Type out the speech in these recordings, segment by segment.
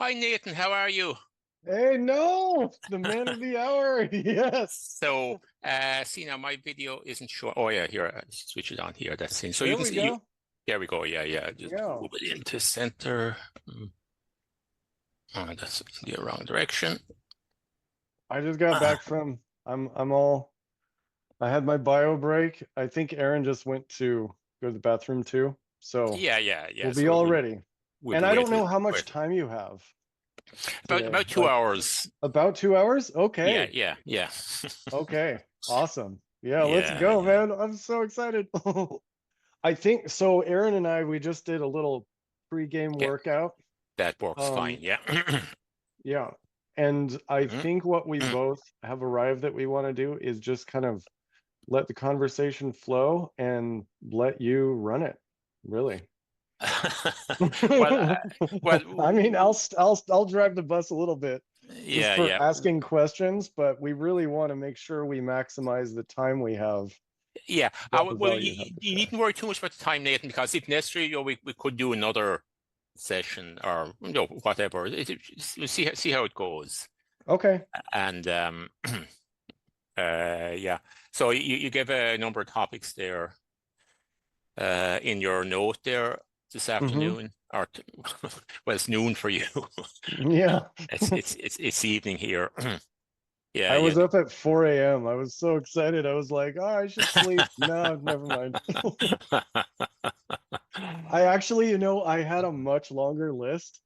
Hi Nathan, how are you? Hey, no, the man of the hour. Yes. So, see now my video isn't showing. Oh yeah, here, switch it on here. That's in. So you There can we see you. go. There we go. Yeah, yeah. Just Yeah. move it into center. Mm, that's the wrong direction. I just got Ah, back from I'm all I had my bio break. I think Erin just went to go to the bathroom too. So yeah, yeah, we'll yeah. be So all ready. we'll And be I ready don't to know how much wait. time you have About today. 2 hours. About 2 hours? Yeah, Okay. yeah, yeah, Okay. Awesome. Yeah, let's yeah, go, yeah. man. I'm so excited. I think so. Erin and I, we just did a little pre-game Yeah, workout. that works fine. Um, Yeah. Yeah. And I Mm, think what we mm. both have arrived that we want to do is just kind of let the conversation flow and let you run it, really. Well, well, I mean, I'll drive the bus a little bit just yeah, for yeah. asking questions, but we really want to make sure we maximize the time we have, Yeah, get the well, value you have to you share. needn't worry too much about the time, Nathan, because if necessary, we could do another session or whatever. We'll see how it goes. Okay. And yeah, so you gave a number of topics there in your note there this Hmm. afternoon, or well, it's noon for you. Yeah. It's evening here. Yeah, I yeah. was up at 4 a.m. I was so excited. I was like, oh, I should sleep. No, never mind. I actually, I had a much longer list,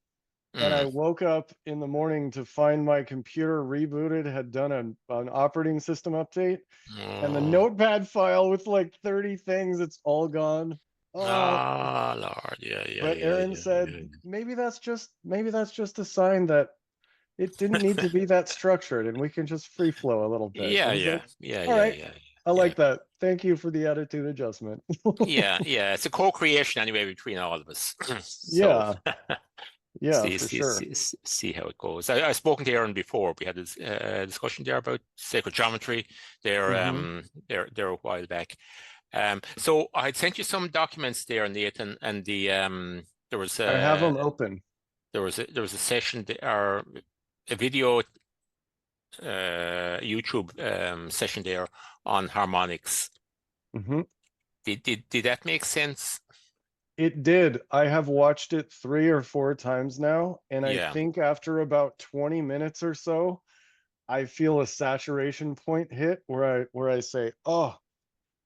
and I Mm. woke up in the morning to find my computer rebooted, had done an operating system update, and the Oh, notepad file with like 30 things, it's all gone. Oh, ah, Lord, yeah, yeah, but yeah, Erin yeah, said yeah. maybe that's just a sign that it didn't need to be that structured and we can just free flow a little bit. I Yeah, was like, yeah, yeah, all yeah, right, yeah, I yeah, like that. Thank you for the attitude adjustment. yeah, yeah. It's a co-creation anyway between all of us. So Yeah, yeah, for sure. see how it goes. I've spoken to Erin before. We had this discussion there about sacred geometry. There, Hmm. there a while back. So I had sent you some documents there, Nathan, and there was I have a them open. there was a session or a video YouTube session there on harmonics. Hmm. Did that make sense? It did. I have watched it 3 or 4 times now, and I Yeah. think after about 20 minutes or so, I feel a saturation point hit where I say, "Oh,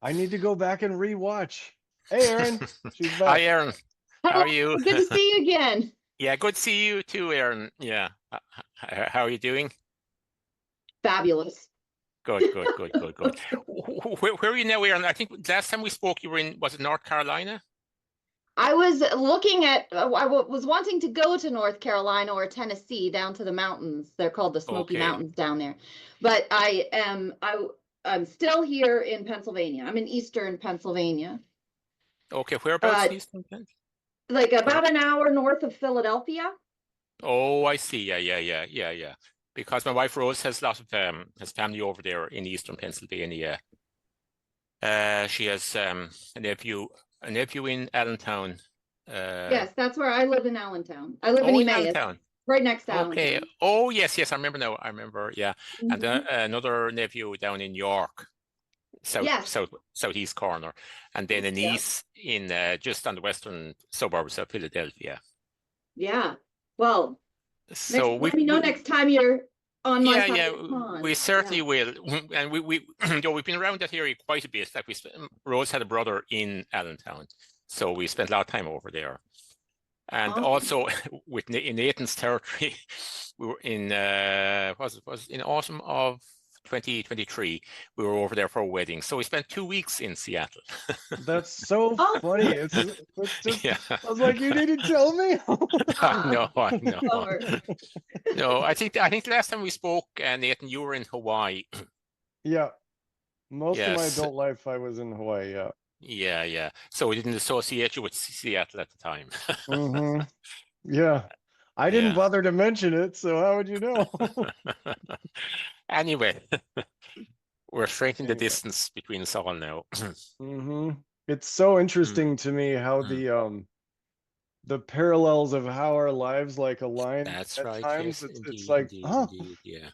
I need to go back and rewatch." Hey, Erin, she's Hi, back. Erin. How Hello, are you? good to see you again. Yeah, good to see you too, Erin. Yeah. How are you doing? Fabulous. Good, good, good, good, good. Where are you now, Erin? I think last time we spoke, you were in, was it North Carolina? I was looking at, was wanting to go to North Carolina or Tennessee down to the mountains. They're called the Smoky Okay. Mountains down there. But I'm still here in Pennsylvania. I'm in Eastern Pennsylvania, Okay. Whereabouts uh, in Eastern Penn? like Where? about an hour north of Philadelphia. Oh, I see. Yeah, yeah, yeah, yeah, yeah. Because my wife Rose has lots of has family over there in Eastern Pennsylvania. She has a nephew in Allentown. Uh, Yes, that's where I live in Allentown. I live in oh, in Emmaus, Allentown. right next to Okay. Allentown. Oh, yes, yes, I remember now. I remember. Yeah, and Mhm. another nephew down in York, Yes. southeast corner, and then a Yeah. niece in just on the western suburbs of Philadelphia. Yeah. Well, So let me know next time you're on my yeah, side yeah, of the we pond. Yeah. certainly will, and you know, we've been around that area quite a bit. Like Rose had a brother in Allentown, so we spent a lot of time over there. And Awesome. also in Nathan's territory, we were in was in autumn of 2023. We were over there for a wedding, so we spent 2 weeks in Seattle. That's so Oh, funny. It's just Yeah, I was like, you didn't tell me. I ah, know, I know. bummer. No, I think last time we spoke, Nathan, you were in Hawaii. Yeah, most of my Yes, adult life I was in Hawaii. Yeah. yeah, yeah. So we didn't associate you with Seattle at the time. Hmm. Yeah. I didn't Yeah. bother to mention it, so how would you know? Anyway, we're shrinking the Anyway. distance between us all now. Hmm. It's so Mm, interesting to me how mm. the parallels of how our lives like align That's at right. times. Yes, It's indeed, like, indeed, oh, indeed. Yeah.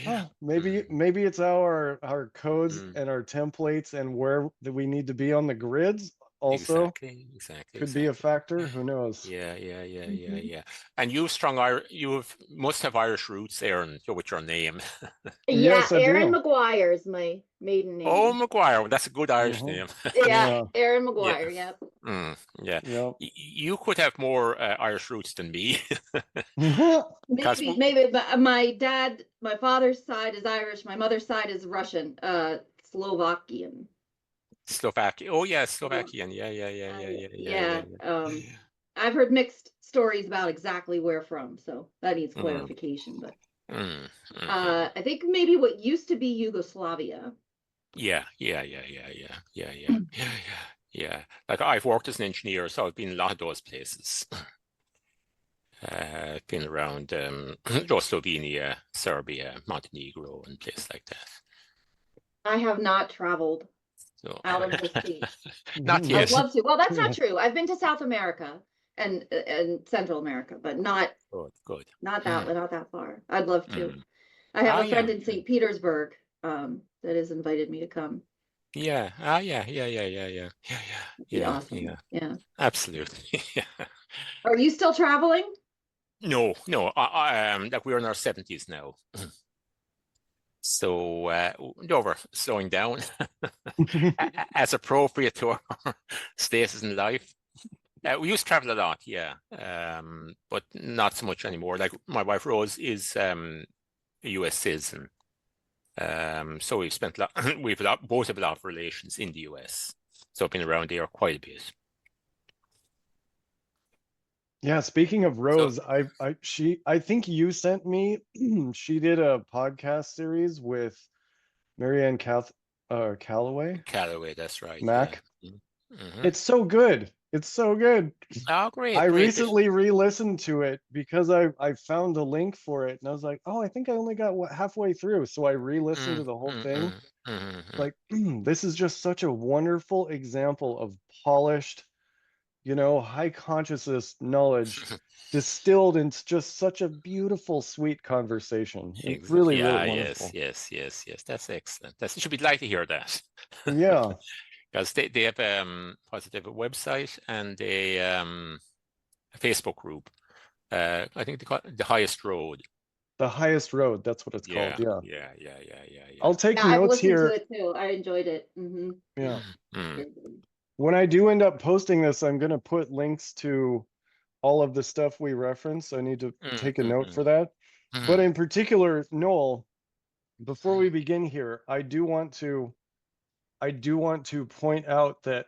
Yeah. oh, maybe it's our codes Mm. and our templates and where that we need to be on the grids also Exactly, exactly, could be a exactly. factor. Who knows? Yeah, yeah, yeah, yeah, Mhm. yeah. And must have Irish roots, Erin, with your name. Yeah, Yes, I Erin do. McGuire is my maiden Oh, name. McGuire. Well, that's a good Irish Hmm. name. Yeah, Yeah. Erin Yeah. McGuire. Yep. Yeah. Yep. You could have more Irish roots than me. Because Maybe, but my father's side is Irish. My mother's side is Russian, Slovakian. Slovakia. Oh, yeah, So, Slovakian. Yeah, yeah, yeah, yeah, yeah, yeah, yeah, yeah. yeah. I've heard mixed stories about exactly where from, so that needs Mm, clarification. But mm, mm. I think maybe what used to be Yugoslavia. Yeah, yeah, yeah, yeah, yeah, yeah, yeah, yeah, yeah, yeah. Like I've worked as an engineer, so I've been in a lot of those places. I've been around Slovenia, Serbia, Montenegro, and places like that. I have not traveled So out of the state. not I would yet. love to. Well, that's not true. I've been to South America and Central America, but Good, good. not Mm, that far. I'd love to. mm. I have Ah, a yeah, friend in St. Petersburg that has invited me to come. yeah. Ah, yeah, yeah, yeah, yeah, yeah, yeah, It'd be yeah, awesome. yeah. Yeah. Absolutely. Yeah. Are you still traveling? No, no. Like we're in our 70s now. So no, we're slowing down as appropriate to our status in life. We used to travel a lot, yeah, but not so much anymore. Like my wife Rose is a US citizen, so we've spent a lot, both have a lot of relations in the US, so I've been around there quite a bit. Yeah, speaking of So Rose, I think you sent me she did a podcast series with Marianne Calloway, Callaway, that's right, yeah. Mac. Mm-hmm. It's so good. It's so good. Oh, great, I great. recently re-listened to it because I found a link for it and I was like, oh, I think I only got halfway through. So I re-listened to Mm, the whole mm, thing. mm, mm, Like, this is just such a wonderful example of polished, high consciousness knowledge mm. distilled into just such a beautiful, sweet conversation. It's really, really Yeah, yes, wonderful. yes, yes, yes. That's excellent. You should be glad to hear that. Yeah, Because they have they have a website and a Facebook group. I think they call it The Highest Road. the highest road. That's what it's called. Yeah, Yeah. yeah, yeah, yeah, yeah, I'll yeah. take Yeah, I've notes listened to here. it too. I enjoyed it. Yeah. Mm, When I do end up posting this, I'm going to put links to all of the stuff we reference. I need to mm, take a mm, note mm, for that. But mm, in particular, Noel, before we begin here, I do want to point out that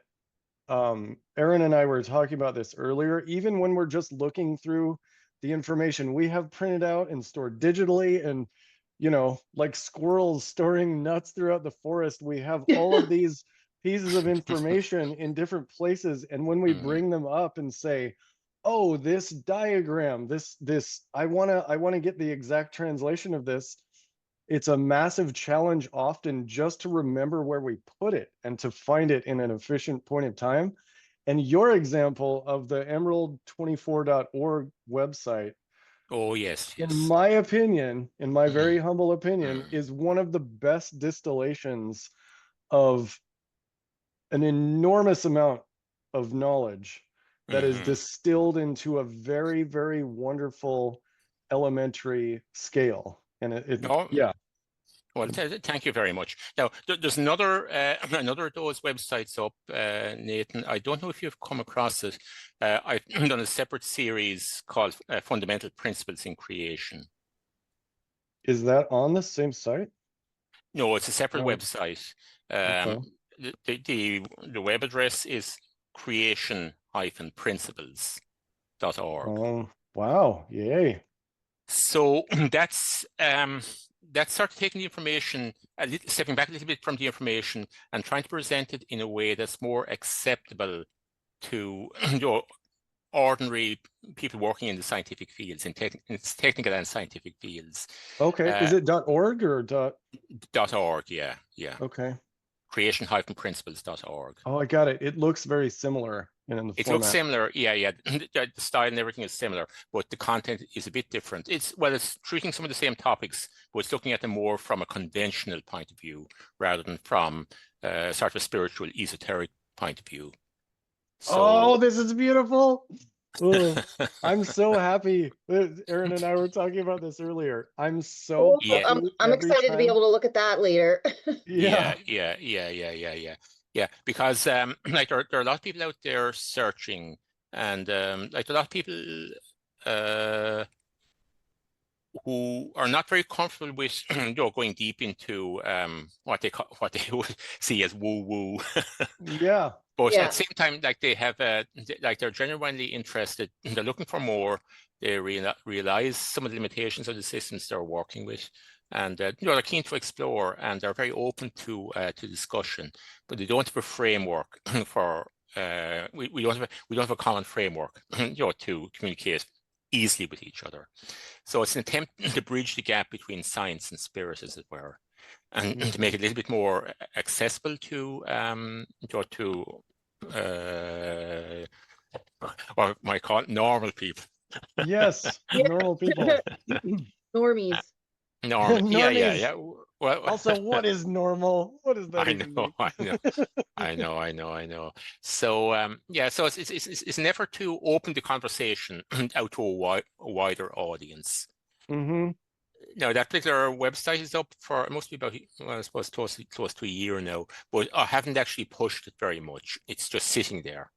Erin and I were talking about this earlier. Even when we're just looking through the information we have printed out and stored digitally, and like squirrels storing nuts throughout the forest, we have all of these pieces of information in different places. And when we mm, bring them up and say, "Oh, this diagram, this, I want to get the exact translation of this," it's a massive challenge often just to remember where we put it and to find it in an efficient point of time. And your example of the emerald24.org website, oh, yes, in yes. my opinion, in my very Mm, humble opinion, mm, is one of the best distillations of an enormous amount of knowledge that is mm. distilled into a very, very wonderful elementary scale. And Oh, yeah. well, thank you very much. Now, there's another another of those websites up, Nathan. I don't know if you've come across it. I've done a separate series called Fundamental Principles in Creation. Is that on the same site? No, it's a separate Oh, website. okay. The web address is creation-principles.org. Oh, wow. Yay. So that's sort of taking the information, stepping back a little bit from the information and trying to present it in a way that's more acceptable to ordinary people working in the scientific fields, in technical and scientific fields. Okay. Is it .org or .org, yeah. Okay. Creation-principles.org. Oh, I got it. It looks very similar. and in the It format. looks similar, yeah. The style and everything is similar, but the content is a bit different. It's treating some of the same topics, but it's looking at them more from a conventional point of view rather than from sort of a spiritual, esoteric point of view. Oh, this is beautiful. Oh, I'm so happy. Erin and I were talking about this earlier. I'm so Yeah. I'm excited to be able to look at that later. Yeah. Because like there are a lot of people out there searching, and like a lot of people who are not very comfortable with going deep into what they would see as woo woo. Yeah. But Yeah. at the same time, like they have like they're genuinely interested. They're looking for more. They realize some of the limitations of the systems they're working with, and they're keen to explore, and they're very open to discussion. But they don't have a framework for. We don't have a common framework, to communicate easily with each other. So it's an attempt to bridge the gap between science and spirit, as it were, and to make it a little bit more accessible to what might call it normal people. Yes, normal people. Normies. Normal. Yeah. Normies. Well, Also, what is normal? What does that I even know, mean? I know. So yeah, so it's an effort to open the conversation out to a wider audience. Mm-hmm. Now that particular website is up for, it must be about, well, I suppose close to a year now, but I haven't actually pushed it very much. It's just sitting there.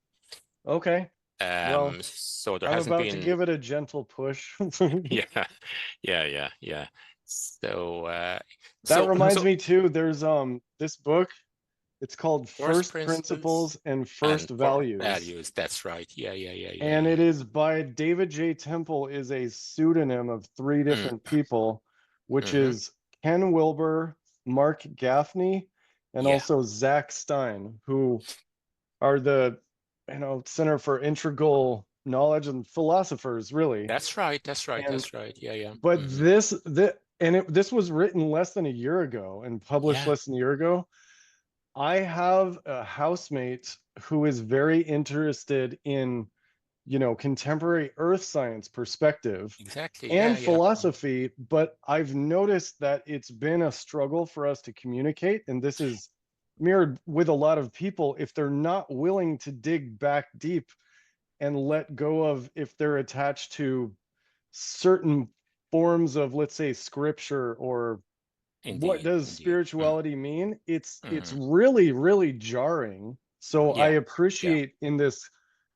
Okay. Well, So there I'm hasn't about been. to give it a gentle push. Yeah. So That reminds me too, there's this book, it's called First Principles and First Values. Values. That's right. Yeah. And it is by David J. Temple, is a pseudonym of three different people, which is Ken Wilber, Mark Gaffney, and also Zach Stein, who are the Center for Integral Knowledge and philosophers, really. That's right. Yeah. But this was written less than a year ago and published less than a year ago. I have a housemate who is very interested in, contemporary earth science perspective and philosophy, but I've noticed that it's been a struggle for us to communicate, and this is mirrored with a lot of people. If they're not willing to dig back deep and let go of, if they're attached to certain forms of, let's say, scripture, or what does spirituality mean, it's really, really jarring. So I appreciate in this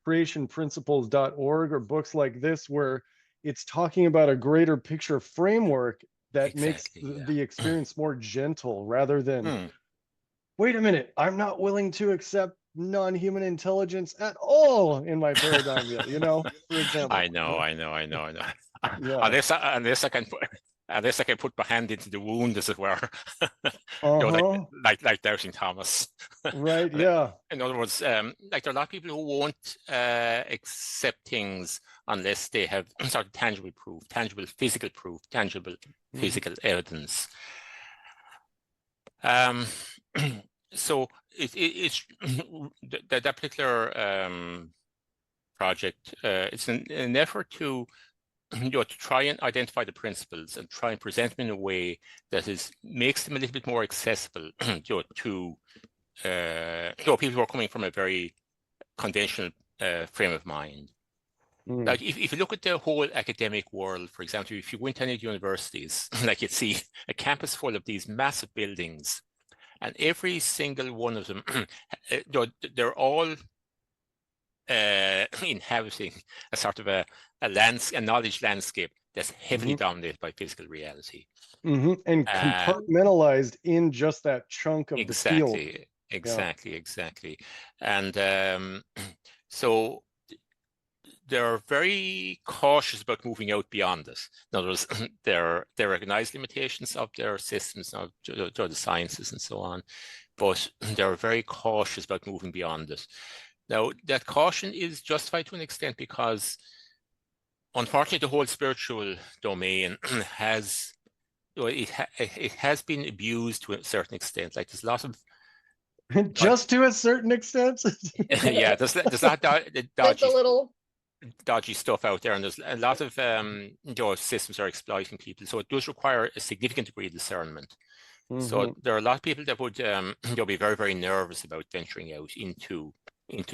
creationprinciples.org or books like this, where it's talking about a greater picture framework that makes the experience more gentle, rather than wait a minute, I'm not willing to accept non-human intelligence at all in my paradigm yet, for example. I know. Yeah. Unless I can put my hand into the wound, as it were. Like doubting Thomas. Right. Yeah. In other words, like there are a lot of people who won't accept things unless they have sort of tangible proof, tangible physical proof, tangible physical evidence. So it's that particular project. It's an effort to to try and identify the principles and try and present them in a way that makes them a little bit more accessible to people who are coming from a very conventional frame of mind. Like if you look at the whole academic world, for example, if you go into any universities, like you'd see a campus full of these massive buildings, and every single one of them, they're all inhabiting a sort of a knowledge landscape that's heavily dominated by physical reality. And compartmentalized in just that chunk of the field. Exactly. And so they're very cautious about moving out beyond it. In other words, they recognize limitations of their systems, of the sciences and so on, but they're very cautious about moving beyond it. Now, that caution is justified to an extent because, unfortunately, the whole spiritual domain has been abused to a certain extent. Like there's a lot of Just to a certain extent. Yeah, there's that Just dodgy a little. stuff out there, and there's a lot of systems are exploiting people. So it does require a significant degree of discernment. So there are a lot of people that would be very, very nervous about venturing out into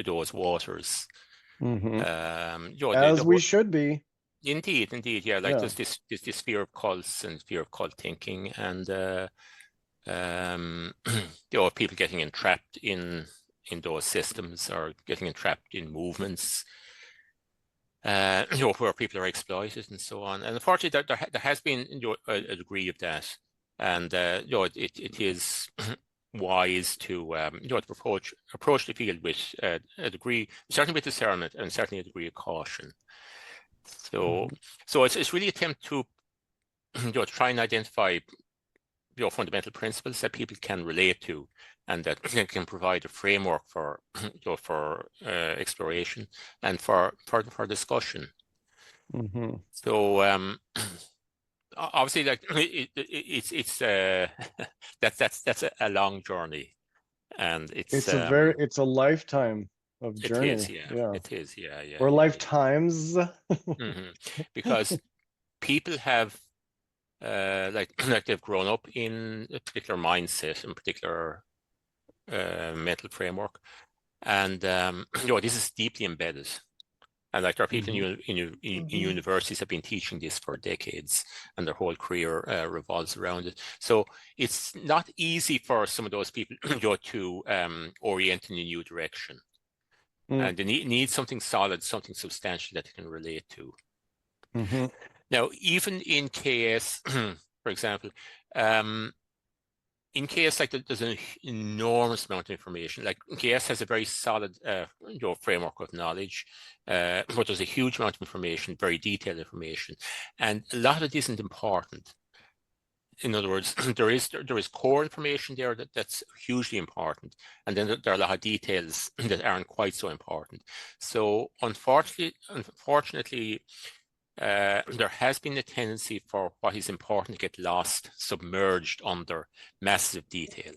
those waters. As we should be. Indeed, yeah. Like there's this fear of cults and fear of cult thinking, and people getting entrapped in those systems or getting entrapped in movements, where people are exploited and so on. And unfortunately, there has been a degree of that, and it is wise to approach the field with a degree, certainly with discernment, and certainly a degree of caution. So it's really attempt to try and identify fundamental principles that people can relate to, and that can provide a framework for exploration and for discussion. So obviously, like it's that's a long journey, and it's a lifetime of journey. It is, yeah. It is, yeah. Or lifetimes. Because people have like they've grown up in a particular mindset and particular mental framework, and this is deeply embedded. And like there are people in universities have been teaching this for decades, and their whole career revolves around it. So it's not easy for some of those people to orient in a new direction. And they need something solid, something substantial that they can relate to. Now, even in KS, for example, in KS, like there's an enormous amount of information. Like KS has a very solid, framework of knowledge, but there's a huge amount of information, very detailed information, and a lot of it isn't important. In other words, there is core information there that's hugely important, and then there are a lot of details that aren't quite so important. So unfortunately, there has been a tendency for what is important to get lost, submerged under massive detail.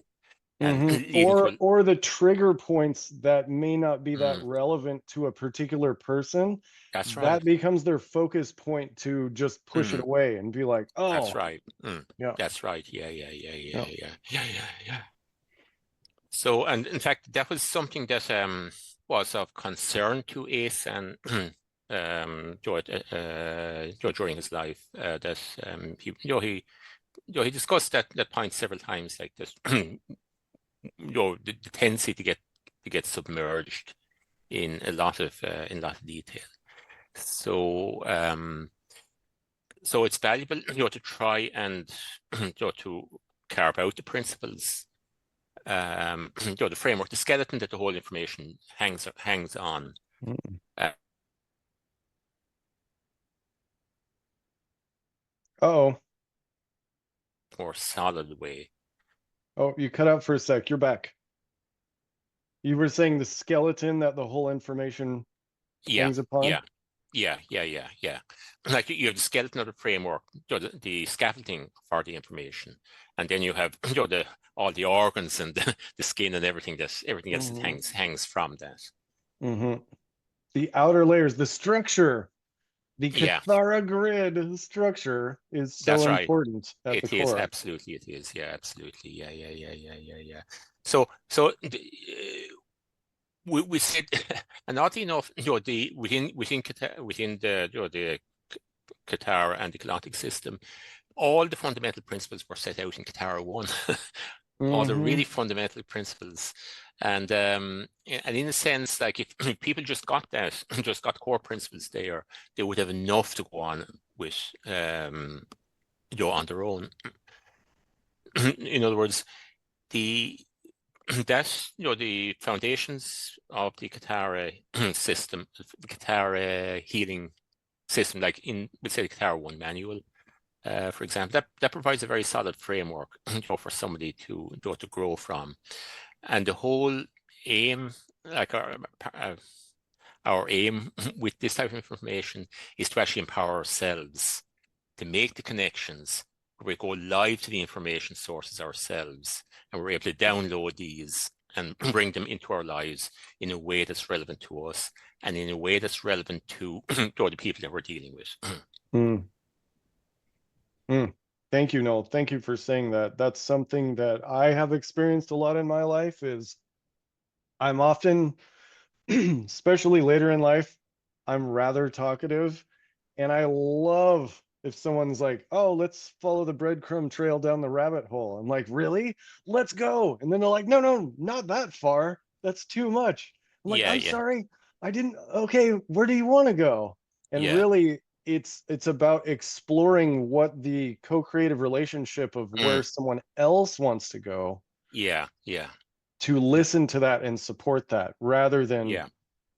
Or the trigger points that may not be that relevant to a particular person. That's right. That becomes their focus point to just push it away and be like, oh. That's right. Yeah. That's right. Yeah. So, and in fact, that was something that was of concern to Ace and during his life. That he discussed that point several times, like this. The tendency to get submerged in a lot of detail. So so it's valuable to try and to carve out the principles, the framework, the skeleton that the whole information hangs on. More solid way. Oh, you cut out for a sec. You're back. You were saying the skeleton that the whole information hangs upon? Yeah. Like you have the skeleton of the framework, the scaffolding for the information, and then you have all the organs and the skin and everything else that hangs from that. The outer layers, the structure. The Cathara grid structure is so important at the core. It is, absolutely. It is, yeah, absolutely, yeah. So we said, and oddly enough, within the Cathara and the galactic system, all the fundamental principles were set out in Cathara 1. All the really fundamental principles, and in a sense, like if people just got that, just got core principles there, they would have enough to go on with, on their own. In other words, the foundations of the Cathara system, the Cathara healing system, like let's say the Cathara 1 manual. For example, that provides a very solid framework for somebody to grow from, and the whole aim, like our aim with this type of information, is to actually empower ourselves to make the connections where we go live to the information sources ourselves, and we're able to download these and bring them into our lives in a way that's relevant to us and in a way that's relevant to, to the people that we're dealing with. Mm. Mm. Thank you, Noel. Thank you for saying that. That's something that I have experienced a lot in my life. Is I'm often, especially later in life, I'm rather talkative, and I love if someone's like, "Oh, let's follow the breadcrumb trail down the rabbit hole." I'm like, "Really? Let's go." And then they're like, "No, no, not that far. That's too much." I'm like, Yeah, "I'm yeah, sorry. I didn't. Okay, where do you want to go?" And yeah. really, it's about exploring what the co-creative relationship of where Mm, someone else wants to go, yeah, yeah, to listen to that and support that rather than yeah.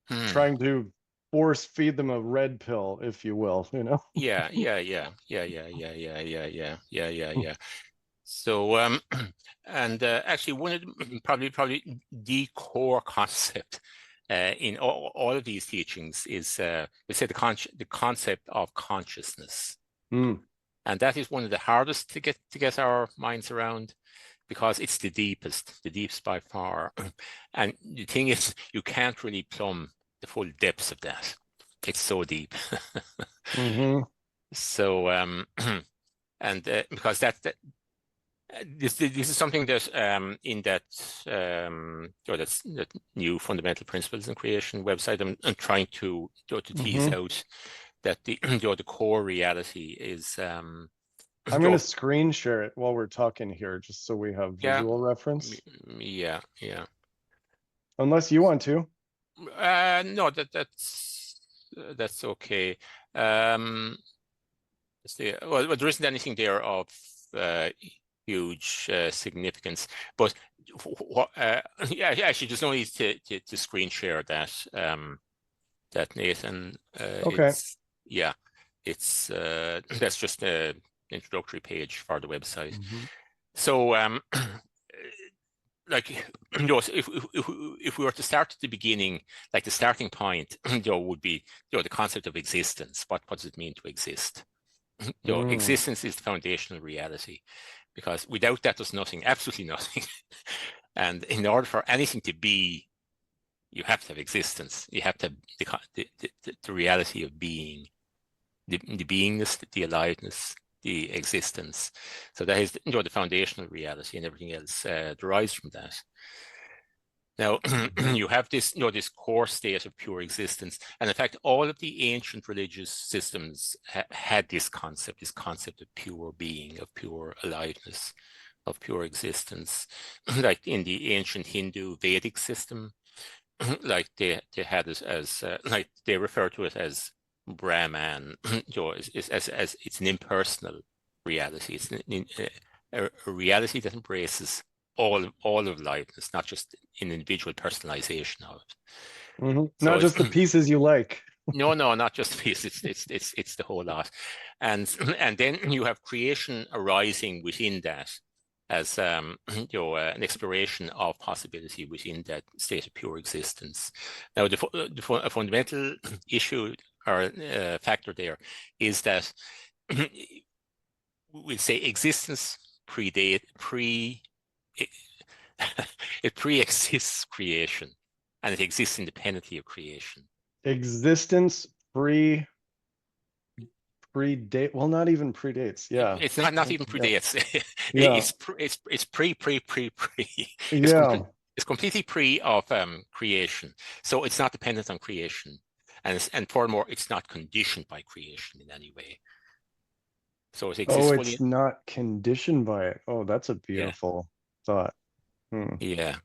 Mm. trying to force feed them a red pill, if you will, you know? Yeah, yeah, yeah, yeah, yeah, yeah, yeah, yeah, yeah, yeah, yeah, yeah. So, and actually, one of the, probably the core concept in all of these teachings is, we say the concept of consciousness, Mm, and that is one of the hardest to get our minds around because it's the deepest by far. And the thing is, you can't really plumb the full depths of that. It's so deep. hmm So, and because that this is something that in that or that new fundamental principles in creation website, I'm trying to tease hmm out that the the core reality is I'm going to screen share it while we're talking here, just so we have yeah, visual reference. yeah, yeah. Unless you want to. No, that's okay. Let's see. Well, there isn't anything there of huge significance, but yeah, actually, there's no need to screen share that that Nathan. Okay. It's that's just an introductory page for the website. hmm So like if we were to start at the beginning, like the starting point, would be the concept of existence. What does it mean to exist? Mm. Existence is the foundational reality, because without that, there's nothing, absolutely nothing. And in order for anything to be, you have to have existence. You have to have the reality of being, the beingness, the aliveness, the existence. So that is the foundational reality, and everything else derives from that. Now, Mhm. you have this, this core state of pure existence. And in fact, all of the ancient religious systems had this concept of pure being, of pure aliveness, of pure existence. Like in the ancient Hindu Vedic system, like they had it as, like they refer to it as Brahman, as it's an impersonal reality. It's a reality that embraces all of liveness, not just an individual personalization of it. So Not it's just the pieces you like. no, not just a piece. It's the whole lot, and then you have creation arising within that as an exploration of possibility within that state of pure existence. Now, a fundamental issue or factor there is that we say existence it pre-exists creation, and it exists independently of creation. Existence pre predate. Well, not even predates. Yeah. It's not even Yeah. predates. Yeah. It's pre. It's Yeah. it's completely pre of creation. So it's not dependent on creation, and furthermore, it's not conditioned by creation in any way. So it Oh, exists fully. it's not conditioned by it. Oh, that's a Yeah. beautiful thought. Hmm. Yeah.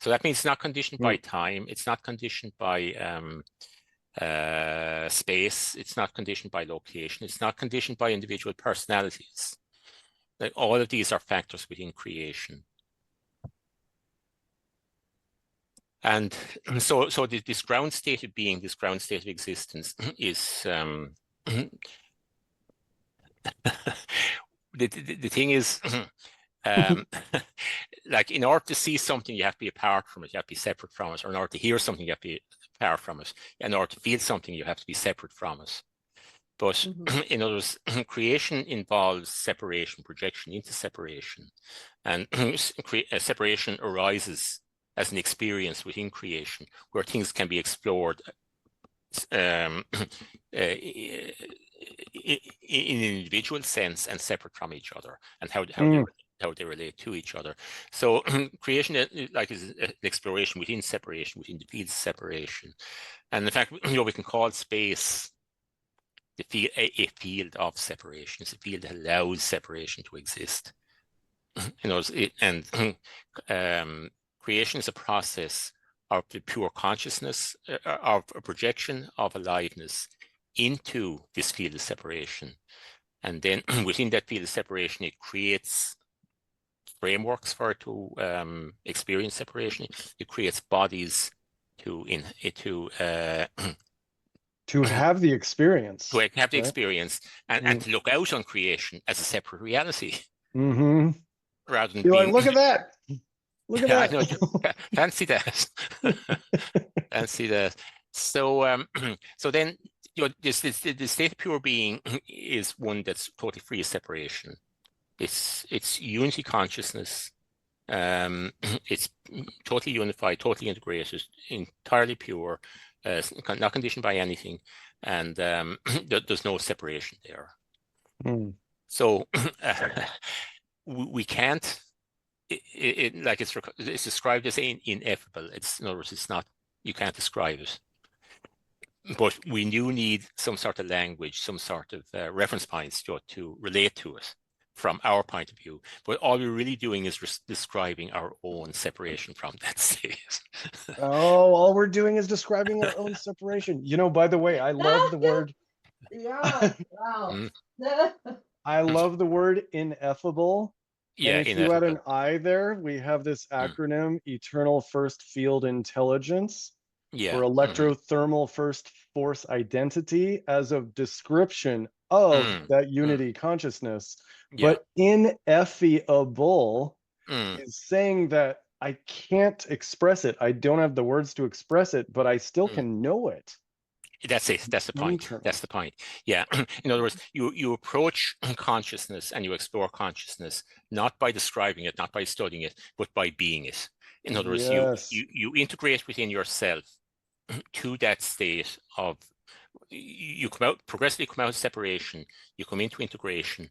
So that means it's not conditioned Hmm. by time. It's not conditioned by space. It's not conditioned by location. It's not conditioned by individual personalities. Like all of these are factors within creation. And so this ground state of being, this ground state of existence is the thing is like in order to see something, you have to be apart from it, you have to be separate from it, or in order to hear something, you have to be apart from it. In order to feel something, you have to be separate from it. But in other words, creation involves separation, projection into separation. And separation arises as an experience within creation where things can be explored in an individual sense and separate from each other, and how they relate to each other. So creation, like, is an exploration within separation, within the field of separation. And in fact, we can call space a field of separation. It's a field that allows separation to exist. Creation is a process of the pure consciousness, of a projection of aliveness into this field of separation. And then within that field of separation, it creates frameworks for it to experience separation. It creates bodies to have the experience. To have the experience and to look out on creation as a separate reality. Rather than You're being, like, look at that. Look at that. I know, fancy that. Fancy that. So so then, the state of pure being is one that's totally free of separation. It's unity consciousness. It's totally unified, totally integrated, entirely pure, not conditioned by anything, and there's no separation there. So we can't. It's described as ineffable. In other words, it's not. You can't describe it. But we do need some sort of language, some sort of reference points to relate to it from our point of view. But all we're really doing is describing our own separation from that state. All we're doing is describing our own separation. By the way, I love the word. Yeah. Wow. I love the word ineffable. Yeah, and if you add an I there, we have this acronym, Eternal First Field Intelligence, or Electrothermal First Force Identity, as a description of that unity consciousness. But ineffable is saying that I can't express it. I don't have the words to express it, but I still can know it. That's it. That's the point. That's the point. Yeah. In other words, you approach consciousness and you explore consciousness not by describing it, not by studying it, but by being it. In other words, you integrate within yourself to that state of, you progressively come out of separation, you come into integration,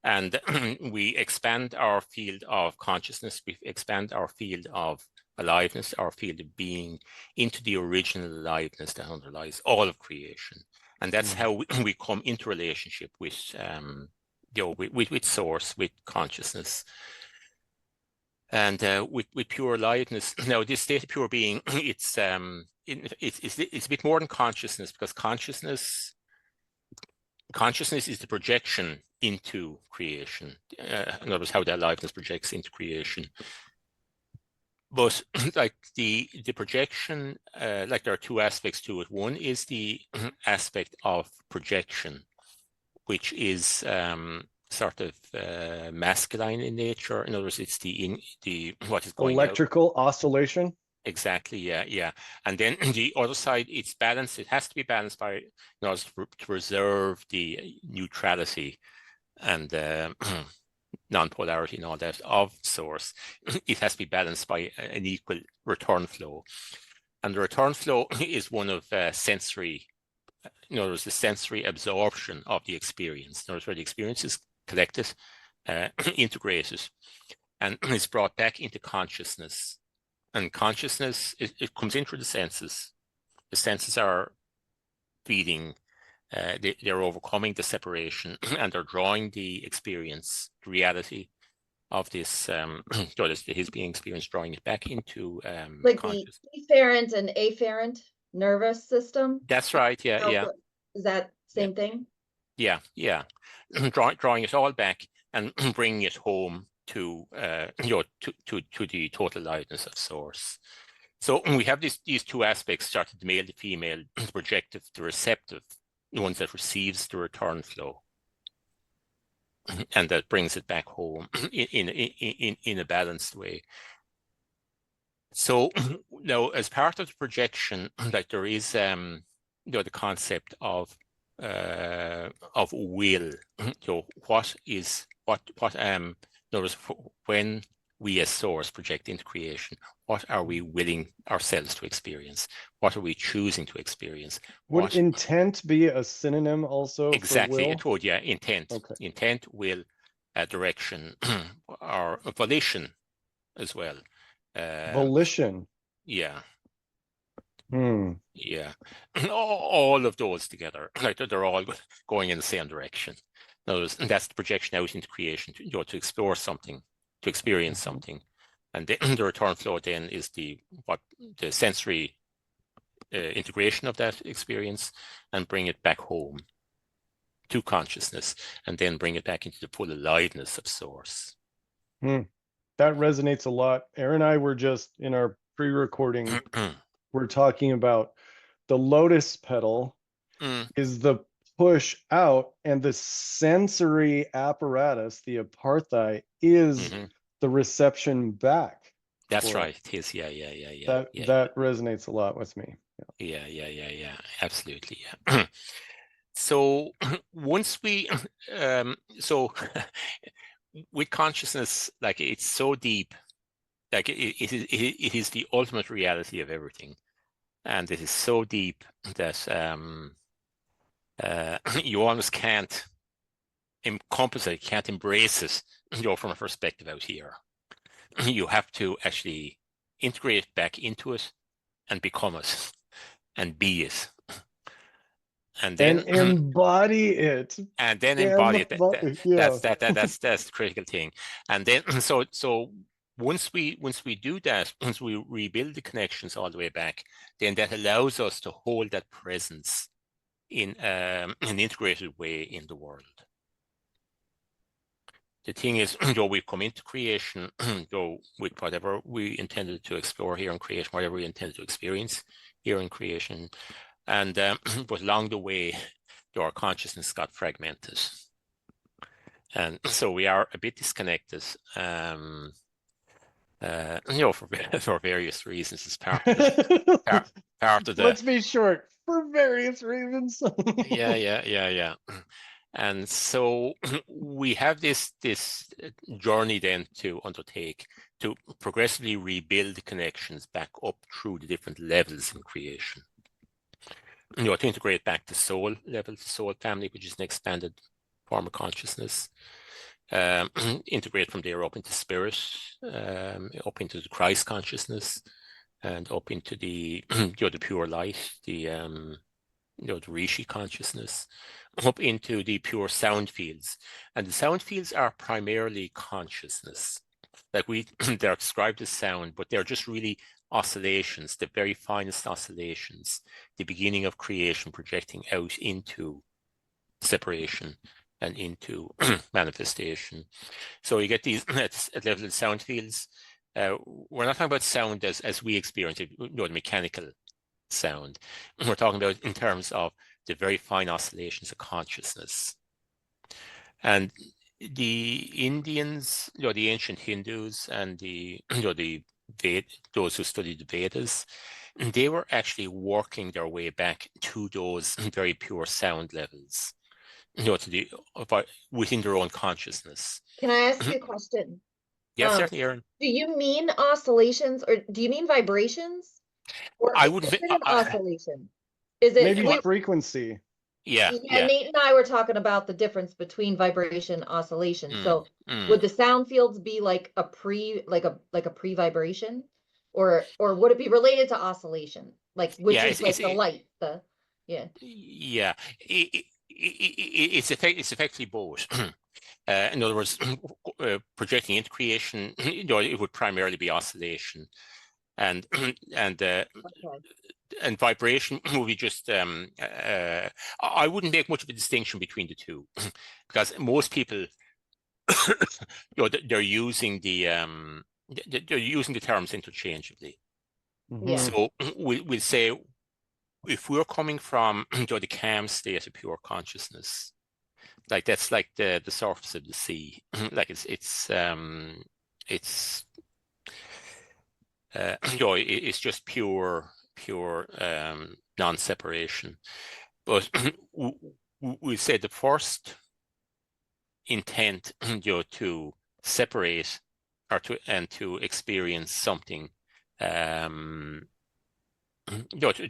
and we expand our field of consciousness, we expand our field of aliveness, our field of being, into the original aliveness that underlies all of creation. And that's how we come into relationship with with source, with consciousness, and with pure aliveness. Now, this state of pure being, it's a bit more than consciousness, because consciousness is the projection into creation. In other words, how that aliveness projects into creation. But like the projection, like there are two aspects to it. One is the aspect of projection, which is sort of masculine in nature. In other words, it's the what is going electrical oscillation. Exactly. Yeah. And then the other side, it's balanced. It has to be balanced by, to preserve the neutrality and non-polarity and all that of source. It has to be balanced by an equal return flow, and the return flow is one of sensory. In other words, the sensory absorption of the experience. In other words, where the experience is collected, integrated, and is brought back into consciousness. And consciousness, it comes in through the senses. The senses are feeding. They're overcoming the separation, and they're drawing the experience, the reality of this, his being experience, drawing it back into like the efferent and afferent nervous system. That's right. Yeah. Is that same thing? Yeah. Drawing it all back and bringing it home to to the total aliveness of source. So we have these two aspects, started the male, the female, the projective, the receptive, the ones that receives the return flow, and that brings it back home in a balanced way. So now, as part of the projection, like there is the concept of will. What in other words, when we as source project into creation, what are we willing ourselves to experience? What are we choosing to experience? Would intent be a synonym also exactly for will? I told you, intent. Okay. Intent, will, direction, or volition as well. Volition. Yeah. Yeah. All of those together, like they're all going in the same direction. And that's the projection out into creation, to explore something, to experience something. And the return flow then is the sensory integration of that experience and bring it back home to consciousness, and then bring it back into the full aliveness of source. That resonates a lot. Erin and I were just in our pre-recording, we're talking about the lotus petal is the push out, and the sensory apparatus, the apartheid, is the reception back. That's right. It is. Yeah. That resonates a lot with me. Yeah. Absolutely. Yeah. So once we, so with consciousness, like it's so deep, like it is the ultimate reality of everything, and it is so deep that you almost can't encompass it, can't embrace it, from a perspective out here. You have to actually integrate it back into it and become it and be it. And then embody it. And then embody it. That's the critical thing. And then so once we do that, once we rebuild the connections all the way back, then that allows us to hold that presence in an integrated way in the world. The thing is, we've come into creation, with whatever we intended to explore here in creation, whatever we intended to experience here in creation, and but along the way, our consciousness got fragmented, and so we are a bit disconnected. For various reasons, as part of the. Let's be short. For various reasons. Yeah. And so we have this journey then to undertake to progressively rebuild the connections back up through the different levels in creation. To integrate back the soul level, the soul family, which is an expanded form of consciousness. Integrate from there up into spirit, up into the Christ consciousness, and up into the the pure light, the Rishi consciousness, up into the pure sound fields. And the sound fields are primarily consciousness. Like they're described as sound, but they're just really oscillations, the very finest oscillations, the beginning of creation projecting out into separation and into manifestation. So you get these at level of sound fields. We're not talking about sound as we experience it, the mechanical sound. We're talking about in terms of the very fine oscillations of consciousness. And the Indians, the ancient Hindus, and those who studied the Vedas, they were actually working their way back to those very pure sound levels, within their own consciousness. Can I ask you a question? Yes, certainly, Erin. Do you mean oscillations, or do you mean vibrations? Or I wouldn't. Is it an oscillation? Is it maybe frequency? Yeah. Nate and I were talking about the difference between vibration and oscillation. So would the sound fields be like a pre-vibration, or would it be related to oscillation, like which is like the light? It's effectively both. In other words, projecting into creation, it would primarily be oscillation, and vibration would be just. I wouldn't make much of a distinction between the two, because most people, they're using the terms interchangeably. So we'll say, if we're coming from the calm state of pure consciousnness, like that's like the surface of the sea, like it's just pure non-separation. But we say the first intent, to separate or to experience something, to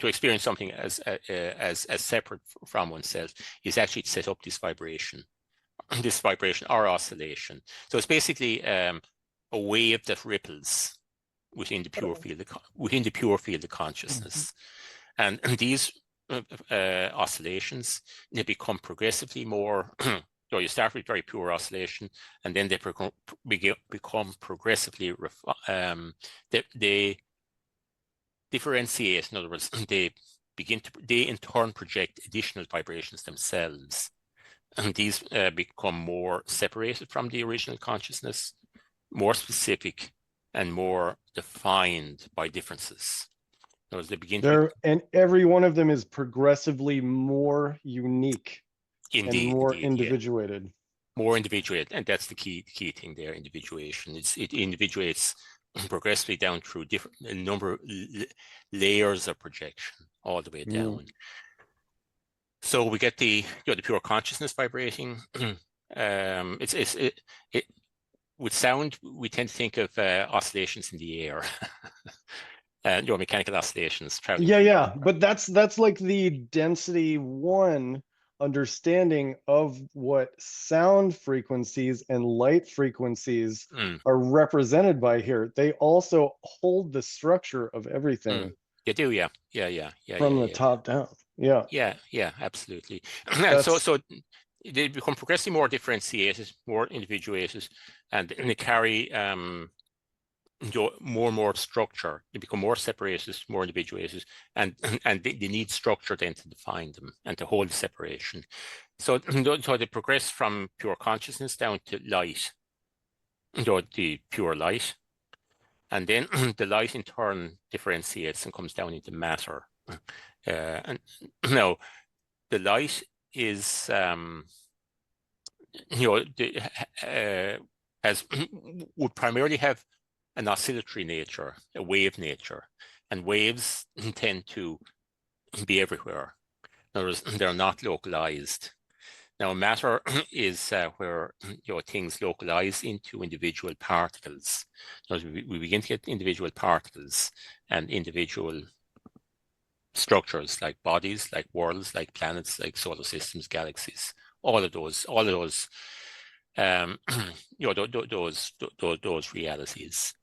experience something as separate from oneself, is actually to set up this vibration or oscillation. So it's basically a wave that ripples within the pure field of consciousness, and these oscillations, they become progressively more. So you start with very pure oscillation, and then they become progressively they differentiate. In other words, they in turn project additional vibrations themselves, and these become more separated from the original consciousness, more specific, and more defined by differences. In other words, they begin and every one of them is progressively more unique. Indeed, and more indeed, individuated. Yeah. More individuated, and that's the key thing there. Individuation. It individuates progressively down through different layers of projection all the way down. So we get the pure consciousness vibrating. With sound, we tend to think of oscillations in the air. Mechanical oscillations traveling. Yeah, but that's like the density 1 understanding of what sound frequencies and light frequencies are represented by here. They also hold the structure of everything. They do, yeah. From the top down. Yeah, absolutely. So they become progressively more differentiated, more individuated, and they carry more and more structure. They become more separated, more individuated, and they need structure then to define them and to hold the separation. So they progress from pure consciousness down to light, the pure light, and then the light in turn differentiates and comes down into matter. And now the light is would primarily have an oscillatory nature, a wave nature, and waves tend to be everywhere. In other words, they're not localized. Now, matter is where things localize into individual particles. In other words, we begin to get individual particles and individual structures like bodies, like worlds, like planets, like solar systems, galaxies. All of those those realities.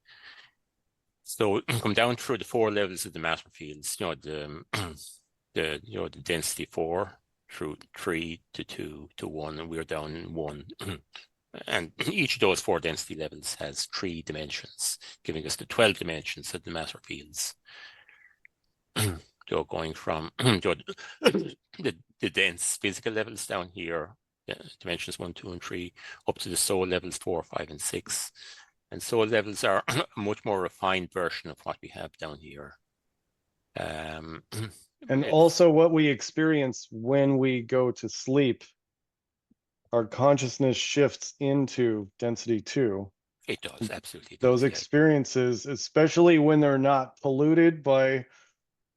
So come down through the 4 levels of the matter fields, the density 4 through 3 to 2 to 1, and we're down in 1. And each of those 4 density levels has 3 dimensions, giving us the 12 dimensions of the matter fields. Going from the dense physical levels down here, dimensions 1, 2, and 3, up to the soul levels 4, 5, and 6. And soul levels are a much more refined version of what we have down here. And also what we experience when we go to sleep, our consciousness shifts into density 2. It does, absolutely. Those experiences, especially when they're not polluted by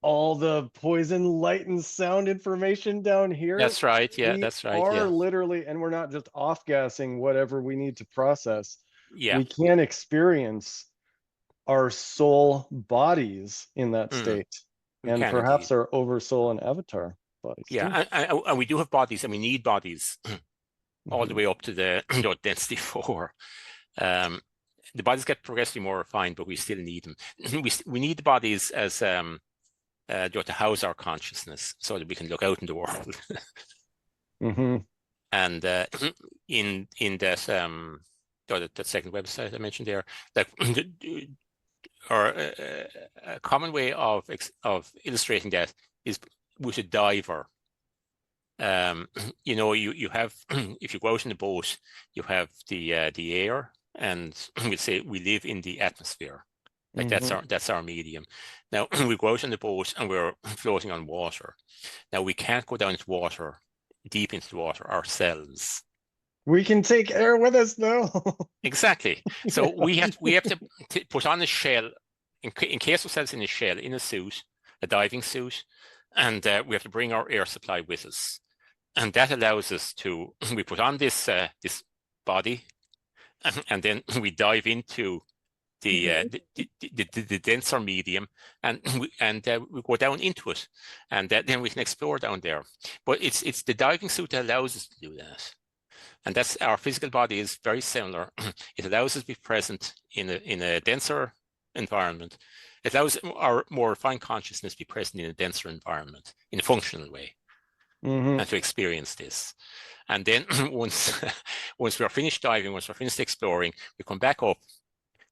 all the poison, light, and sound information down here. That's right, yeah, that's right. We are literally, and we're not just off-gassing whatever we need to process. Yeah. We can experience our soul bodies in that state. And perhaps our oversoul and avatar bodies. Yeah, and we do have bodies, and we need bodies all the way up to the density 4. The bodies get progressively more refined, but we still need them. We need the bodies as to house our consciousness, so that we can look out in the world. And in that that second website I mentioned there, or a common way of illustrating that is with a diver. You have, if you go out in the boat, you have the air, and we say we live in the atmosphere. Like that's our medium. Now we go out in the boat and we're floating on water. Now we can't go down into water, deep into the water ourselves. We can take air with us though. Exactly. So we have to put on a shell, encase ourselves in a shell, in a suit, a diving suit, and we have to bring our air supply with us. that allows us to, we put on this this body, and then we dive into the denser medium, and we go down into it, and then we can explore down there. But it's the diving suit that allows us to do that, and that's our physical body is very similar. It allows us to be present in a denser environment. It allows our more refined consciousness to be present in a denser environment in a functional way, and to experience this. And then once we're finished diving, once we're finished exploring, we come back up.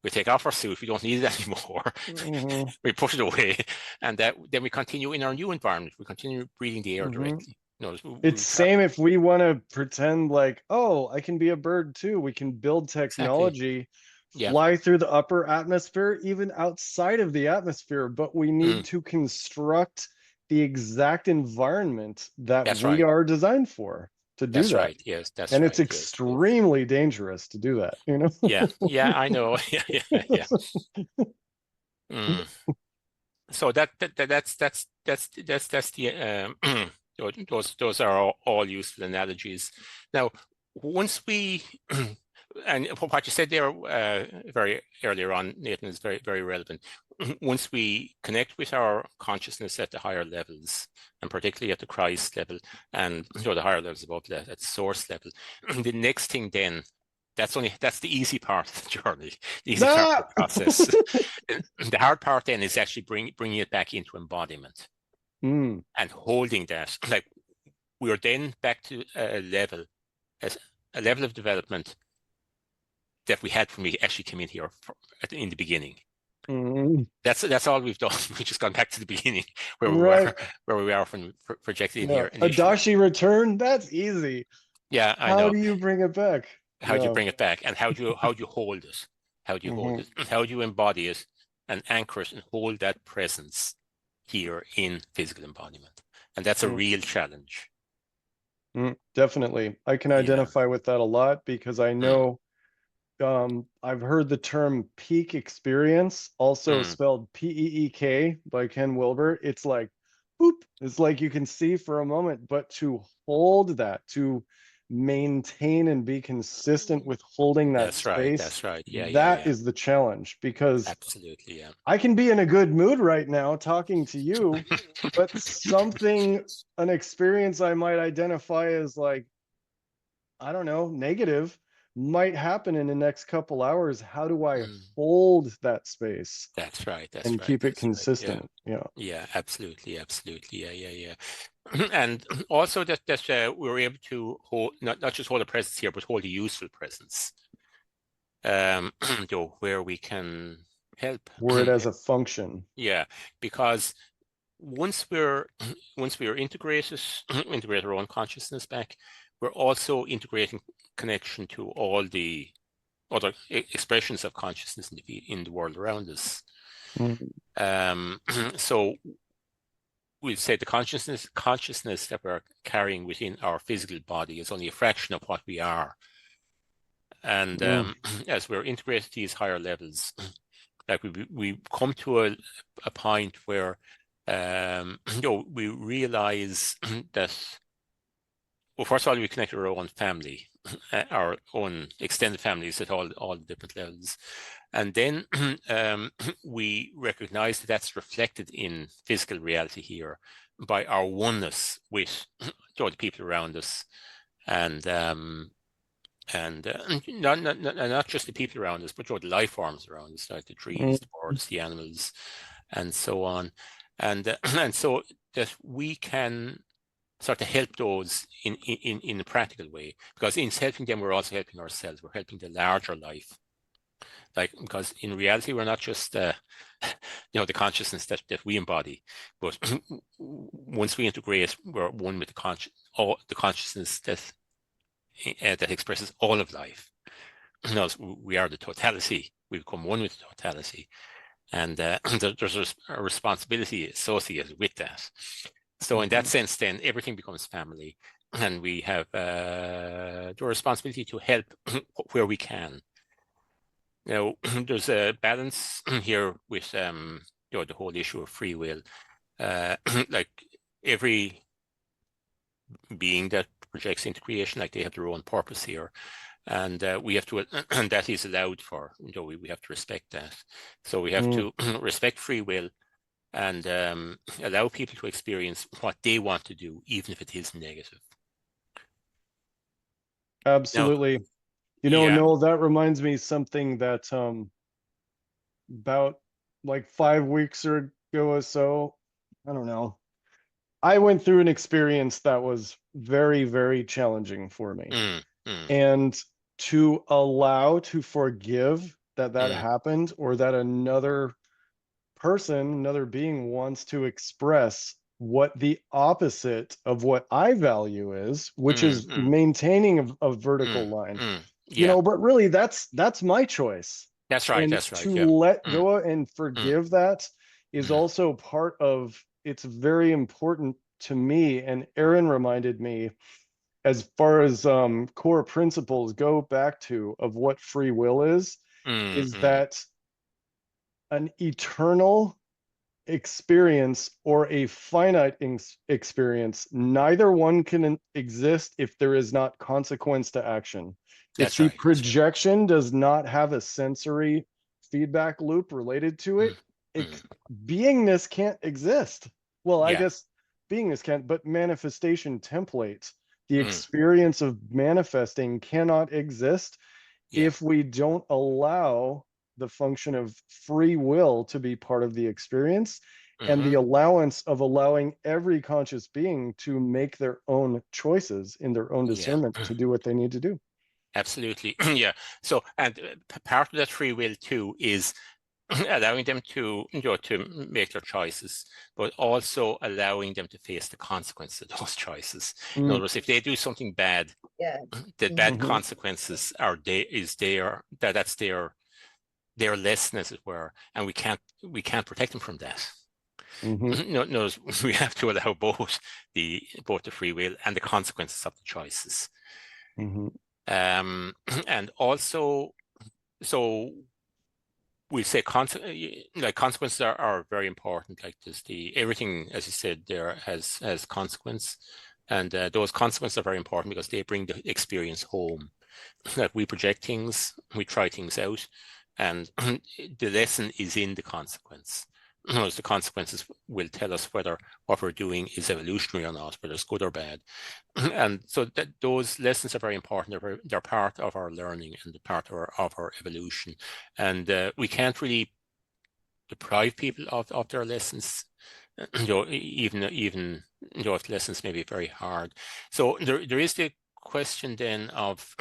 We take off our suit. We don't need it anymore. We put it away, and then we continue in our new environment. We continue breathing the air directly. No, it's same if we want to pretend like, oh, I can be a bird too. We can build technology, fly through the upper atmosphere, even outside of the atmosphere, but we need to construct the exact environment that we are designed for to do that. Right. Yes, that's and right. it's extremely dangerous to do that, you know? Yeah, I know. Yeah. So that's the those are all useful analogies. Now, once we and what you said there very earlier on, Nathan, is very, very relevant. Once we connect with our consciousness at the higher levels, and particularly at the Christ level, and the higher levels above that, at source level, the next thing then, that's the easy part of the journey, the easy part of the process. The hard part then is actually bringing it back into embodiment and holding that. Like, we are then back to a level of development that we had when we actually came in here in the beginning. That's all we've done. We've just gone back to the beginning where we were from projected in here initially. Adachi return, that's easy. Yeah, I know. How do you bring it back? How do you bring it back, and how do you hold it? How do you hold it? How do you embody it and anchor it and hold that presence here in physical embodiment? And that's a real challenge. Definitely. I can identify with that a lot because I know I've heard the term peak experience, also spelled P-E-E-K by Ken Wilber. It's like, boop, it's like you can see for a moment, but to hold that, to maintain and be consistent with holding that space. That's right. That is the challenge, because absolutely, I can be in a good mood right now talking to you, but an experience I might identify as like, I don't know, negative, might happen in the next couple hours. How do I hold that space? That's right. And keep it consistent. Yeah, absolutely. Yeah. And also that we were able to hold not just hold a presence here, but hold a useful presence. Where we can help. Word as a function. Yeah, because once we're integrated our own consciousness back, we're also integrating connection to all the other expressions of consciousness in the world around us. So we'll say the consciousness that we're carrying within our physical body is only a fraction of what we are. And as we're integrated to these higher levels, like we come to a point where we realize that, well, first of all, we connect with our own family, our own extended families at all the different levels. And then we recognize that that's reflected in physical reality here by our oneness with the people around us, and not just the people around us, but the life forms around us, like the trees, the birds, the animals, and so on. And so that we can start to help those in a practical way, because in helping them, we're also helping ourselves. We're helping the larger life. Like, because in reality, we're not just the consciousness that we embody, but once we integrate, we're one with the consciousness that expresses all of life. We are the totality. We become one with the totality, and there's a responsibility associated with that. So in that sense, then everything becomes family, and we have the responsibility to help where we can. Now, there's a balance here with the whole issue of free will. Like every being that projects into creation, like they have their own purpose here. And we have to, and that is allowed for, we have to respect that. So we have to respect free will and allow people to experience what they want to do, even if it is negative. Absolutely. Now, Noel, that reminds me something that about like 5 weeks ago or so, I don't know. I went through an experience that was very, very challenging for me. And to forgive that happened, or that another person, another being wants to express what the opposite of what I value is, which is maintaining a vertical line. But really that's my choice. That's right. And That's right. to Yeah. let go and forgive that is also part of, it's very important to me. And Erin reminded me, as far as core principles go back to, of what free will is that an eternal experience or a finite experience, neither one can exist if there is not consequence to action. If the projection does not have a sensory feedback loop related to it, beingness can't exist. Well, I guess beingness can't, but manifestation templates, the experience of manifesting cannot exist if we don't allow the function of free will to be part of the experience, and the allowance of allowing every conscious being to make their own choices in their own discernment to do what they need to do. Absolutely. Yeah. So, and part of that free will too is allowing them to, to make their choices, but also allowing them to face the consequences of those choices. In other words, if they do something bad, the bad consequences are that's their lesson, as it were, and we can't protect them from that. No, we have to allow both the free will and the consequences of the choices. And also, so we say consequences are very important. Like this, everything, as you said, there has consequence, and those consequences are very important because they bring the experience home. Like we project things, we try things out, and the lesson is in the consequence. The consequences will tell us whether what we're doing is evolutionary or not, whether it's good or bad. And so those lessons are very important. They're part of our learning and the part of our evolution. And we can't really deprive people of their lessons, even if the lessons may be very hard. So there is the question then of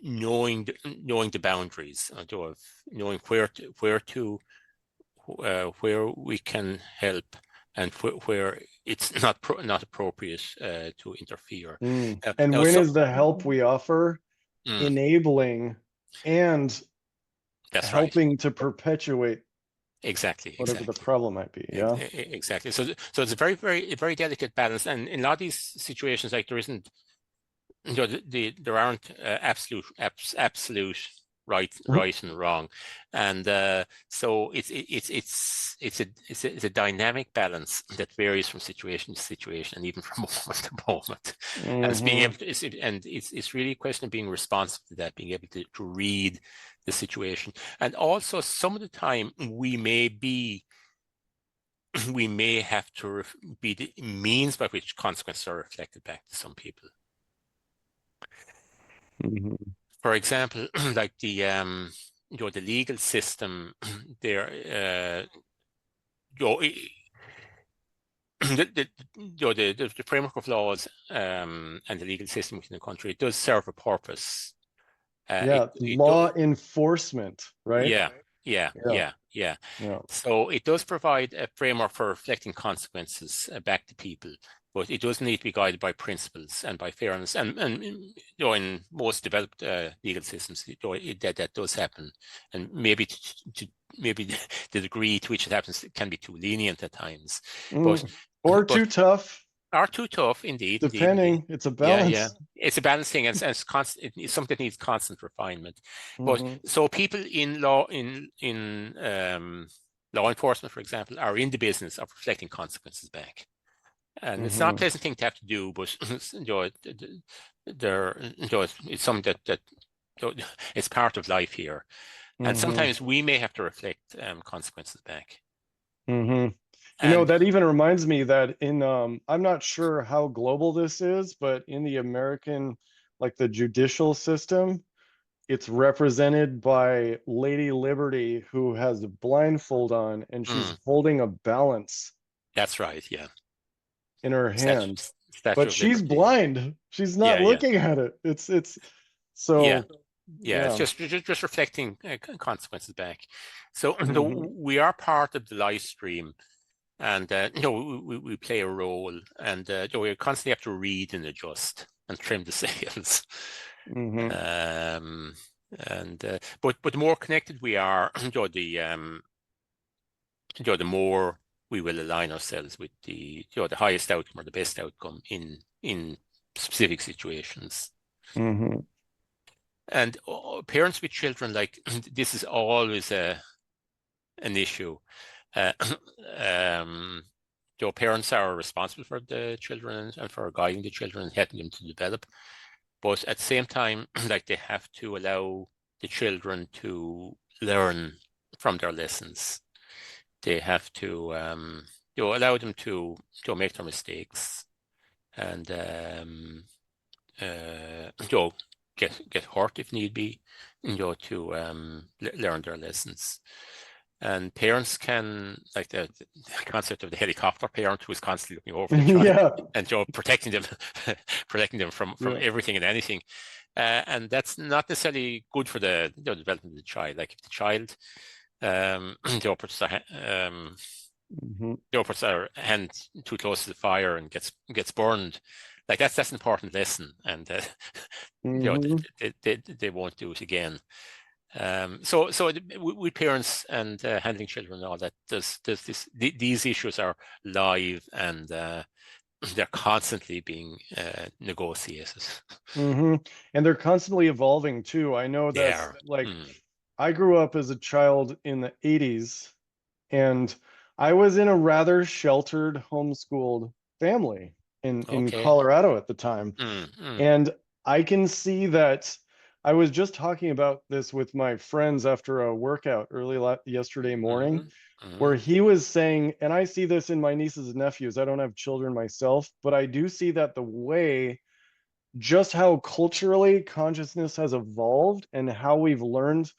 knowing the boundaries, of knowing where we can help and where it's not appropriate to interfere. And when is the help we offer enabling and helping to perpetuate whatever the problem might be? Exactly. So it's a very, very, very delicate balance, and in a lot of these situations, like there isn't, there aren't absolute right and wrong, and so it's a dynamic balance that varies from situation to situation and even from moment to moment. And it's being able to, it's really a question of being responsive to that, being able to read the situation. And also some of the time we may have to be the means by which consequences are reflected back to some people. For example, like the legal system there, the framework of laws and the legal system within the country, it does serve a purpose. Law enforcement, right? Yeah. So it does provide a framework for reflecting consequences back to people, but it does need to be guided by principles and by fairness. And in most developed legal systems, that does happen. And maybe maybe the degree to which it happens can be too lenient at times, too tough. Are too tough, indeed. Depending, it's a balance. Yeah. It's a balancing, and it's constant. It's something that needs constant refinement. But so people in law enforcement, for example, are in the business of reflecting consequences back. And it's not a pleasant thing to have to do, but it's something that it's part of life here. And sometimes we may have to reflect consequences back. You know, that even reminds me that in I'm not sure how global this is, but in the American, like the judicial system, it's represented by Lady Liberty, who has a blindfold on and she's holding a balance. That's right, yeah. In her hand. Statue But of she's Liberty. blind. She's not looking at it. It's so it's just reflecting consequences back. So we are part of the live stream, and we play a role, and we constantly have to read and adjust and trim the sails. But the more connected we are, the more we will align ourselves with the highest outcome or the best outcome in specific situations. And parents with children, like this is always an issue. Parents are responsible for the children and for guiding the children and helping them to develop. But at the same time, like they have to allow the children to learn from their lessons. They have to allow them to make their mistakes and get hurt if need be, to learn their lessons. And parents can, like the concept of the helicopter parent who is constantly looking over the child and protecting them from everything and anything. And that's not necessarily good for the development of the child. Like if the child puts their hand too close to the fire and gets burned, like that's an important lesson, and they won't do it again. So with parents and handling children and all that, these issues are live, and they're constantly being negotiated. And they're constantly evolving too. I know that's like I grew up as a child in the 80s, and I was in a rather sheltered, homeschooled family in Colorado at the time. And I can see that. I was just talking about this with my friends after a workout yesterday morning, where he was saying, and I see this in my nieces and nephews, I don't have children myself, but I do see that the way, just how culturally consciousness has evolved and how we've learned.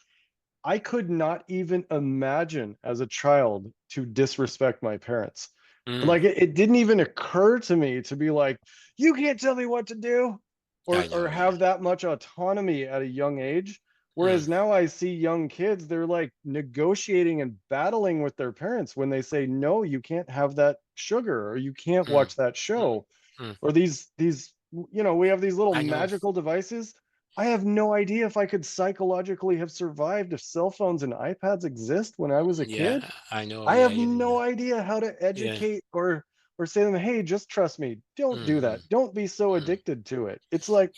I could not even imagine as a child to disrespect my parents. Like it didn't even occur to me to be like, you can't tell me what to do, or have that much autonomy at a young age. Whereas now I see young kids, they're like negotiating and battling with their parents when they say, no, you can't have that sugar, or you can't watch that show, or these, we have these little magical devices. I have no idea if I could psychologically have survived if cell phones and iPads exist when I was a kid. I know. I have no idea how to educate or say to them, hey, just trust me. Don't do that. Don't be so addicted to it. It's like,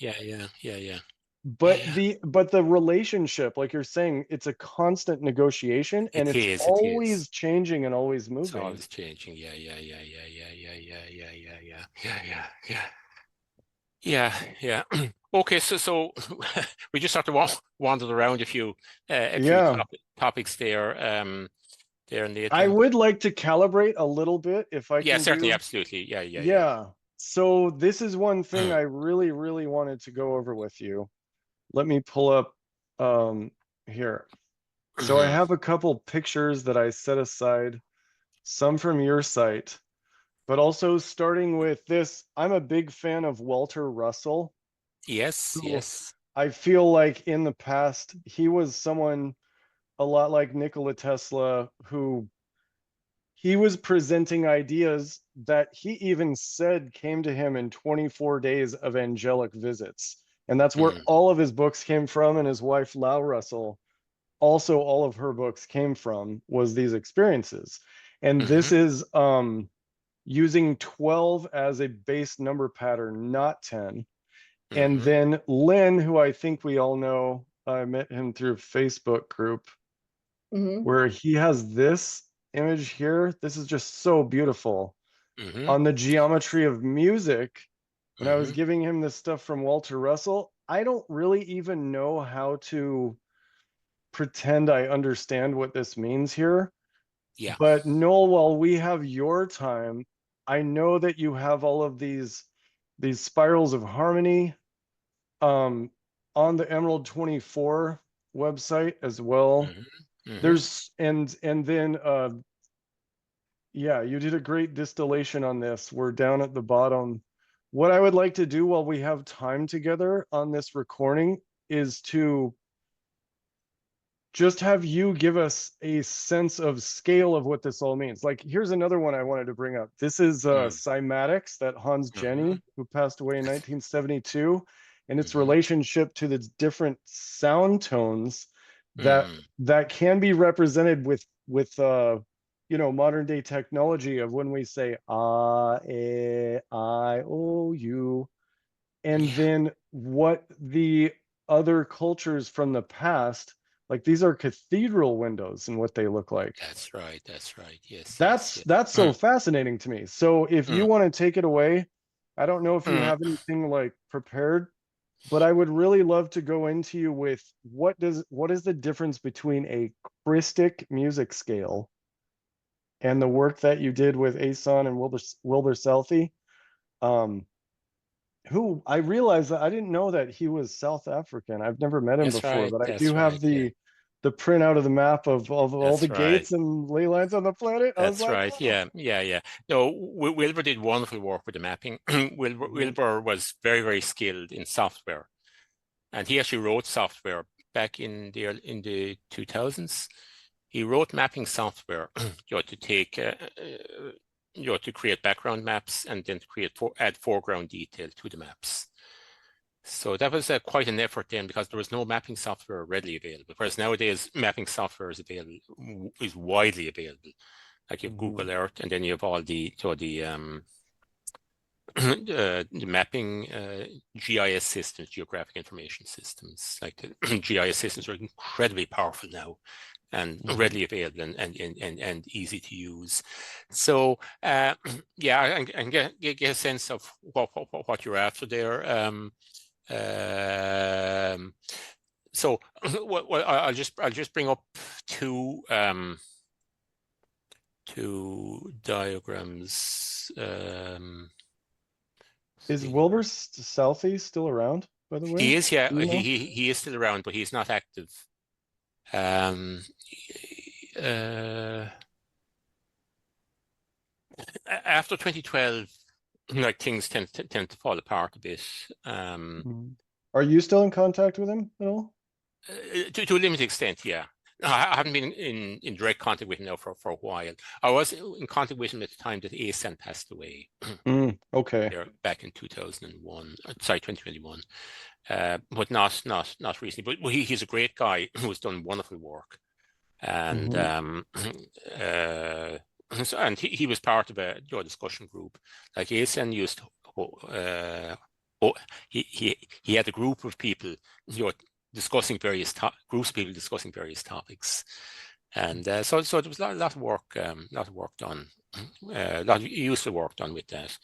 But the relationship, like you're saying, it's a constant negotiation, and it's always changing and always moving. It's always changing. Yeah. Okay, so we just have to wander around a few topics there. Nathan. I would like to calibrate a little bit if I can. Yeah, certainly, absolutely. Yeah. So this is one thing I really, really wanted to go over with you. Let me pull up here. So I have a couple pictures that I set aside, some from your site, but also starting with this. I'm a big fan of Walter Russell. Yes. I feel like in the past, he was someone a lot like Nikola Tesla, who he was presenting ideas that he even said came to him in 24 days of angelic visits. And that's where all of his books came from. And his wife, Lau Russell, also all of her books came from, was these experiences. And this is using 12 as a base number pattern, not 10. And then Lynn, who I think we all know, I met him through a Facebook group, where he has this image here. This is just so beautiful. on the geometry of music, when I was Mhm. giving him this stuff from Walter Russell, I don't really even know how to pretend I understand what this means here. Yeah. But Noel, while we have your time, I know that you have all of these spirals of harmony on the Emerald 24 website as well. Mhm. Mhm. There's and then yeah, you did a great distillation on this. We're down at the bottom. What I would like to do while we have time together on this recording is to just have you give us a sense of scale of what this all means. Like, here's another one I wanted to bring up. This is cymatics, that Hans Mhm. Jenny, who passed away in Yes. 1972, and its Mhm. relationship to the different sound tones that Mhm. can be represented with modern day technology of when we say ah, eh, I, o, u, and Yeah. then what the other cultures from the past, like these are cathedral windows and what they look like. That's right. That's right. Yes. Yes. That's Yes. so fascinating to me. So if you Mm. want to take it away, I don't know if you Mm. have anything like prepared, but I would really love to go into you with what is the difference between a Krystic music scale and the work that you did with Asan and Wilbur Southey. Um, who I realized that I didn't know that he was South African. I've never met him That's before, right. but I do That's have right. Yeah. the printout of the map of all the That's right. gates and ley lines on the planet. I was That's like, right. oh. Yeah. Yeah. Yeah. No, Wilbur did wonderful work with the mapping. Mhm. Wilbur was very, very skilled in software, and he actually wrote software back in the 2000s. He wrote mapping software, to take, to create background maps and then to add foreground detail to the maps. So that was quite an effort then, because there was no mapping software readily available. Whereas nowadays, mapping software is widely available. Like you have Mhm. Google Earth, and then you have all the the mapping GIS systems, geographic information systems. Like the GIS systems are incredibly powerful now, and Mhm. readily available and easy to use. So yeah, and get a sense of what you're after there. So well, I'll just bring up two diagrams. Is See Wilbur here. Southey still around, by the way? He is, yeah, Do you know? he is still around, but he's not active. Um, uh, After 2012, like things tend to fall apart a bit. Mhm. Are you still in contact with him at all? To a limited extent, yeah. I haven't been in direct contact with him now for a while. I was in contact with him at the time that Asan passed away Okay. there back in 2001, sorry, 2021, but not recently. But he's a great guy who's done wonderful work, and Mhm. and he was part of a discussion group. Like Asan used to, oh, he had a group of people, discussing groups of people discussing various topics, and so there was a lot of work done, a lot of useful work done with that.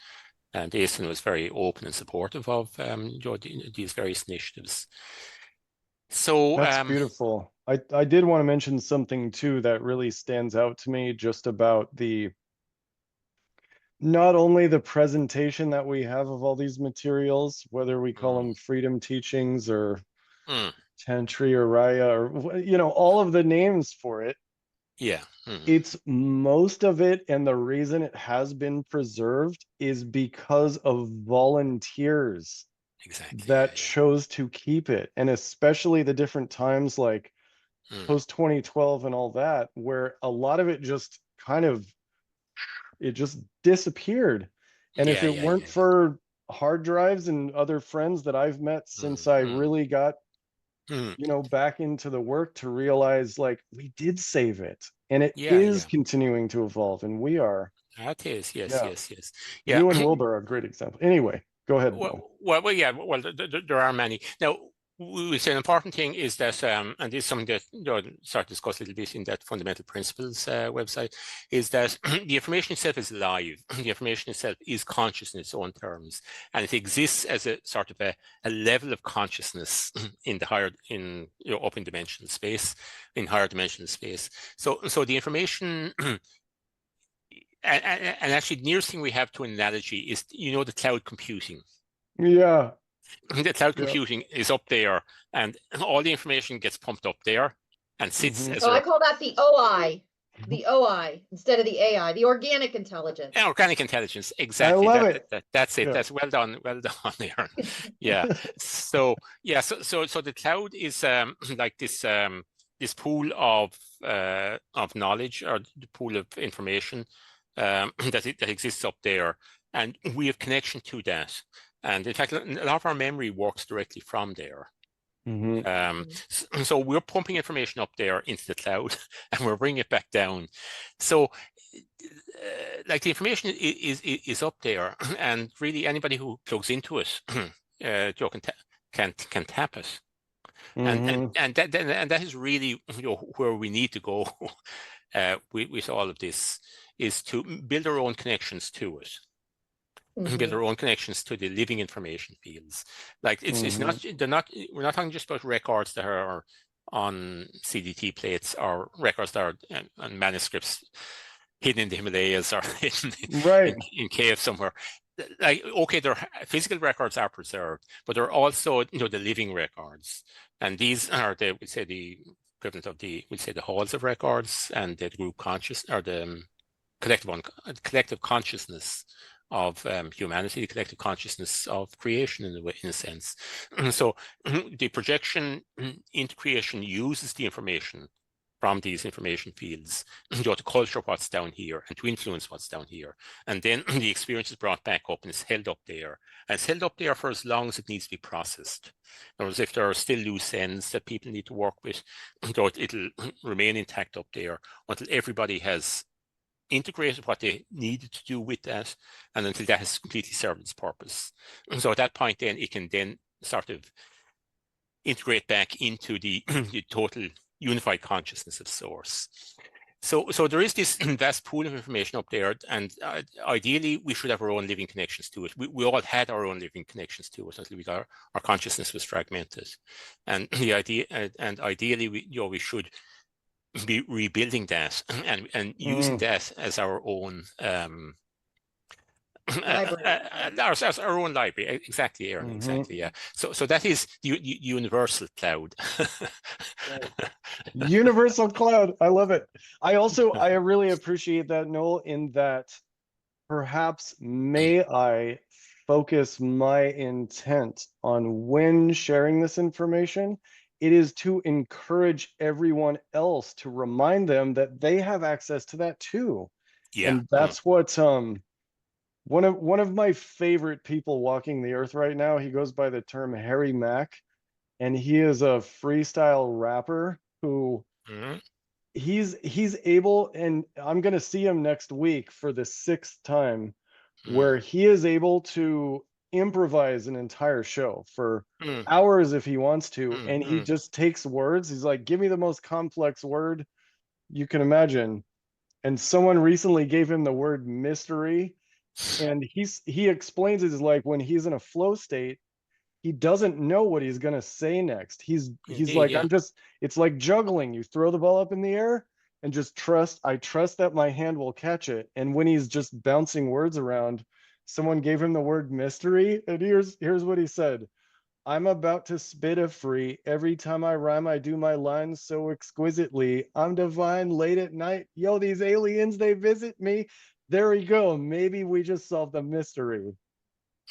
And Asan was very open and supportive of these various initiatives. So That's beautiful. I did want to mention something too that really stands out to me just about the not only the presentation that we have of all these materials, whether we call them freedom teachings or mm, Tantri or Raya or all of the names for it. yeah, It's most of it, and the reason it has been preserved is because of volunteers exactly, that yeah, chose to keep it, and especially the different times like post 2012 and all that, where a lot of it just kind of it just disappeared. And if yeah, it yeah, weren't yeah, for hard drives and other friends that I've met since I really got, mm, back into the work to realize like we did save it and it yeah, is yeah. continuing to evolve and we are, That is, yes, yeah, yes, yes, yeah. you and Wilbur are a great example. Anyway, go ahead, Noel. Well, yeah. Well, there are many now. we say an important thing is that, and this is something that start to discuss a little bit in that fundamental principles website, is that the information itself is live. The information itself is conscious in its own terms, and it exists as a sort of a level of consciousness in the higher, up in dimensional space, in higher dimensional space. So the information. And actually, the nearest thing we have to an analogy is, the cloud computing. Yeah. The cloud computing is up there, and all the information gets pumped up there and sits as I call that the OI instead of the AI, the organic intelligence. Organic intelligence, exactly. I love it. That's it. Yeah. That's well done, Erin. Yeah. So the cloud is like this this pool of knowledge, or the pool of information that exists up there, and we have connection to that. And in fact, a lot of our memory works directly from there. So we're pumping information up there into the cloud, and we're bringing it back down. So like the information is up there, and really anybody who plugs into it can tap it. And that is really where we need to go with all of this, is to build our own connections to it. Build our own connections to the living information fields. Like it's not, we're not talking just about records that are on CDT plates, or records that are on manuscripts hidden in the Himalayas, or hidden in caves somewhere. Like, okay, their physical records are preserved, but they're also, the living records. And these are the equivalent of the halls of records, and the group conscious, or the collective consciousness of humanity, the collective consciousness of creation in a sense. So the projection into creation uses the information from these information fields to culture what's down here and to influence what's down here. And then the experience is brought back up and is held up there. And it's held up there for as long as it needs to be processed. In other words, if there are still loose ends that people need to work with, it'll remain intact up there until everybody has integrated what they needed to do with that, and until that has completely served its purpose. And so at that point, then it can then sort of integrate back into the total unified consciousness of source. So there is this vast pool of information up there, and ideally we should have our own living connections to it. We all had our own living connections to it until our consciousness was fragmented, and the idea, and ideally we should be rebuilding that and using that as our own as our own library. Exactly, Erin. Exactly, yeah. So that is the universal cloud. Universal cloud. I love it. I really appreciate that, Noel, in that perhaps may I focus my intent on when sharing this information. It is to encourage everyone else, to remind them that they have access to that too. Yeah. And that's what one of my favorite people walking the earth right now, he goes by the term Harry Mack, and he is a freestyle rapper who he's able, and I'm going to see him next week for the 6th time, where he is able to improvise an entire show for hours if he wants to, and he just takes words. He's like, give me the most complex word you can imagine, and someone recently gave him the word mystery, and he explains it as like, when he's in a flow state, he doesn't know what he's going to say next. He's like, it's like juggling. You throw the ball up in the air and just I trust that my hand will catch it. And when he's just bouncing words around, someone gave him the word mystery, and here's what he said: I'm about to spit a free. Every time I rhyme, I do my lines so exquisitely. I'm divine late at night. Yo, these aliens, they visit me. There we go. Maybe we just solved the mystery.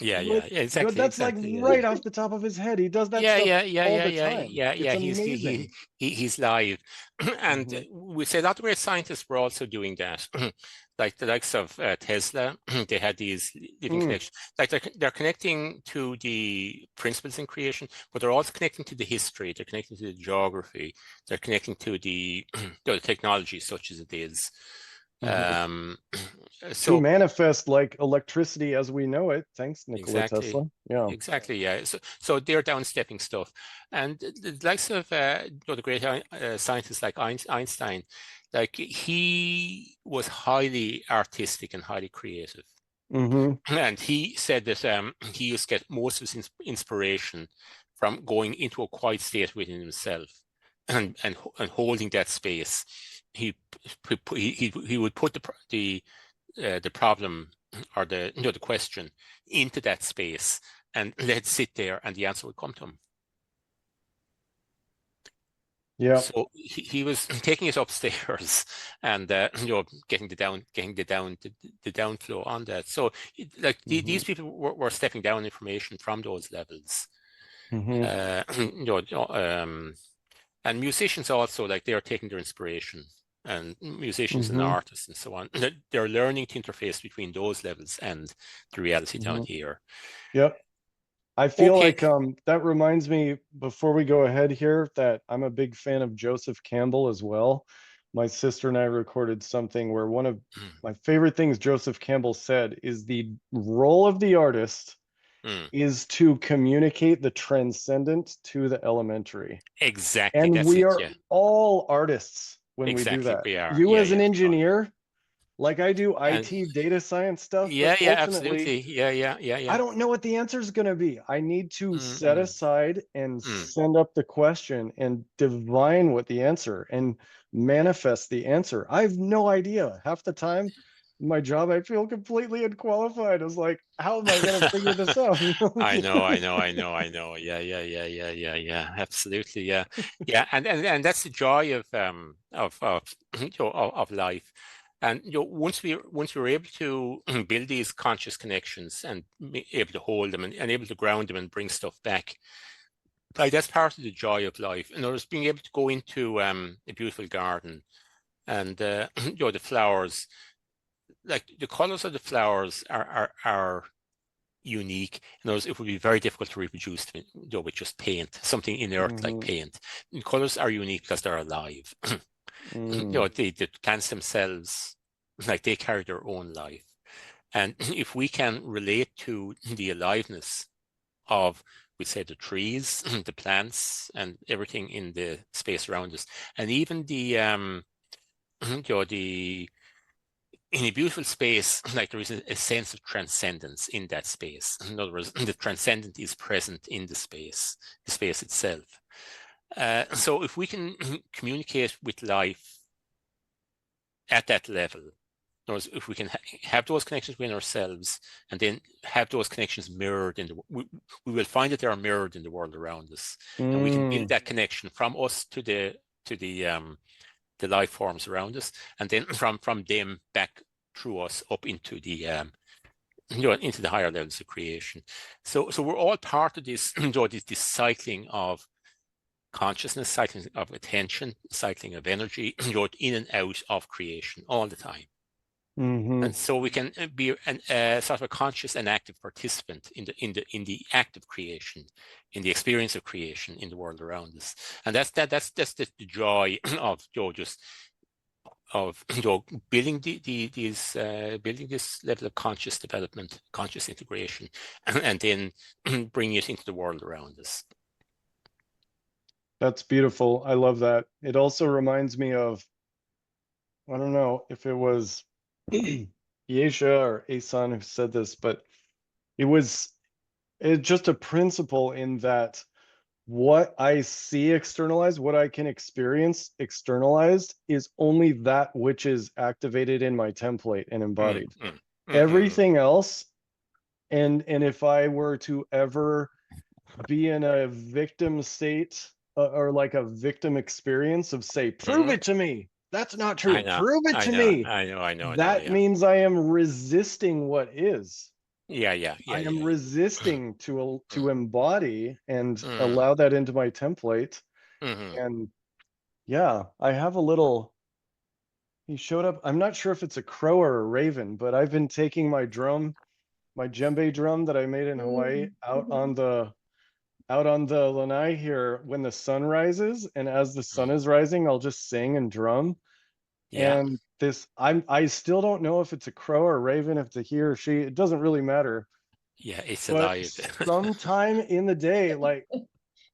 Yeah, exactly. But that's exactly, like right off the top of his head. He does that stuff all the time. It's amazing. He's live. And we say a lot of great scientists were also doing that. Like the likes of Tesla, they had these living connections. Like they're connecting to the principles in creation, but they're also connecting to the history. They're connecting to the geography. They're connecting to the technology, such as it is. Um, To so manifest like electricity as we know it, thanks Nikola exactly, Tesla. Yeah. exactly, yeah. So they're downstepping stuff, and the likes of the great scientists like Einstein, like he was highly artistic and highly creative. And he said that he used to get most of his inspiration from going into a quiet state within himself and holding that space. He would put the problem or the question into that space and let it sit there, and the answer would come to him. Yeah. So he was taking it upstairs and getting the downflow on that. So like these people were stepping down information from those levels. And musicians also, like, they are taking their inspiration, and musicians and artists and so on. They're learning to interface between those levels and the reality down here. Yep. I feel like that reminds me, before we go ahead here, that I'm a big fan of Joseph Campbell as well. My sister and I recorded something where one of my favorite things Joseph Campbell said is the role of the artist is to communicate the transcendent to the elementary. Exactly. And That's we it. are Yeah. all artists when we do that. We are. You Yeah, as an engineer, like I do IT data science stuff, yeah, but yeah, ultimately, absolutely. Yeah. I don't know what the answer is going to be. I need to set aside and send up the question and divine what the answer and manifest the answer. I have no idea. Half the time, my job, I feel completely unqualified. I was like, how am I going to figure this out? I know. Yeah. Absolutely. Yeah. Yeah. And that's the joy of of life. And once we're able to build these conscious connections and be able to hold them and able to ground them and bring stuff back, like, that's part of the joy of life. In other words, being able to go into a beautiful garden and the flowers, like the colors of the flowers are unique. In other words, it would be very difficult to reproduce with just paint, something inert like paint. The colors are unique because they're alive. The plants themselves, like, they carry their own life. And if we can relate to the aliveness of, we say, the trees, the plants, and everything in the space around us, and even the in a beautiful space, like, there is a sense of transcendence in that space. In other words, the transcendent is present in the space itself. So if we can communicate with life at that level, in other words, if we can have those connections within ourselves and then have those connections mirrored in we will find that they are mirrored in the world around us, and we can build that connection from us to the life forms around us, and then from them back through us up into the into the higher levels of creation. So we're all part of this this cycling of consciousness, cycling of attention, cycling of energy, in and out of creation all the time. And so we can be sort of a conscious and active participant in the act of creation, in the experience of creation in the world around us. And that's the joy of building building this level of conscious development, conscious integration, and then bringing it into the world around us. That's beautiful. I love that. It also reminds me of, I don't know if it was Yesha or Asan who said this, but it's just a principle in that what I see externalized, what I can experience externalized, is only that which is activated in my template and embodied. Everything else, and if I were to ever be in a victim state or like a victim experience of, say, prove it to me, that's not true, prove it to me, I know. That means I am resisting what is. I am resisting to embody and allow that into my template. And yeah, I have a little, he showed up, I'm not sure if it's a crow or a raven, but I've been taking my drum, my djembe drum that I made in Hawaii, out on the lanai here when the sun rises, and as the sun is rising, I'll just sing and drum. Yeah. And I still don't know if it's a crow or a raven, if it's a he or she, it doesn't really matter. Yeah, it's But alive. sometime in the day, like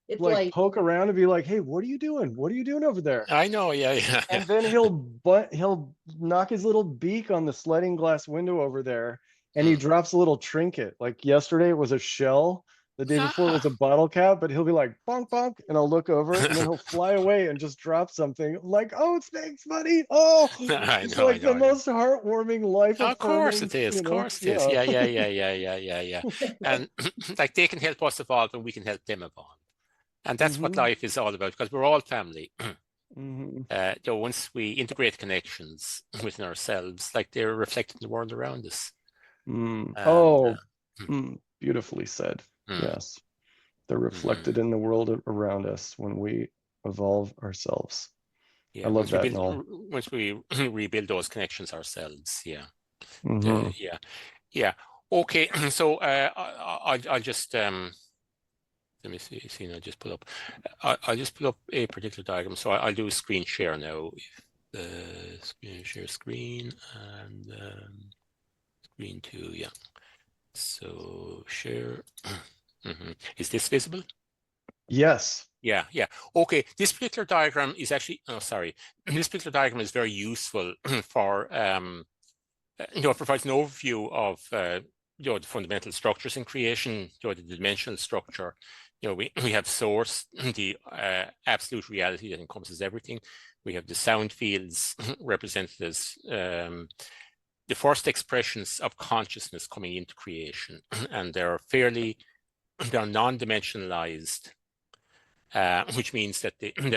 It's like, poke around and be like, hey, what are you doing? What are you doing over there? I know, yeah. And then he'll knock his little beak on the sliding glass window over there, and he drops a little trinket. Like yesterday, it was a shell. The day before, it was a bottle cap. But he'll be like bonk bonk, and I'll look over, and then he'll fly away and just drop something. I'm like, oh, thanks, buddy. Oh, I it's know, I like know, the I know. most heartwarming, life Of course affirming. it is. Of course it is. Yeah. Yeah. And like they can help us evolve and we can help them evolve. And that's what life is all about, because we're all family. Once we integrate connections within ourselves, like they're reflected in the world around us. Beautifully said. Yes, they're reflected in the world around us when we evolve ourselves. Yeah, I love that, Noel. once we rebuild those connections ourselves. Yeah. Mm-hmm. Yeah. Okay. So I'll just let me see now. Just pull up. I'll just pull up a particular diagram. So I'll do a screen share now. Share screen and screen 2. Yeah. So share. Is this visible? Yes. Yeah. Okay. This particular diagram is actually. Oh, sorry. This particular diagram is very useful for it provides an overview of the fundamental structures in creation, the dimensional structure. We have source, the absolute reality that encompasses everything. We have the sound fields represented as the first expressions of consciousness coming into creation, and they're non-dimensionalized, which means that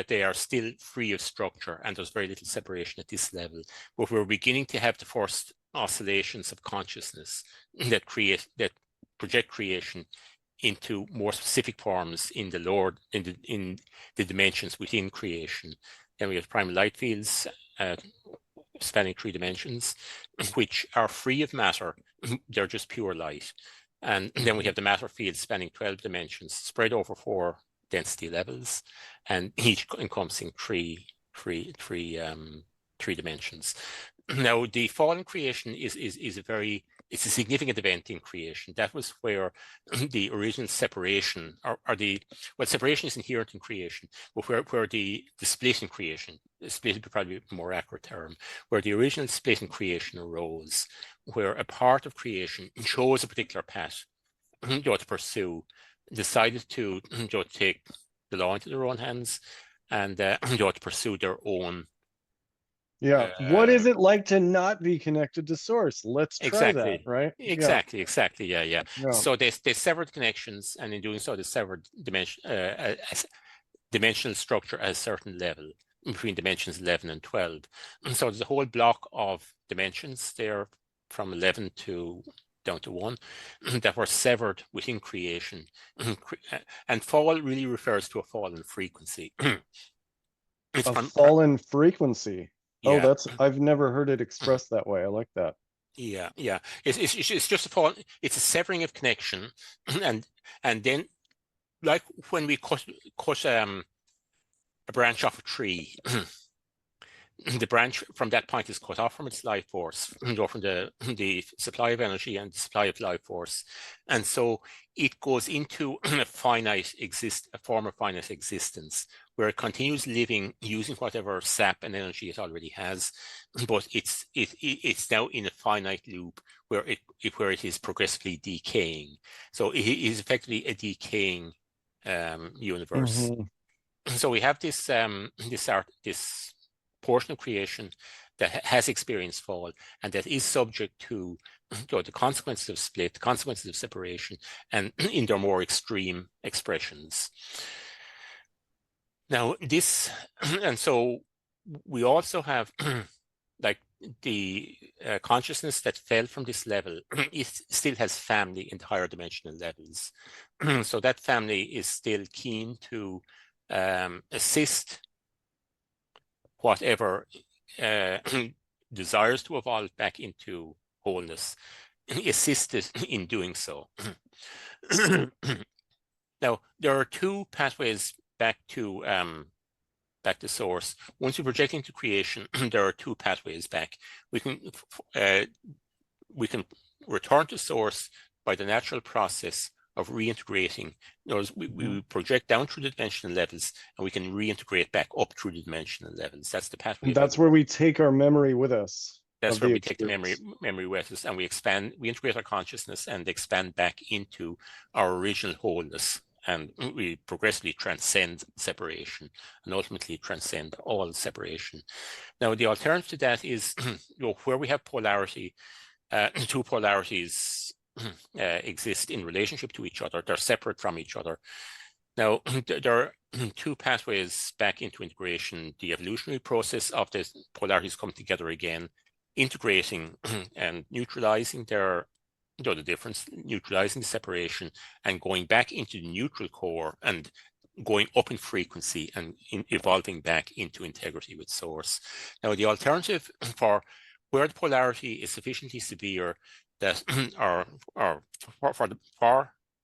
they are still free of structure, and there's very little separation at this level. But we're beginning to have the first oscillations of consciousness that project creation into more specific forms in the dimensions within creation. Then we have primal light fields spanning 3 dimensions, which are free of matter. They're just pure light. And then we have the matter fields spanning 12 dimensions, spread over 4 density levels, and each encompassing three dimensions. Now, the fall in creation is a significant event in creation. That was where the original separation, separation is inherent in creation, but where the split in creation, split would be probably a more accurate term, where the original split in creation arose, where a part of creation chose a particular path to pursue, decided to take the law into their own hands and to pursue their own. What is it like to not be connected to source? Let's try that, right? Exactly. Yeah. So they severed connections, and in doing so, they severed dimensional structure at a certain level between dimensions 11 and 12. And so there's a whole block of dimensions there from 11 to down to 1 that were severed within creation. And fall really refers to a fall in frequency. Fall in frequency. Yeah. Oh, I've never heard it expressed that way. I like that. Yeah. It's just a fall. It's a severing of connection, and then, like when we cut a branch off a tree, the branch from that point is cut off from its life force, from the supply of energy and the supply of life force, and so it goes into a form of finite existence, where it continues living using whatever sap and energy it already has, but it's now in a finite loop where it is progressively decaying. So it is effectively a decaying universe. So we have this portion of creation that has experienced fall and that is subject to the consequences of split, the consequences of separation, and in their more extreme expressions. Now and so we also have like the consciousness that fell from this level, it still has family in the higher dimensional levels. So that family is still keen to assist whatever desires to evolve back into wholeness, assisted in doing so. Now, there are 2 pathways back to back to source. Once we project into creation, there are two pathways back. We can return to source by the natural process of reintegrating. In other words, we project down through the dimensional levels, and we can reintegrate back up through the dimensional levels. That's the pathway. And that's where we take our memory with us. That's where we take the memory with us, and we integrate our consciousness and expand back into our original wholeness. And we progressively transcend separation and ultimately transcend all separation. Now, the alternative to that is where we have polarity, two polarities exist in relationship to each other. They're separate from each other. Now, there are two pathways back into integration: the evolutionary process of the polarities come together again, integrating and neutralizing the difference, neutralizing the separation, and going back into the neutral core and going up in frequency and evolving back into integrity with source. Now, the alternative for where the polarity is sufficiently severe that for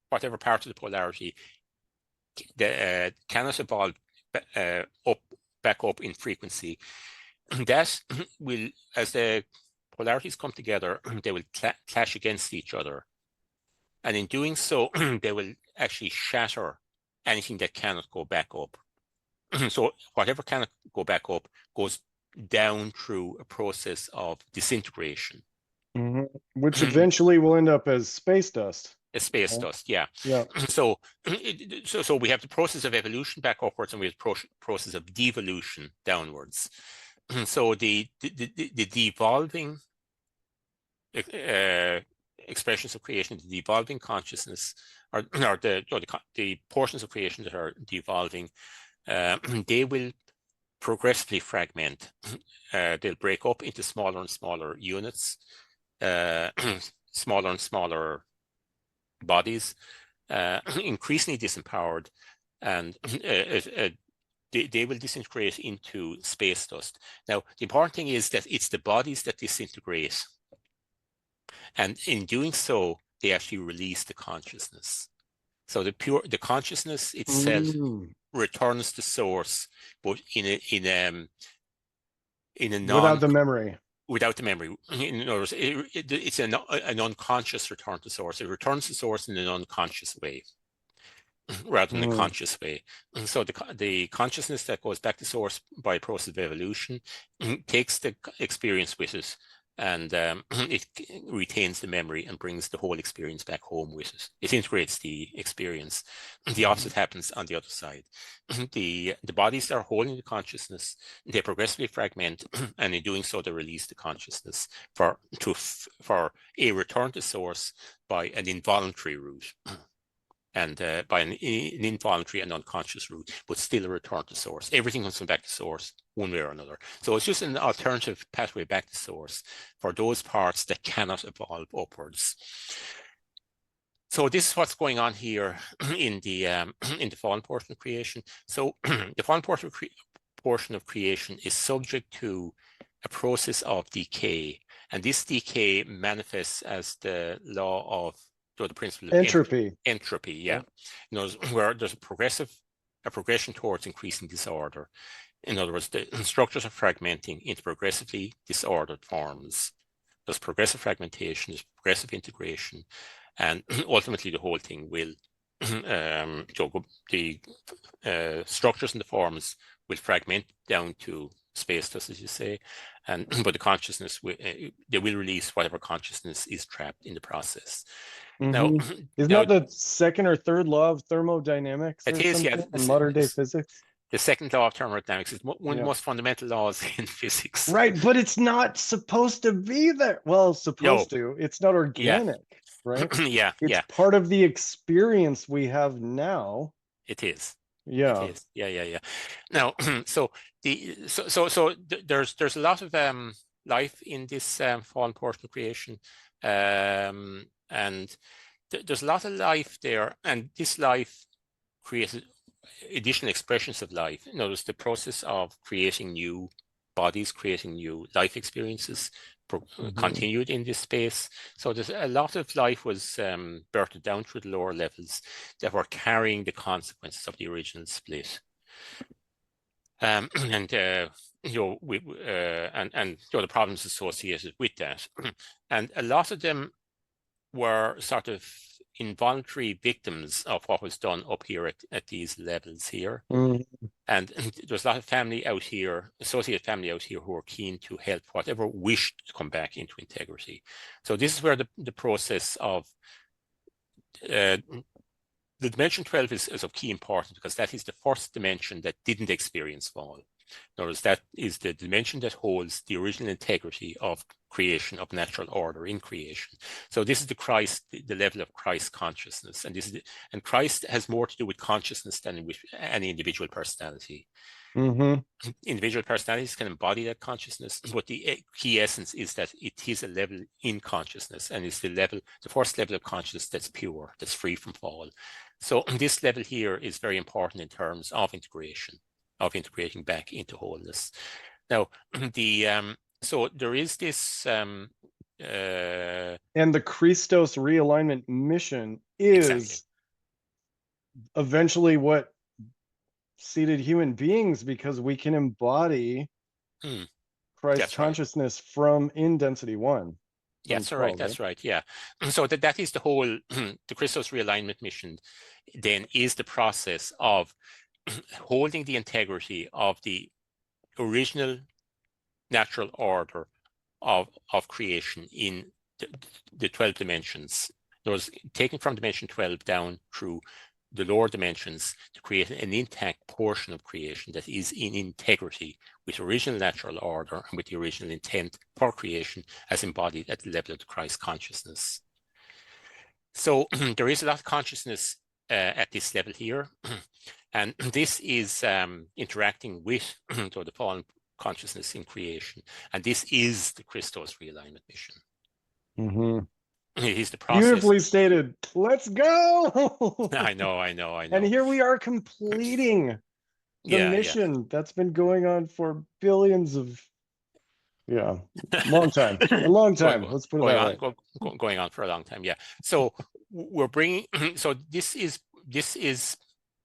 whatever part of the polarity cannot evolve back up in frequency, that will, as the polarities come together, they will clash against each other. And in doing so, they will actually shatter anything that cannot go back up. So whatever cannot go back up goes down through a process of disintegration. Which eventually will end up as space dust. As space dust, yeah. Yeah. So we have the process of evolution back upwards, and we have the process of devolution downwards. So the devolving expressions of creation, the devolving consciousness, or the portions of creation that are devolving, they will progressively fragment. They'll break up into smaller and smaller units, smaller and smaller bodies, increasingly disempowered, and they will disintegrate into space dust. Now, the important thing is that it's the bodies that disintegrate. And in doing so, they actually release the consciousness. So the consciousness itself returns to source, but in a without the memory. Without the memory. In other words, it's an unconscious return to source. It returns to source in an unconscious way, rather than a conscious way. So the consciousness that goes back to source by a process of evolution takes the experience with it, and it retains the memory and brings the whole experience back home with it. It integrates the experience. The opposite happens on the other side. The bodies that are holding the consciousness, they progressively fragment, and in doing so, they release the consciousness for a return to source by an involuntary route. And by an involuntary and unconscious route, but still a return to source. Everything comes back to source one way or another. So it's just an alternative pathway back to source for those parts that cannot evolve upwards. So this is what's going on here in the fallen portion of creation. So the fallen portion of creation is subject to a process of decay, and this decay manifests as the law of the principle of entropy. Entropy, yeah. In other words, where there's a progression towards increasing disorder. In other words, the structures are fragmenting into progressively disordered forms. There's progressive fragmentation, there's progressive integration, and ultimately the whole thing will, the structures and the forms will fragment down to space dust, as you say, but the consciousness, they will release whatever consciousness is trapped in the process. Now, isn't that the second or third law of thermodynamics? It is, yeah. In modern day physics. The second law of thermodynamics is one of the most fundamental laws in physics. Right, but it's not supposed to be there. Well, supposed to. It's not organic, right? It's part of the experience we have now. It is. Yeah. It is. Yeah. Now, so there's a lot of life in this fallen portion of creation. And there's a lot of life there, and this life creates additional expressions of life. You know, there's the process of creating new bodies, creating new life experiences, continued in this space. So there's a lot of life was birthed down through the lower levels that were carrying the consequences of the original split. and we and the problems associated with that, and a lot of them were sort of involuntary victims of what was done up here at these levels here. And there's a lot of family out here, associated family out here, who are keen to help whatever wished to come back into integrity. So this is where the process of the dimension 12 is of key importance, because that is the first dimension that didn't experience fall. In other words, that is the dimension that holds the original integrity of creation, of natural order in creation. So this is the level of Christ consciousness, and and Christ has more to do with consciousness than with any individual personality. Individual personalities can embody that consciousness, but the key essence is that it is a level in consciousness, and it's the first level of consciousness that's pure, that's free from fall. So this level here is very important in terms of integration, of integrating back into wholeness. Now, so there is this and the Christos realignment mission is exactly eventually what seated human beings, because we can embody Christ consciousness from in density 1. Yes, all right. That's right. Yeah. So that is the whole the Christos realignment mission. Then is the process of holding the integrity of the original natural order of creation in the 12 dimensions. Those taken from dimension 12 down through the lower dimensions to create an intact portion of creation that is in integrity with original natural order and with the original intent for creation as embodied at the level of the Christ consciousness. So there is a lot of consciousness at this level here, and this is interacting with the fallen consciousness in creation, and this is the Christos realignment mission. It is the process. Beautifully stated. Let's go. I know. And here we are completing the mission that's been going on for billions of long time. A long time. Let's put it that way. Going on for a long time. Yeah. So we're bringing. So this is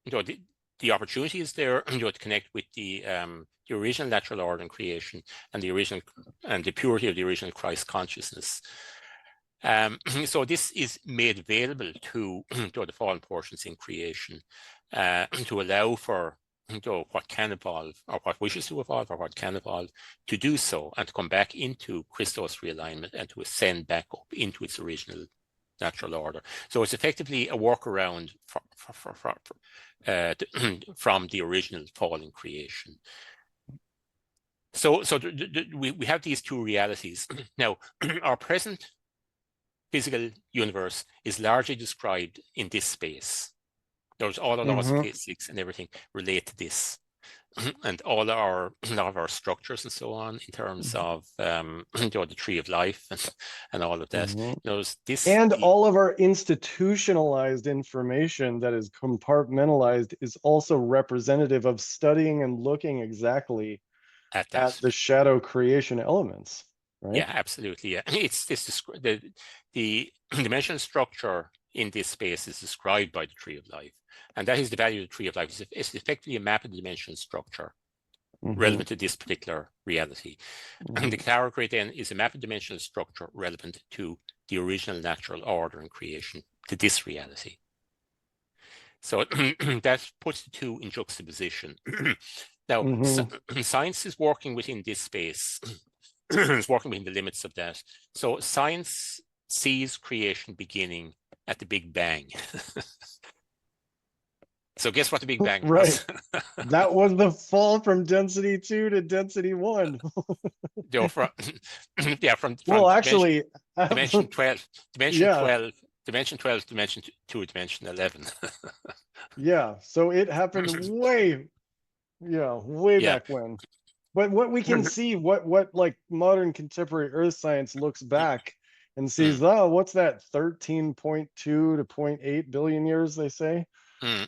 the opportunity is there to connect with the original natural order in creation and the purity of the original Christ consciousness. So this is made available to the fallen portions in creation to allow for what can evolve, or what wishes to evolve, or what can evolve, to do so and to come back into Christos realignment and to ascend back up into its original natural order. So it's effectively a workaround from the original fallen creation. So we have these two realities. Now, our present physical universe is largely described in this space. There's all the laws of physics and everything relate to this, and a lot of our structures and so on in terms of the tree of life and all of that. All of our institutionalized information that is compartmentalized is also representative of studying and looking exactly at the shadow creation elements. Right? Yeah, absolutely. Yeah, it's the dimensional structure in this space is described by the tree of life, and that is the value of the tree of life. It's effectively a map of the dimensional structure relevant to this particular reality. And the calibrate then is a map of dimensional structure relevant to the original natural order and creation, to this reality. So that puts the two in juxtaposition. Now, science is working within this space. It's working within the limits of that. So science sees creation beginning at the Big Bang. So guess what the Big Bang was? Right. That was the fall from density 2 to density 1. From well, actually, dimension 12, dimension 12, dimension 12, dimension 2, dimension 11. Yeah, so it happened way back when. But what we can see, what like modern contemporary earth science looks back and sees, what's that, 13.2 to 0.8 billion years, they say?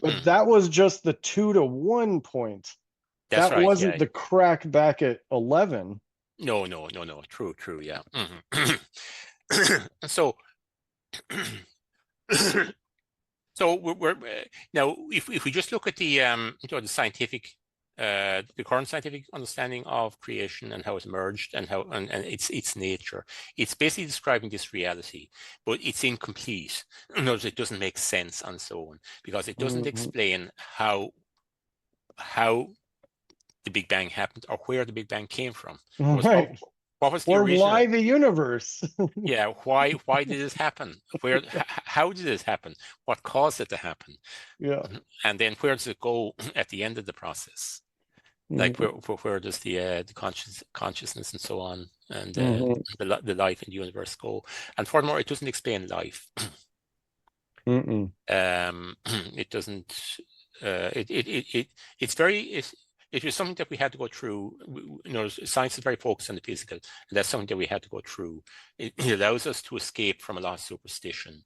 But that was just the 2 to 1 point. That's that right, wasn't the crack back at 11. No. True, yeah. So we're now, if we just look at the the scientific the current scientific understanding of creation and how it emerged and its nature. It's basically describing this reality, but it's incomplete. In other words, it doesn't make sense and so on, because it doesn't explain how the Big Bang happened or where the Big Bang came from. Right. What was the Or original? why the universe? Yeah, why did this happen? How did it happen? What caused it to happen? Yeah. And then where does it go at the end of the process? Like where does the consciousness and so on and the life in the universe go? And furthermore, it doesn't explain life. It doesn't. It was something that we had to go through. You know, science is very focused on the physical, and that's something that we had to go through. It allows us to escape from a lot of superstition,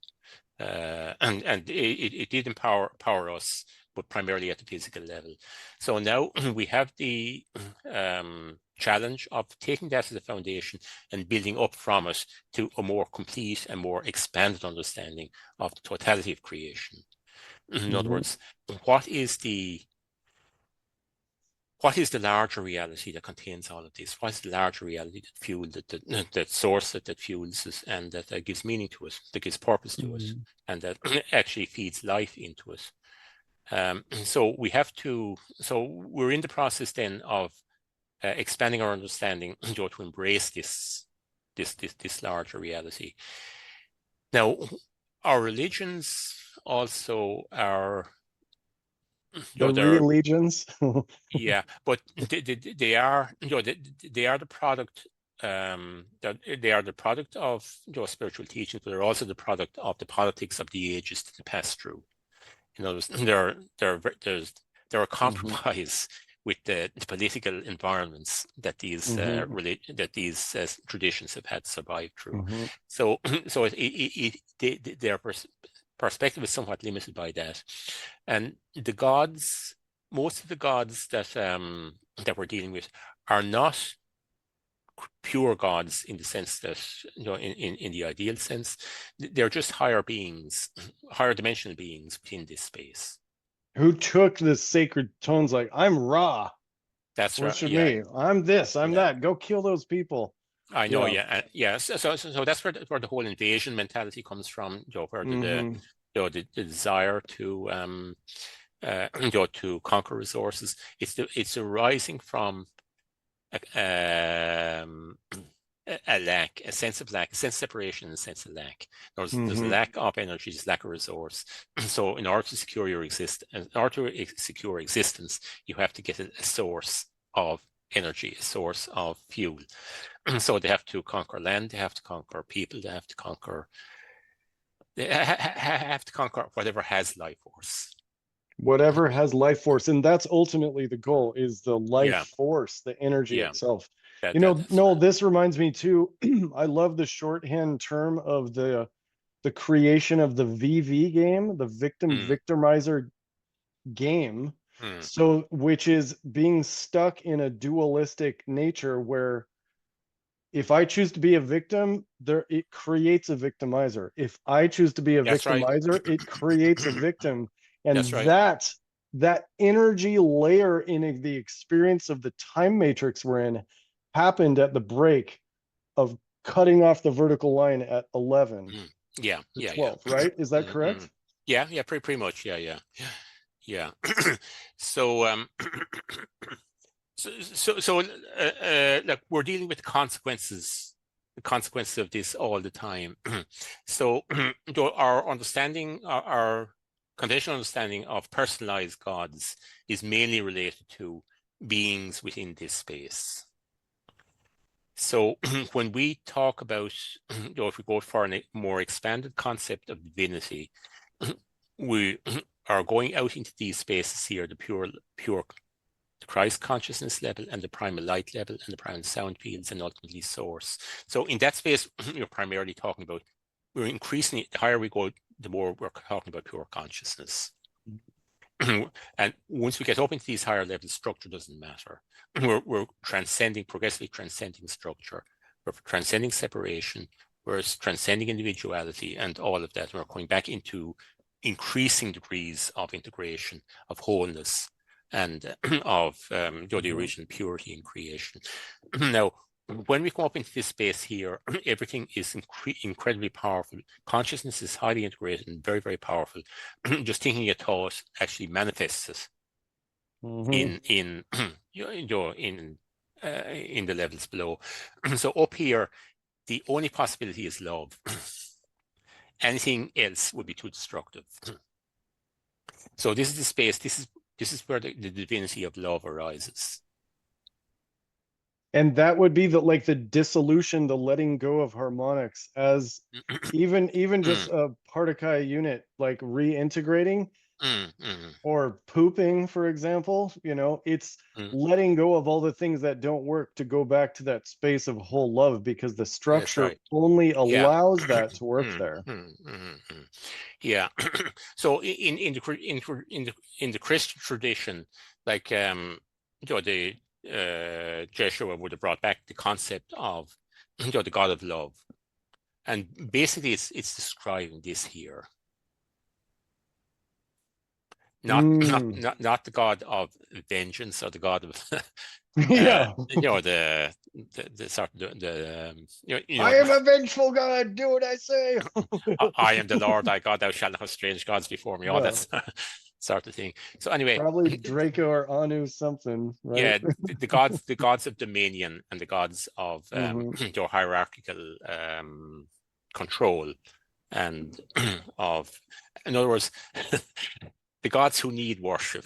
and it did empower us, but primarily at the physical level. So now we have the challenge of taking that as a foundation and building up from it to a more complete and more expanded understanding of the totality of creation. In other words, what is the larger reality that contains all of this? What is the larger reality that fuels that source that fuels us and that gives meaning to us, that gives purpose to us, and that actually feeds life into us? So we're in the process then of expanding our understanding to embrace this larger reality. Now, our religions also are the religions. Yeah, but they are they are the product they are the product of spiritual teachings, but they're also the product of the politics of the ages that pass through. You know, they're a compromise with the political environments that these traditions have had to survive through. So their perspective is somewhat limited by that, and the gods, most of the gods that we're dealing with are not pure gods in the sense that, in the ideal sense. They're just higher beings, higher dimensional beings within this space. Who took the sacred tones like, I'm Ra. That's right. Worship me. I'm this, I'm that. Go kill those people. I know, yeah. So that's where the whole invasion mentality comes from, where the desire to to conquer resources. It's arising from a lack, a sense of separation, and a sense of lack. There's a lack of energy, there's lack of resource. So in order to secure your existence, you have to get a source of energy, a source of fuel. So they have to conquer land, they have to conquer people, they have to conquer whatever has life force. Whatever has life force, and that's ultimately the goal, is the life force, the energy itself. Noel, this reminds me too, I love the shorthand term of the creation of the VV game, the victimizer game. So, which is being stuck in a dualistic nature where if I choose to be a victim, it creates a victimizer. If I choose to be a victimizer, it creates a victim. And that energy layer in the experience of the time matrix we're in happened at the break of cutting off the vertical line at 11. 12, right? Is that correct? Yeah, pretty much. Yeah. So like we're dealing with the consequences of this all the time. So our understanding, our conventional understanding of personalized gods is mainly related to beings within this space. So when we talk about, if we go for a more expanded concept of divinity, we are going out into these spaces here, the pure Christ consciousness level and the primal light level and the primal sound fields and ultimately source. So in that space, you're primarily talking about, we're increasing, the higher we go, the more we're talking about pure consciousness. And once we get up into these higher levels, structure doesn't matter. We're progressively transcending structure. We're transcending separation. We're transcending individuality and all of that. We're going back into increasing degrees of integration, of wholeness, and of the original purity in creation. Now, when we come up into this space here, everything is incredibly powerful. Consciousness is highly integrated and very, very powerful. Just thinking a thought actually manifests it in the levels below. So up here, the only possibility is love. Anything else would be too destructive. So this is the space. This is where the divinity of love arises. And that would be the dissolution, the letting go of harmonics, as even just a particle unit, like reintegrating or pooping, for example, it's letting go of all the things that don't work to go back to that space of whole love, because the structure only allows that to work there. Yeah. So in the Christian tradition, like the Jeshua would have brought back the concept of the God of love, and basically it's describing this here. Not the God of vengeance or the God of Yeah. the sort of I am a vengeful God, do what I say. I am the Lord thy God, thou shalt not have strange gods before me, all that sort of thing. So anyway, probably Draco or Anu something, right? Yeah, the gods of dominion and the gods of your hierarchical control, and of, in other words, the gods who need worship.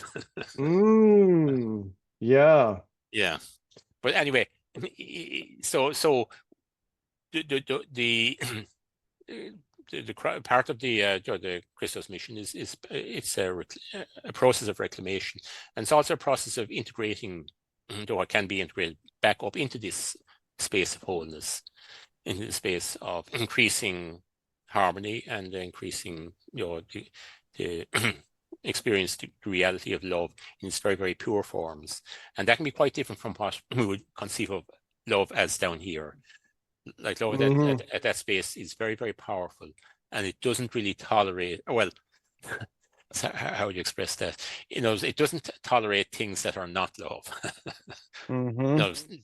Yeah. Yeah, but anyway, so the part of the Christos mission is it's a process of reclamation, and it's also a process of integrating, though it can be integrated back up into this space of wholeness, into the space of increasing harmony and increasing the experience, the reality of love in its very, very pure forms. And that can be quite different from what we would conceive of love as down here. Like love at that space is very, very powerful, and it doesn't really tolerate, well, how would you express that? It doesn't tolerate things that are not love.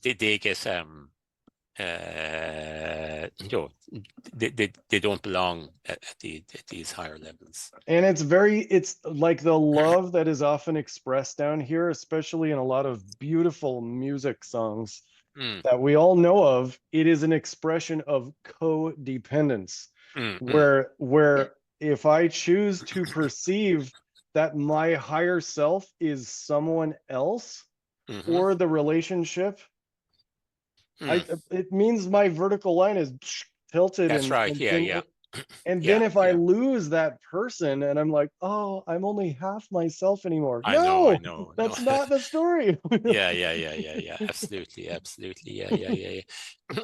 They get they don't belong at these higher levels. And it's like the love that is often expressed down here, especially in a lot of beautiful music songs that we all know of. It is an expression of codependence, where if I choose to perceive that my higher self is someone else or the relationship, it means my vertical line is tilted. That's right. Yeah. And then if I lose that person and I'm like, oh, I'm only half myself anymore. I know. That's not the story. Yeah. Absolutely. Yeah.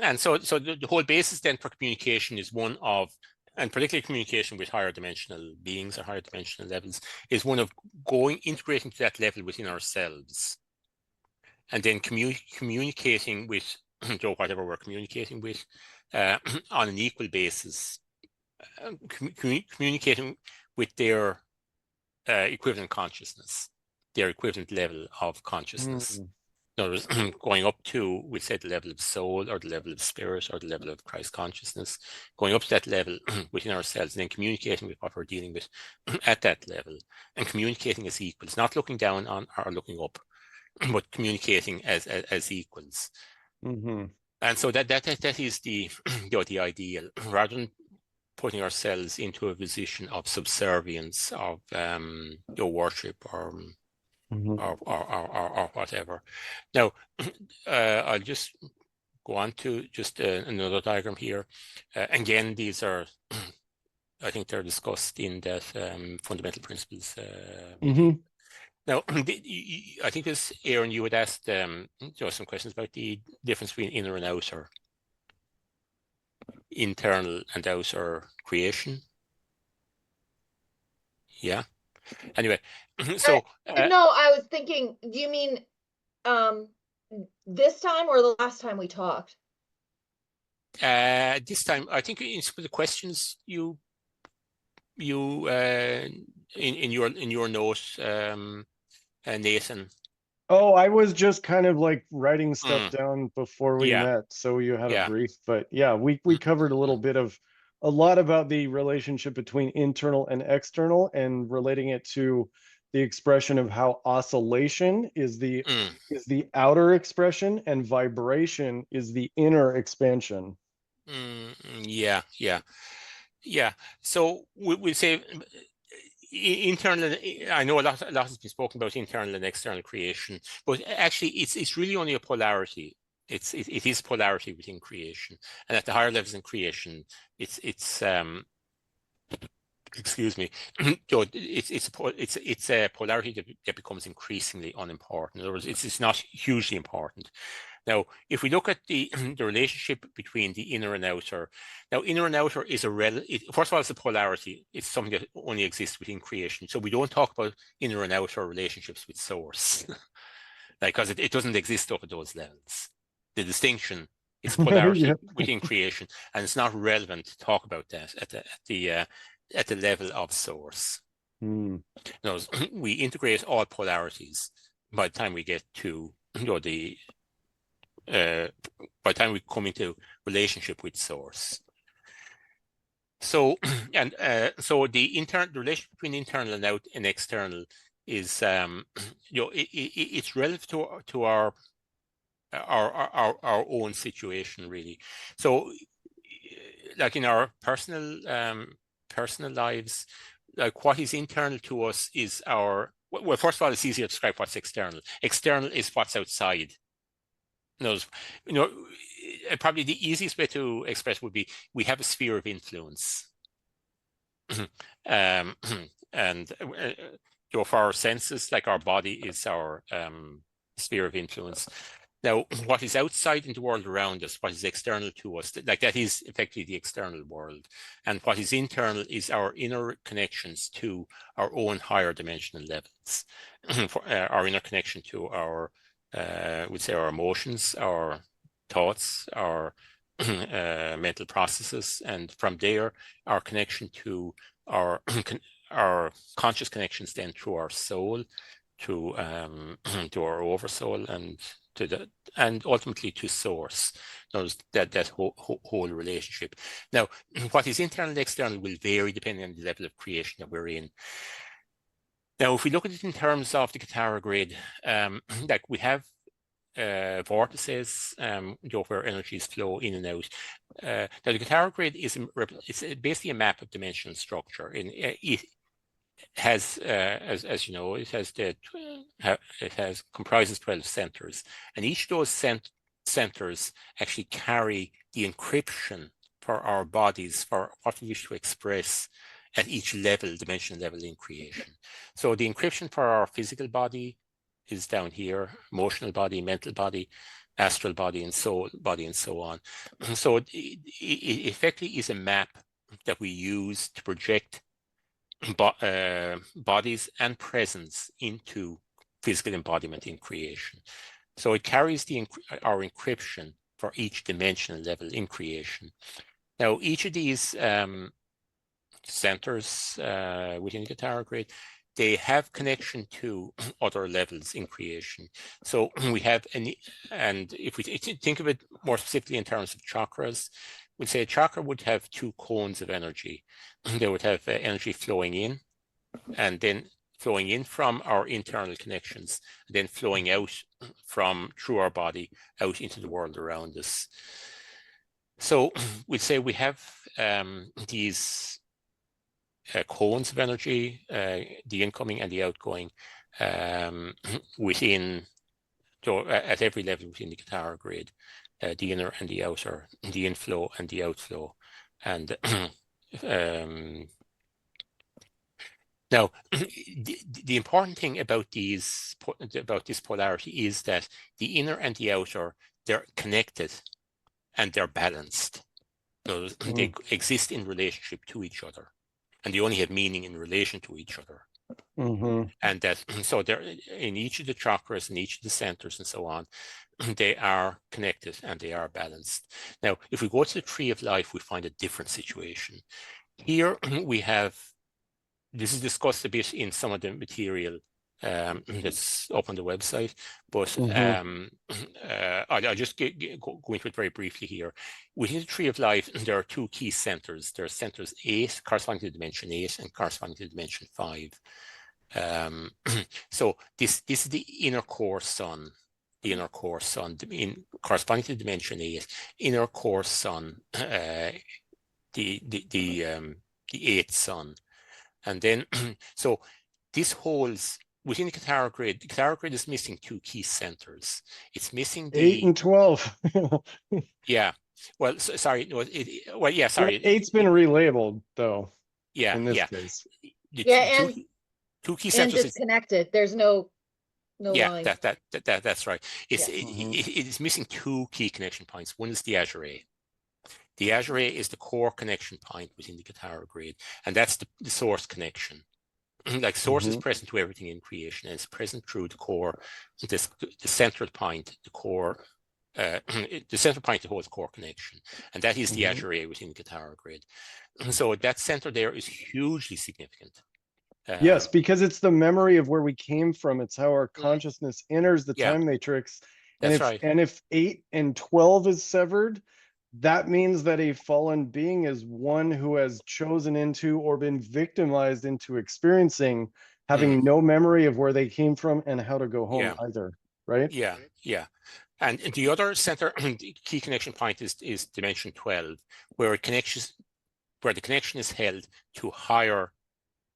And so the whole basis then for communication is one of, and particularly communication with higher dimensional beings or higher dimensional levels, is one of integrating to that level within ourselves, and then communicating with whatever we're communicating with on an equal basis, communicating with their equivalent consciousness, their equivalent level of consciousness. In other words, going up to, we said, the level of soul or the level of spirit or the level of Christ consciousness, going up to that level within ourselves, and then communicating with what we're dealing with at that level, and communicating as equals, not looking down on or looking up, but communicating as equals. And so that is the the ideal, rather than putting ourselves into a position of subservience, of worship or whatever. Now, I'll just go on to just another diagram here. Again, these are, I think they're discussed in that fundamental principles. Now, I think this, Erin, you had asked some questions about the difference between inner and outer, internal and outer creation. Yeah. Anyway, so no, I was thinking, do you mean this time or the last time we talked? This time, I think in some of the questions you in your note, Nathan? Oh, I was just kind of like writing stuff Mm, down before we yeah, met, so you had a yeah. brief. But yeah, we covered a little bit of a lot about the relationship between internal and external, and relating it to the expression of how oscillation is Mm, the outer expression and vibration is the inner expansion. yeah, yeah, yeah. So we'll say internal. I know a lot has been spoken about internal and external creation, but actually, it's really only a polarity. It is polarity within creation, and at the higher levels in creation, it's excuse me, it's a polarity that becomes increasingly unimportant. In other words, it's not hugely important. Now, if we look at the the relationship between the inner and outer, now inner and outer is first of all, it's a polarity. It's something that only exists within creation. So we don't talk about inner and outer relationships with source, because it doesn't exist up at those levels. The distinction is polarity Yeah. within creation, and it's not relevant to talk about that at the level of source. Hmm. Now, we integrate all polarities by the time we get to the by the time we come into relationship with source. So and so the relationship between internal and out and external is it's relative to our own situation, really. So like in our personal lives, like what is internal to us is well, first of all, it's easier to describe what's external. External is what's outside. Probably the easiest way to express would be we have a sphere of influence. And for our senses, like our body is our sphere of influence. Now, what is outside in the world around us, what is external to us, like that is effectively the external world. And what is internal is our inner connections to our own higher dimensional levels, our inner connection to our, we'd say our emotions, our thoughts, our mental processes, and from there, our connection to our conscious connections then through our soul, to our oversoul, and ultimately to source. That whole relationship. Now, what is internal and external will vary depending on the level of creation that we're in. Now, if we look at it in terms of the guitar grid, like we have vortices, where energies flow in and out. Now, the guitar grid is basically a map of dimensional structure. It has, as you know, it comprises 12 centers, and each of those centers actually carry the encryption for our bodies, for what we wish to express at each dimensional level in creation. So the encryption for our physical body is down here: emotional body, mental body, astral body, and soul body, and so on. So it effectively is a map that we use to project bodies and presence into physical embodiment in creation. So it carries our encryption for each dimensional level in creation. Now, each of these centers within the guitar grid, they have connection to other levels in creation. So we have and if we think of it more specifically in terms of chakras, we'd say a chakra would have two cones of energy. They would have energy flowing in, and then flowing in from our internal connections, and then flowing out through our body out into the world around us. So we'd say we have these cones of energy, the incoming and the outgoing, within at every level within the guitar grid, the inner and the outer, the inflow and the outflow. And now, the important thing about this polarity is that the inner and the outer, they're connected and they're balanced. So they exist in relationship to each other, and they only have meaning in relation to each other. And that, so they're in each of the chakras and each of the centers and so on, they are connected and they are balanced. Now, if we go to the tree of life, we find a different situation. Here we have, this is discussed a bit in some of the material that's up on the website. But I'll just go into it very briefly here. Within the Tree of Life, there are two key centers. There are centers 8, corresponding to dimension 8, and corresponding to dimension 5. So this is the inner core sun. The inner core sun, corresponding to dimension 8, inner core sun, the 8th sun. And then, so this holds within the Katara grid. The Katara grid is missing two key centers. It's missing the 8 and 12. yeah. Well, sorry. No, well, yeah. Sorry. 8's been relabeled though. Yeah. In this Yeah. case. Yeah, two key and centers. disconnected. There's no Yeah, line. that's right. It's Yeah. it is missing two key connection points. One is the Azure A. The Azure A is the core connection point within the Katara grid, and that's the source connection. Like source is present to everything in creation, and it's present through the core, the central point, the core, the central point that holds core connection, and that is the Azure A within the Katara grid. So that center there is hugely significant. Yes, because it's the memory of where we came from. It's how our consciousness enters the time matrix. And that's right. And if 8 and 12 is severed, that means that a fallen being is one who has chosen into or been victimized into experiencing having no memory of where they came from and how to go home either, right? Yeah, yeah. And the other center, key connection point is dimension 12, where the connection is held to higher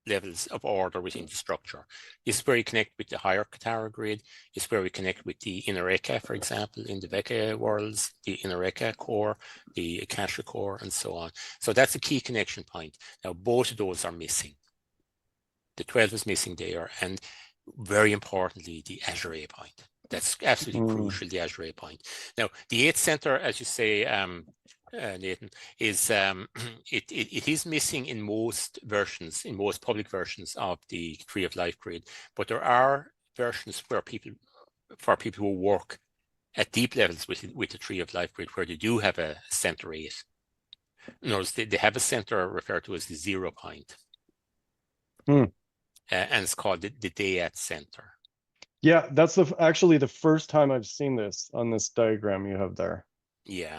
levels of order within the structure. This is where you connect with the higher Katara grid. It's where we connect with the inner Eka, for example, in the Veka worlds, the inner Eka core, the Akasha core, and so on. So that's a key connection point. Now, both of those are missing. The 12 is missing there, and very importantly, the Azure A point. That's absolutely crucial, the Azure A point. Now, the 8th center, as you say, Nathan, is it is missing in most versions, in most public versions of the Tree of Life grid, but there are versions where for people who work at deep levels with the Tree of Life grid, where they do have a center 8. In other words, they have a center referred to as the 0 point. And it's called the Dayat center. Yeah, that's actually the first time I've seen this on this diagram you have there. Yeah.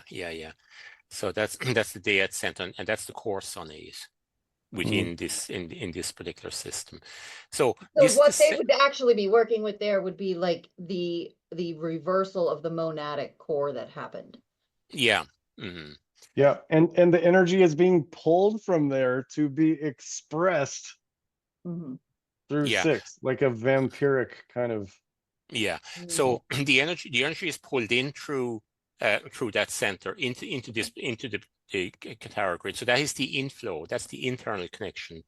So that's the Dayat center, and that's the core sun 8 within this in this particular system. So what they would actually be working with there would be like the reversal of the monadic core that happened. Yeah. Yeah, and the energy is being pulled from there to be expressed through 6, like a vampiric kind of. Yeah. So the energy is pulled in through that center into the Katara grid. So that is the inflow. That's the internal connection,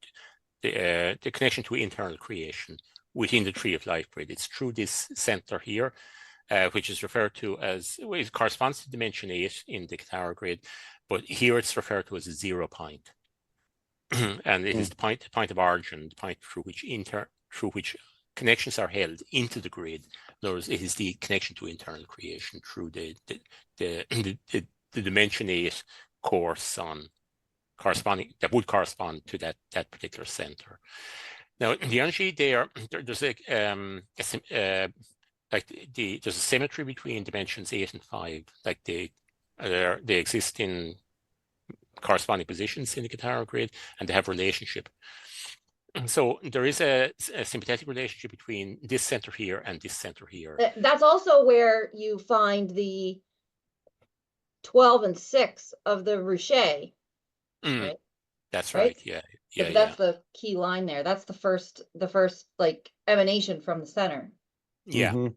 the connection to internal creation within the Tree of Life grid. It's through this center here, which is referred to as, well, it corresponds to dimension 8 in the Katara grid, but here it's referred to as a 0 point. And it is the point of origin, the point through which connections are held into the grid. In other words, it is the connection to internal creation through the dimension 8 core sun that would correspond to that particular center. Now, the energy there's there's a symmetry between dimensions 8 and 5. Like they exist in corresponding positions in the Katara grid, and they have relationship. So there is a sympathetic relationship between this center here and this center here. That's also where you find the 12 and 6 of the Ruche. Right? That's right. Yeah. That's the key line there. That's the first like emanation from the center. Yeah.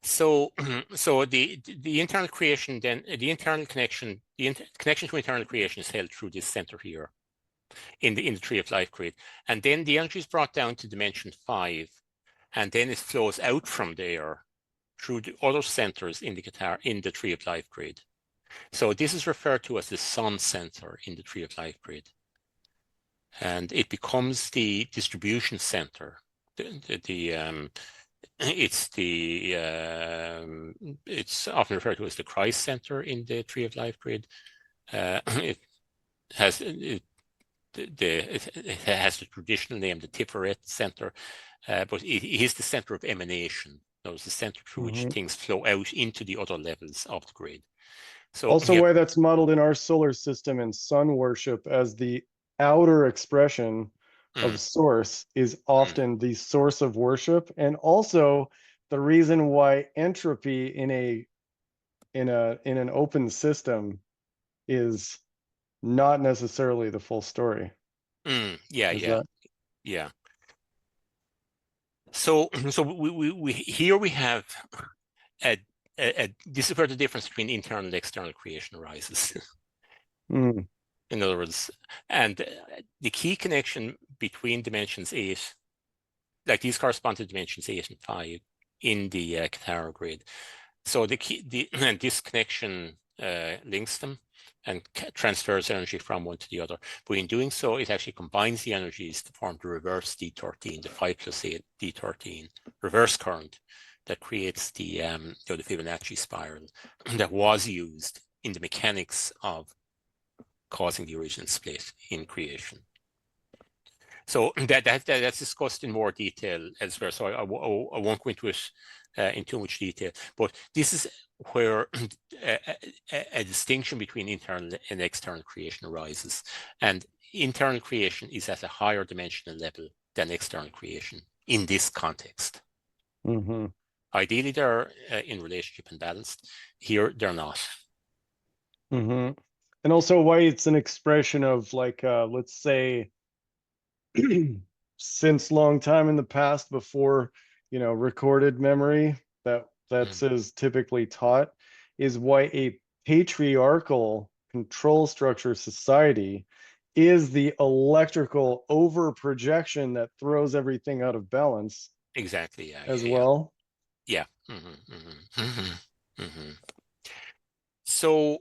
So the internal creation, then the internal connection, connection to internal creation is held through this center here in the Tree of Life grid, and then the energy is brought down to dimension 5, and then it flows out from there through the other centers in the Tree of Life grid. So this is referred to as the sun center in the Tree of Life grid, and it becomes the distribution center. It's often referred to as the Christ center in the Tree of Life grid. It has the traditional name, the Tiferet center, but it is the center of emanation. It's the center through which things flow out into the other levels of the grid. So also why that's modeled in our solar system and sun worship as the outer expression of source is often the source of worship, and also the reason why entropy in an open system is not necessarily the full story. Yeah. So we here we have this is where the difference between internal and external creation arises. In other words, and the key connection between dimensions 8, like these correspond to dimensions 8 and 5 in the Katara grid. So and this connection links them and transfers energy from one to the other. But in doing so, it actually combines the energies to form the reverse D13, the 5 + 8 D13 reverse current that creates the Fibonacci spiral that was used in the mechanics of causing the original split in creation. So that's discussed in more detail elsewhere. So I won't go into it in too much detail. But this is where a distinction between internal and external creation arises. And internal creation is at a higher dimensional level than external creation in this context. Ideally, they're in relationship and balanced. Here, they're not. And also why it's an expression of, like, let's say, since long time in the past, before, recorded memory that is typically taught, is why a patriarchal control structure society is the electrical over projection that throws everything out of balance. Exactly. Yeah. As well. Yeah. So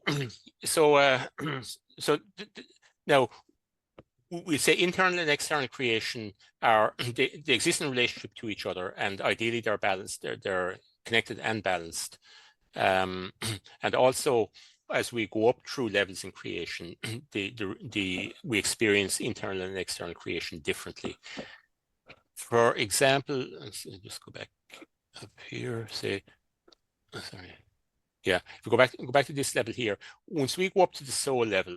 now we say internal and external creation are they exist in relationship to each other, and ideally they're balanced. They're connected and balanced. And also, as we go up through levels in creation, we experience internal and external creation differently. For example, let's just go back up here. Say, sorry. Yeah, if we go back to this level here, once we go up to the soul level,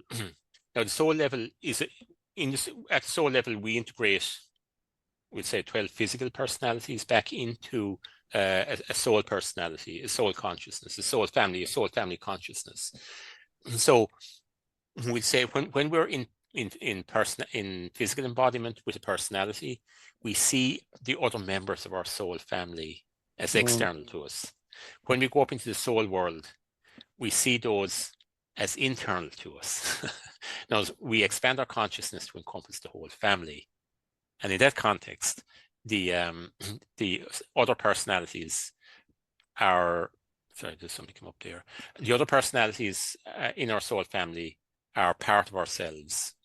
now the soul level is at the soul level we integrate, we'd say 12 physical personalities back into a soul personality, a soul consciousness, a soul family consciousness. So we'd say when we're in physical embodiment with a personality, we see the other members of our soul family as external to us. When we go up into the soul world, we see those as internal to us. Now, we expand our consciousness to encompass the whole family. And in that context, the other personalities are, sorry, there's something come up there. The other personalities in our soul family are part of ourselves.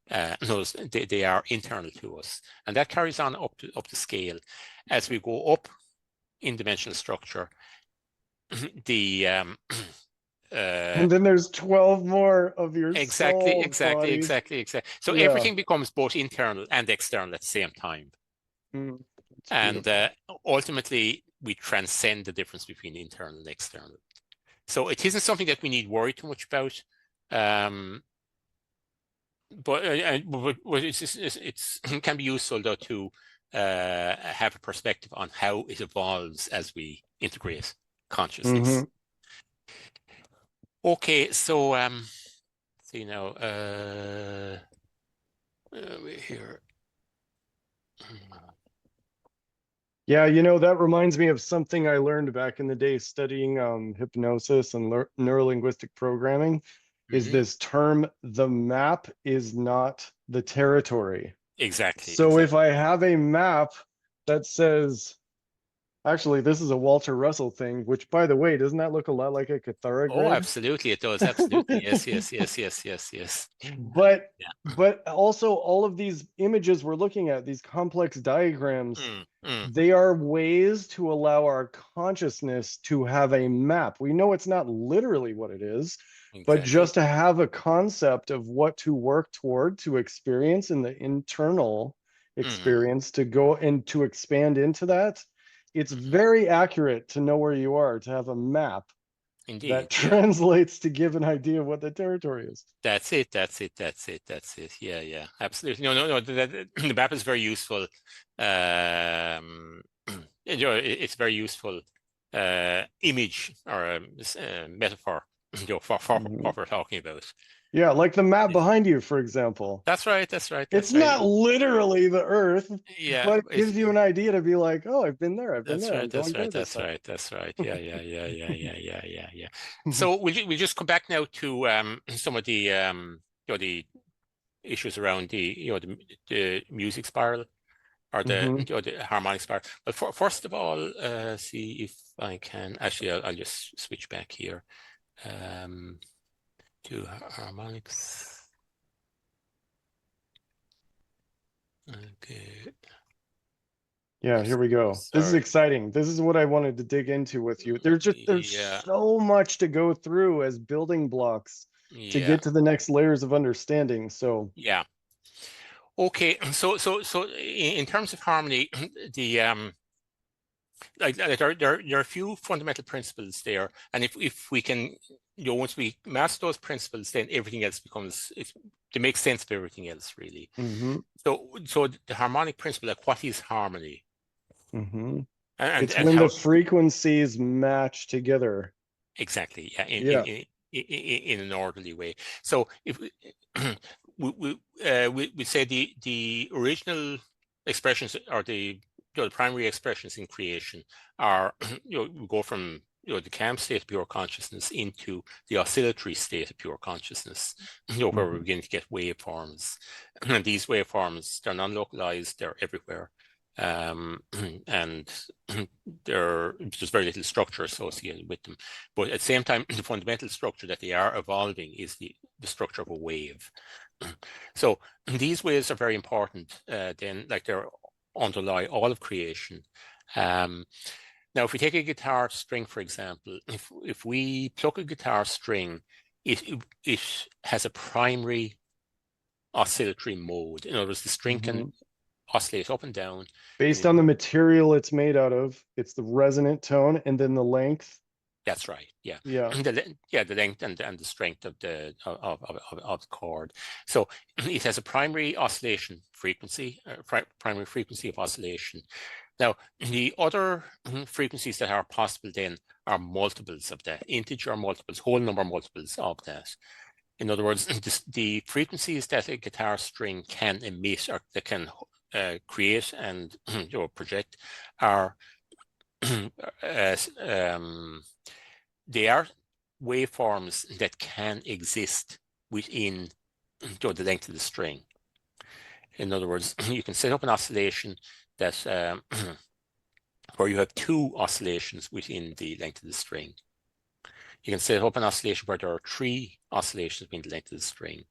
They are internal to us. And that carries on up the scale. As we go up in dimensional structure, and then there's 12 more of your exactly. So everything becomes both internal and external at the same time. And ultimately, we transcend the difference between internal and external. So it isn't something that we need worry too much about. But it can be useful, though, to have a perspective on how it evolves as we integrate consciousness. Okay, so see now we're here. Yeah, that reminds me of something I learned back in the day studying hypnosis and neurolinguistic programming. Is this term, the map is not the territory. Exactly. So if I have a map that says, actually, this is a Walter Russell thing, which, by the way, doesn't that look a lot like a Katara grid? Oh, absolutely, it does. Absolutely, yes. But also all of these images we're looking at, these complex diagrams, they are ways to allow our consciousness to have a map. We know it's not literally what it is, but just to have a concept of what to work toward, to experience in the internal experience to go and to expand into that. It's very accurate to know where you are, to have a map Indeed, that translates to give an idea of what the territory is. That's it. Yeah, absolutely. No. The map is very useful. It's very useful image or metaphor, for what we're talking about. Yeah, like the map behind you, for example. That's right. It's not literally the Earth, Yeah, but it gives you an idea to be like, oh, I've been there. I'm going there this time. That's right. Yeah. So we'll just come back now to some of the the issues around the music spiral or the harmonic spiral. But first of all, see if I can actually I'll just switch back here to harmonics. Okay. Yeah, here we go. This is exciting. This is what I wanted to dig into with you. There's so much to go through as building blocks to get to the next layers of understanding. So yeah. Okay, so in terms of harmony, the there are a few fundamental principles there, and if we can, once we master those principles, then everything else becomes to make sense of everything else, really. So the harmonic principle, like what is harmony? And when the frequencies match together. Exactly. Yeah. In an orderly way. So if we say the original expressions or the primary expressions in creation are we go from the calm state of pure consciousness into the oscillatory state of pure consciousness, where we begin to get waveforms, and these waveforms, they're non-localized, they're everywhere. And there's very little structure associated with them, but at the same time, the fundamental structure that they are evolving is the structure of a wave. So these waves are very important. Then, like, they're underlie all of creation. Now, if we take a guitar string, for example, if we pluck a guitar string, it has a primary oscillatory mode. In other words, the string can oscillate up and down based on the material it's made out of. It's the resonant tone and then the length. That's right. Yeah. The length and the strength of the chord. So it has a primary oscillation frequency, primary frequency of oscillation. Now, the other frequencies that are possible then are multiples of that, integer multiples, whole number multiples of that. In other words, the frequencies that a guitar string can emit or that can create and project are they are waveforms that can exist within the length of the string. In other words, you can set up an oscillation that where you have two oscillations within the length of the string. You can set up an oscillation where there are three oscillations within the length of the string.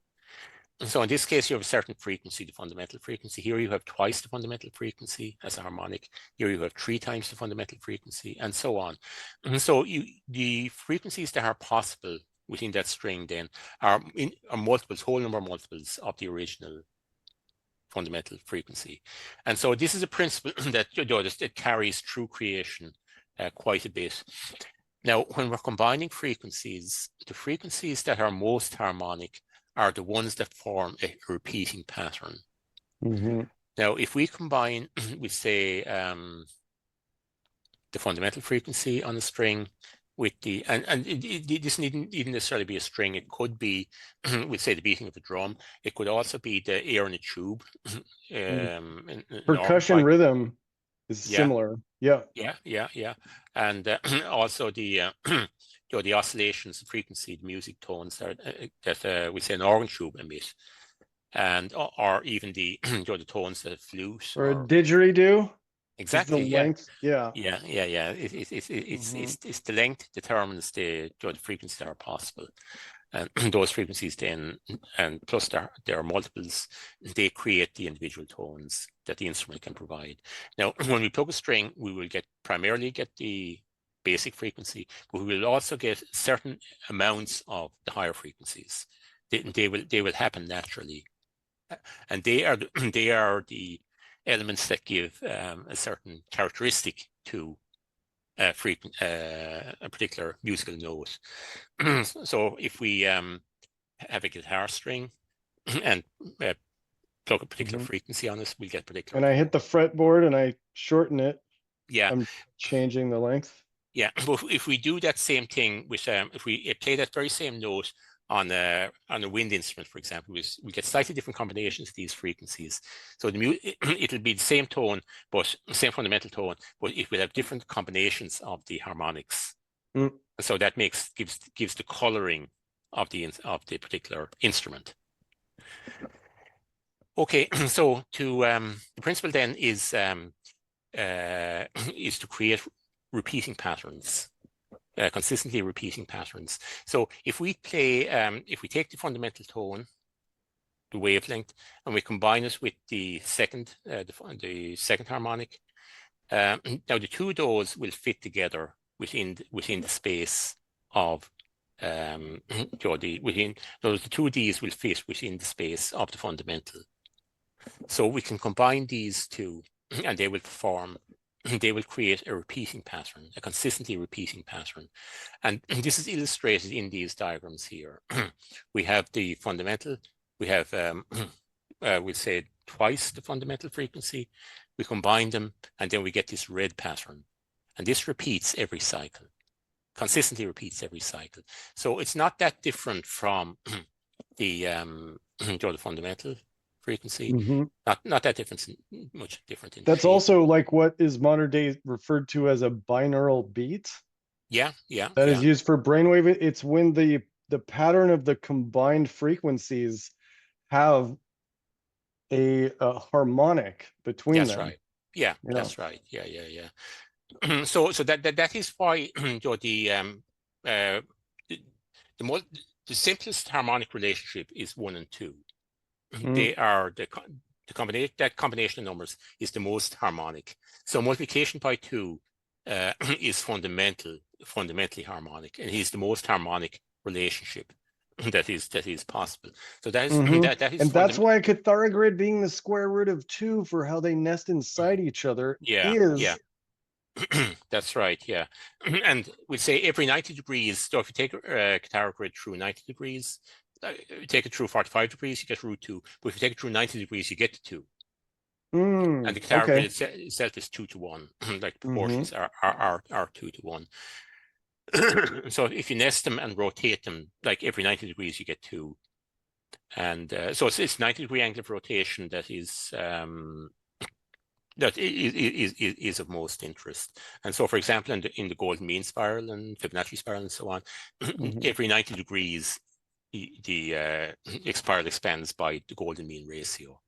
And so in this case, you have a certain frequency, the fundamental frequency. Here you have twice the fundamental frequency as a harmonic. Here you have 3 times the fundamental frequency, and so on. And so the frequencies that are possible within that string then are multiples, whole number multiples of the original fundamental frequency. And so this is a principle that it carries through creation quite a bit. Now, when we're combining frequencies, the frequencies that are most harmonic are the ones that form a repeating pattern. Now, if we combine, we say, the fundamental frequency on the string with the, and this needn't even necessarily be a string. It could be, we'd say, the beating of a drum. It could also be the air in a tube. Percussion rhythm is similar. Yeah. And also the the oscillations, the frequency, the music tones that we say an organ tube emit, and or even the the tones that a flute or a didgeridoo. Exactly. The length. Yeah. It's the length determines the frequencies that are possible, and those frequencies then, and plus there are multiples, they create the individual tones that the instrument can provide. Now, when we plug a string, we will primarily get the basic frequency, but we will also get certain amounts of the higher frequencies. They will happen naturally, and they are the elements that give a certain characteristic to a particular musical note. So if we have a guitar string and plug a particular frequency on it, we'll get particular. And I hit the fretboard and I shorten it. Yeah, I'm changing the length. Yeah, but if we do that same thing with if we play that very same note on a wind instrument, for example, we get slightly different combinations of these frequencies. So it'll be the same tone, but same fundamental tone, but it will have different combinations of the harmonics. And so that gives the coloring of the particular instrument. Okay, so the principle then is to create repeating patterns, consistently repeating patterns. So if we play, if we take the fundamental tone, the wavelength, and we combine it with the second harmonic, now the two of those will fit together within the space of the two of these will fit within the space of the fundamental. So we can combine these two, and they will create a repeating pattern, a consistently repeating pattern. And this is illustrated in these diagrams here. We have the fundamental, we have, we'll say twice the fundamental frequency, we combine them, and then we get this red pattern. And this repeats every cycle, consistently repeats every cycle. So it's not that different from the fundamental frequency, not that different, much different. That's also like what is modern day referred to as a binaural beat. Yeah. That is used for brainwave. It's when the pattern of the combined frequencies have a harmonic between them. That's right. Yeah, that's right. Yeah. So that is why the simplest harmonic relationship is 1 and 2. They are the combination. That combination of numbers is the most harmonic. So multiplication by 2 is fundamentally harmonic, and is the most harmonic relationship that is possible. So that is and that's why a calibrate being the square root of 2 for how they nest inside each other. Yeah. That's right. Yeah, and we'd say every 90 degrees. So if you take a guitar grid through 90 degrees. Take it through 45 degrees, you get root 2. But if you take it through 90 degrees, you get to 2. And the guitar grid itself is 2 to 1. Like proportions are 2 to 1. So if you nest them and rotate them, like every 90 degrees, you get 2. And so it's 90 degree angle of rotation that is of most interest. And so, for example, in the golden mean spiral and Fibonacci spiral and so on, every 90 degrees, the spiral expands by the golden mean ratio,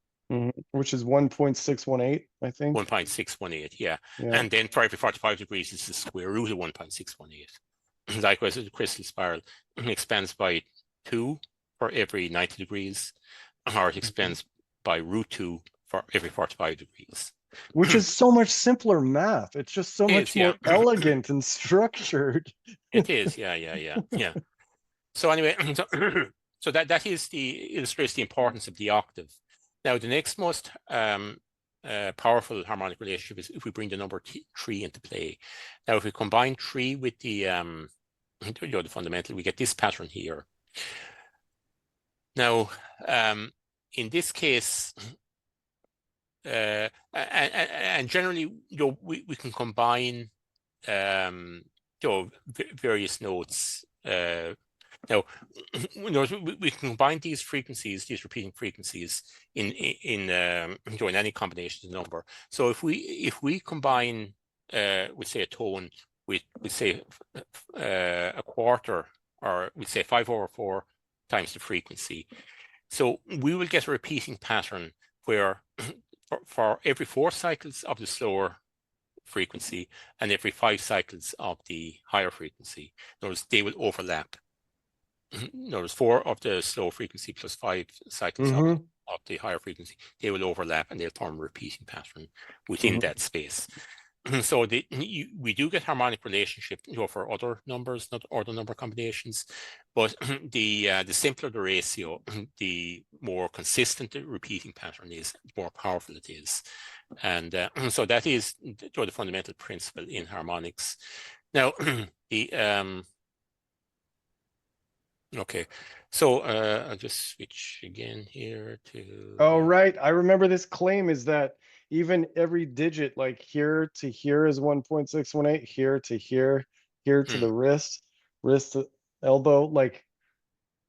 which is 1.618, I think. 1.618, yeah. And then for every 45 degrees, it's the square root of 1.618. Likewise, the crystal spiral expands by 2 for every 90 degrees, or it expands by root 2 for every 45 degrees. Which is so much simpler math. It's just so much more elegant and structured. It is, yeah. So anyway, so that illustrates the importance of the octave. Now, the next most powerful harmonic relationship is if we bring the number 3 into play. Now, if we combine 3 with the fundamental, we get this pattern here. Now, in this case, and generally, we can combine various notes. Now, we can combine these frequencies, these repeating frequencies, in any combination of the number. So if we combine, we say a tone with, we say a quarter, or we say 5/4 times the frequency, so we will get a repeating pattern where for every 4 cycles of the slower frequency and every 5 cycles of the higher frequency, in other words, they will overlap. Notice 4 of the slow frequency plus 5 cycles of the higher frequency, they will overlap and they'll form a repeating pattern within that space. so we do get harmonic relationship, for other numbers, not order number combinations, but the simpler the ratio, the more consistent the repeating pattern is, the more powerful it is. And so that is the fundamental principle in harmonics. Now, okay, so I'll just switch again here to. Oh, right. I remember this claim is that even every digit, like here to here is 1.618, here to here, here to the wrist, wrist to elbow, like,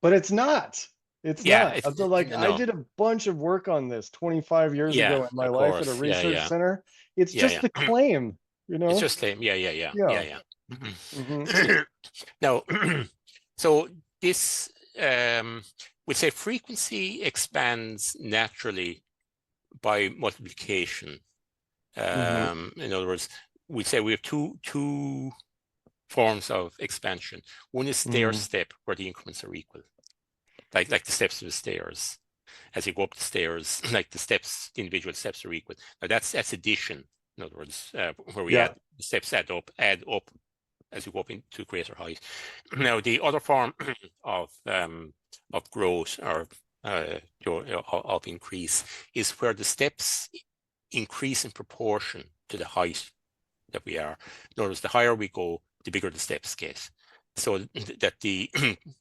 but it's not. It's Yeah, not. So like I no, did a bunch of work on this 25 years yeah, ago in my of life at a course, research yeah, center. It's yeah, just the claim, you It's know? just same, yeah. Yeah. Hmm. Now, so this we say frequency expands naturally by multiplication. Hmm. In other words, we say we have two forms of expansion. One is stair Hmm. step, where the increments are equal, like the steps of the stairs. As you go up the stairs, like the individual steps are equal. Now that's addition. In other words, where we Yeah. add the steps add up as you go up into greater height. Now the other form of growth or of increase is where the steps increase in proportion to the height that we are. In other words, the higher we go, the bigger the steps get. So that the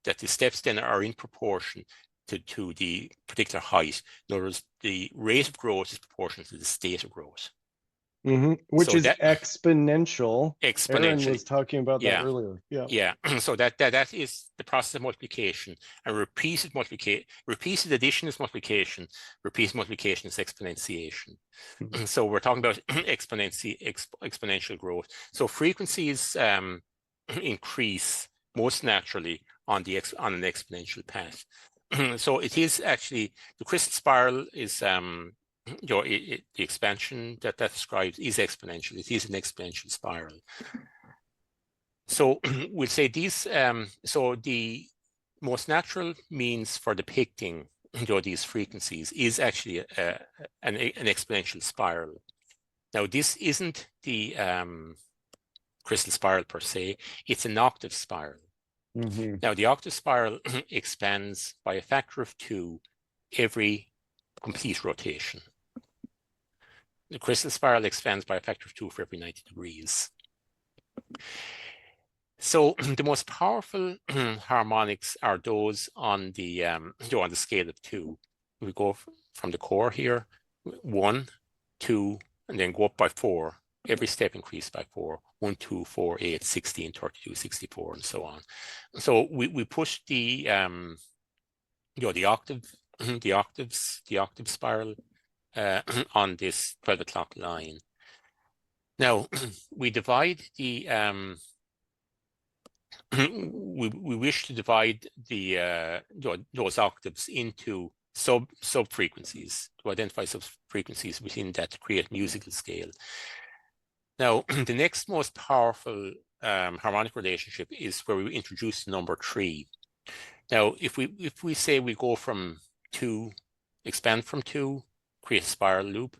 that the steps then are in proportion to the particular height. In other words, the rate of growth is proportional to the state of growth. Which So is that exponential. Erin exponentially, was talking about that yeah, earlier. Yeah. yeah. So that is the process of multiplication, and repeated addition is multiplication, repeated multiplication is exponentiation. So we're talking about exponential growth. So frequencies increase most naturally on an exponential path. So it is actually the crystal spiral is the expansion that describes is exponential. It is an exponential spiral. So we'll say these. So the most natural means for depicting these frequencies is actually an exponential spiral. Now this isn't the crystal spiral per se; it's an octave spiral. Mm-hmm. Now the octave spiral expands by a factor of 2 every complete rotation. The crystal spiral expands by a factor of 2 for every 90 degrees. So the most powerful harmonics are those on the scale of 2. We go from the core here, 1, 2, and then go up by 4. Every step increased by 4. 1, 2, 4, 8, 16, 32, 64, and so on. So we push the the octave spiral on this 12 o'clock line. Now we divide the we wish to divide the those octaves into sub frequencies to identify sub frequencies within that to create musical scale. Now the next most powerful harmonic relationship is where we introduce the number 3. Now if we say we go from 2, expand from 2, create a spiral loop,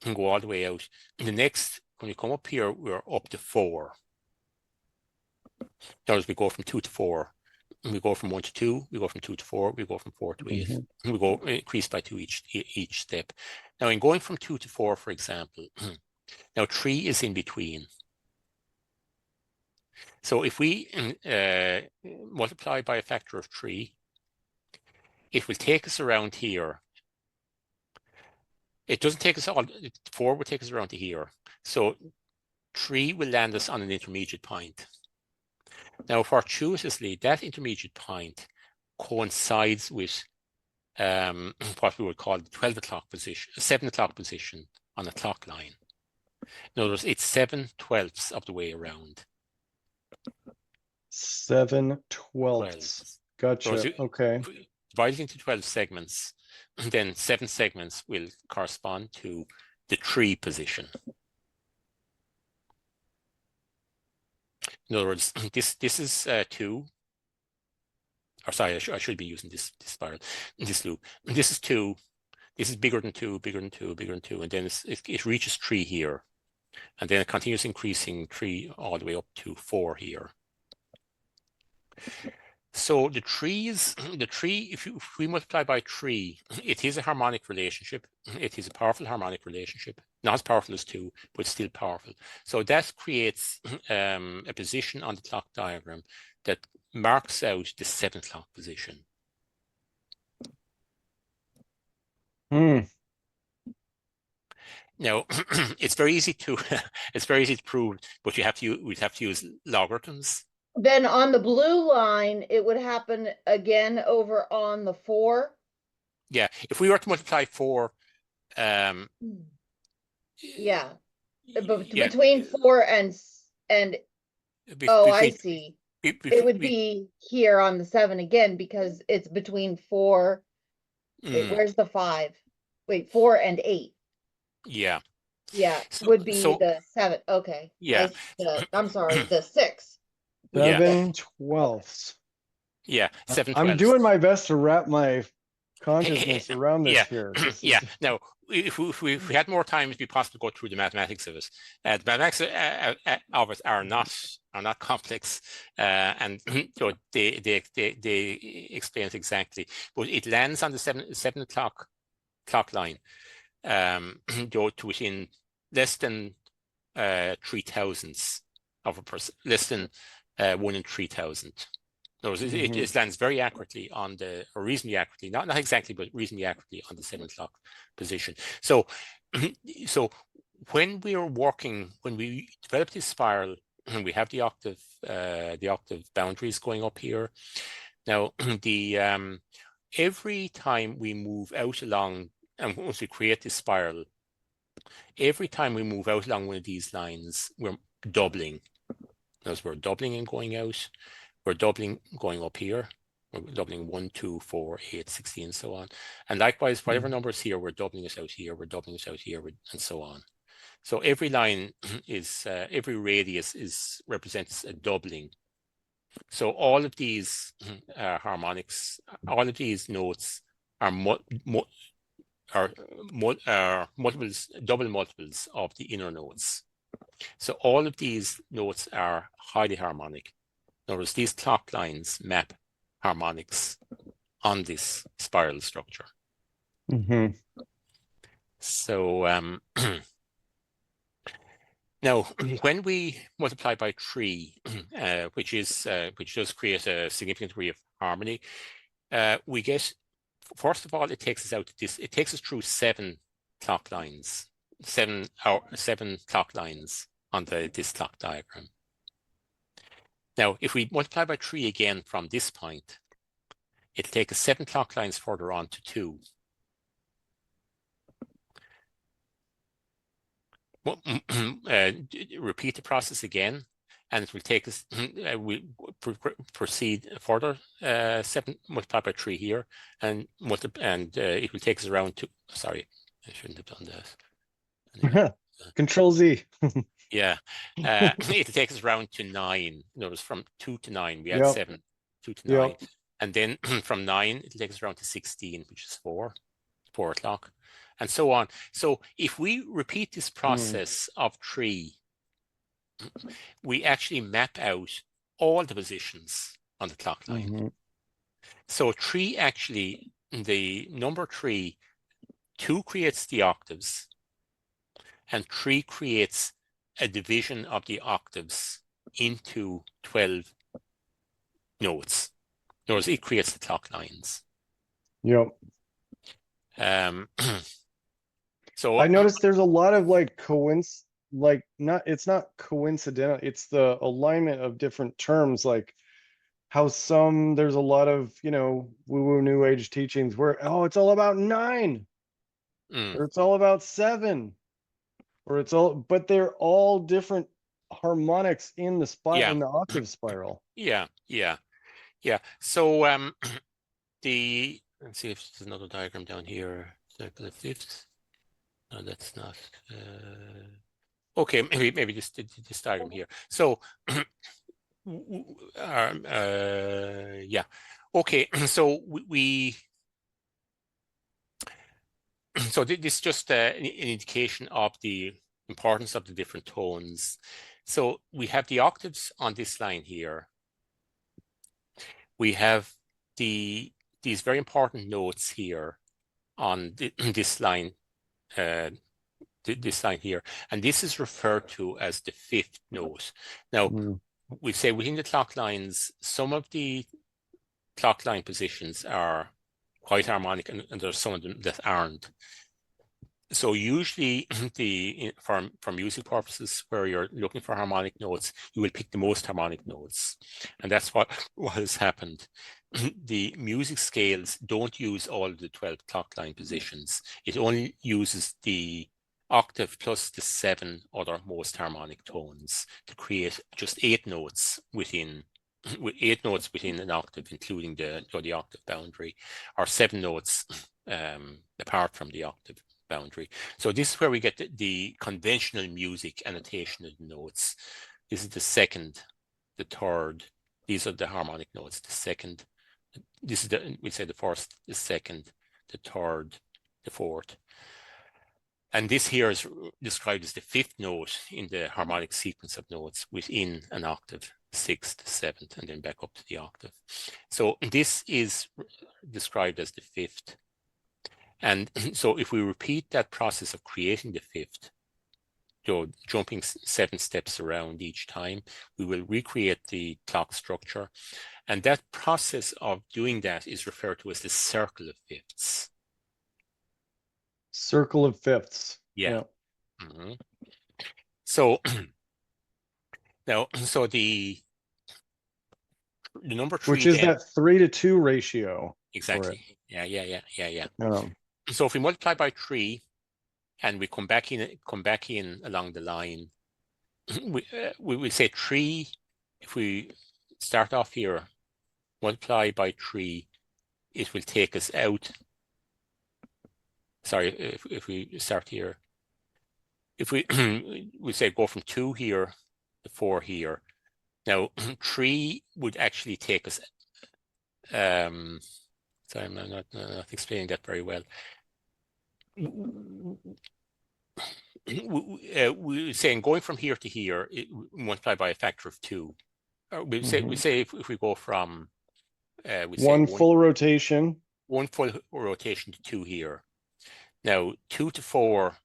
and go all the way out, the next, when we come up here, we're up to 4. In other words, we go from 2 to 4. We go from 1 to 2, we go from 2 to 4, we go from 4 to 8. Mm-hmm. We go increase by 2 each step. Now, in going from 2 to 4, for example, now 3 is in between. So if we multiply by a factor of 3, it will take us around here. It doesn't take us all, 4 will take us around to here. So 3 will land us on an intermediate point. Now, fortuitously, that intermediate point coincides with what we would call the 12 o'clock position, 7 o'clock position on a clock line. In other words, it's 7/12 of the way around. 7/12. Gotcha. So okay. Divided into 12 segments, then 7 segments will correspond to the 3 position. In other words, this is 2. Or sorry, I should be using this spiral, this loop. This is 2. This is bigger than 2, bigger than 2, bigger than 2, and then it reaches 3 here. And then a continuous increasing tree all the way up to 4 here. So the tree, if we multiply by 3, it is a harmonic relationship. It is a powerful harmonic relationship. Not as powerful as 2, but still powerful. So that creates a position on the clock diagram that marks out the 7 o'clock position. Now, it's very easy to prove, but we'd have to use logarithms. Then on the blue line, it would happen again over on the 4. Yeah, if we were to multiply 4, yeah, between 4 and I see. It would be here on the 7 again because it's between 4. Wait, where's the 5? Wait, 4 and 8. Yeah. Yeah, would be the 7. Okay. Yeah. I'm sorry, the 6. 7/12. Yeah, 7/12. I'm doing my best to wrap my consciousness around this here. Yeah. Now, if we had more time, it'd be possible to go through the mathematics of it. The mathematics of it are not complex, and so they explain it exactly. But it lands on the 7 o'clock clock line, go to within less than 3,000ths of a percent, less than 1 in 3,000. It lands very accurately on or reasonably accurately, not exactly, but reasonably accurately on the 7 o'clock position. So, when we develop this spiral, we have the octave boundaries going up here. Now, every time we move out along, and once we create this spiral, every time we move out along one of these lines, we're doubling. As we're doubling and going out, we're doubling going up here. We're doubling 1, 2, 4, 8, 16, and so on. And likewise, whatever numbers here, we're doubling it out here, we're doubling it out here, and so on. So every line is, every radius represents a doubling. So all of these harmonics, all of these notes are multiples, double multiples of the inner notes. So all of these notes are highly harmonic. In other words, these clock lines map harmonics on this spiral structure. So now, when we multiply by 3, which does create a significant degree of harmony, we get, first of all, it takes us out to this. It takes us through 7 clock lines, 7 clock lines on this clock diagram. Now, if we multiply by 3 again from this point, it'll take us 7 clock lines further on to 2. Repeat the process again, and it will take us, we proceed further, 7 multiplied by 3 here, and it will take us around to, sorry, I shouldn't have done that. Control Z. Yeah, it'll take us around to 9. Notice from 2 to 9, we had 7, 2 to 9. And then from 9, it'll take us around to 16, which is 4 o'clock, and so on. So if we repeat this process of 3, we actually map out all the positions on the clock line. So 3 actually, the number 3, 2 creates the octaves, and 3 creates a division of the octaves into 12 notes. In other words, it creates the clock lines. So I noticed there's a lot of it's not coincidental, it's the alignment of different terms, like how there's a lot of, woo-woo new age teachings where, it's all about 9, or it's all about 7, or but they're all different harmonics in the in the octave spiral. Yeah. So let's see if there's another diagram down here. Circle of fifths. No, that's not. Okay, maybe this diagram here. So yeah. Okay, so so this is just an indication of the importance of the different tones. So we have the octaves on this line here. We have these very important notes here on this line, this line here, and this is referred to as the fifth note. Now, we say within the clock lines, some of the clock line positions are quite harmonic, and there's some of them that aren't. So usually, for music purposes, where you're looking for harmonic notes, you will pick the most harmonic notes, and that's what has happened. The music scales don't use all of the 12 clock line positions. It only uses the octave plus the 7 other most harmonic tones to create just 8 notes within an octave, including the octave boundary, or 7 notes apart from the octave boundary. So this is where we get the conventional music annotation of the notes. This is the second, the third. These are the harmonic notes. The second, this is we say the first, the second, the third, the fourth. And this here is described as the fifth note in the harmonic sequence of notes within an octave, sixth, seventh, and then back up to the octave. So this is described as the fifth. And so if we repeat that process of creating the fifth, jumping 7 steps around each time, we will recreate the clock structure. And that process of doing that is referred to as the circle of fifths. Circle of fifths. Yeah. So now, so the number 3, which is that 3-to-2 ratio. Exactly. Yeah. So if we multiply by 3 and we come back in along the line, we say 3. If we start off here, multiply by 3, it will take us out. Sorry, if we start here, if we we say go from 2 here to 4 here. Now 3 would actually take us. Sorry, I'm not explaining that very well. We're saying going from here to here, multiply by a factor of 2. We say if we go from one full rotation, 1 full rotation to 2 here. Now 2 to 4,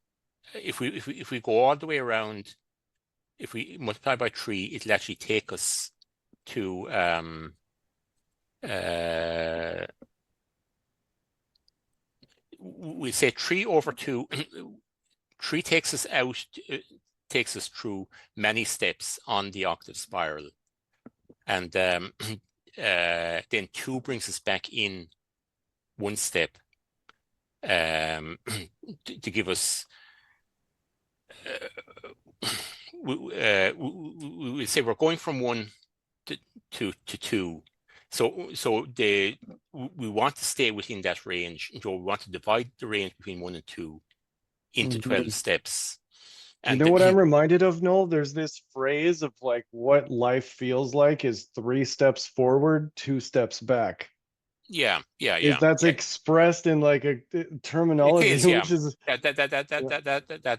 if we go all the way around, if we multiply by 3, it'll actually take us to we say 3 over 2. 3 takes us out, takes us through many steps on the octave spiral, and then 2 brings us back in 1 step to give us. We say we're going from 1 to 2. So we want to stay within that range. So we want to divide the range between 1 and 2 into 12 steps. And you know what I'm reminded of, Noel? There's this phrase of like what life feels like is 3 steps forward, 2 steps back. Yeah. That's expressed in like a terminology, which is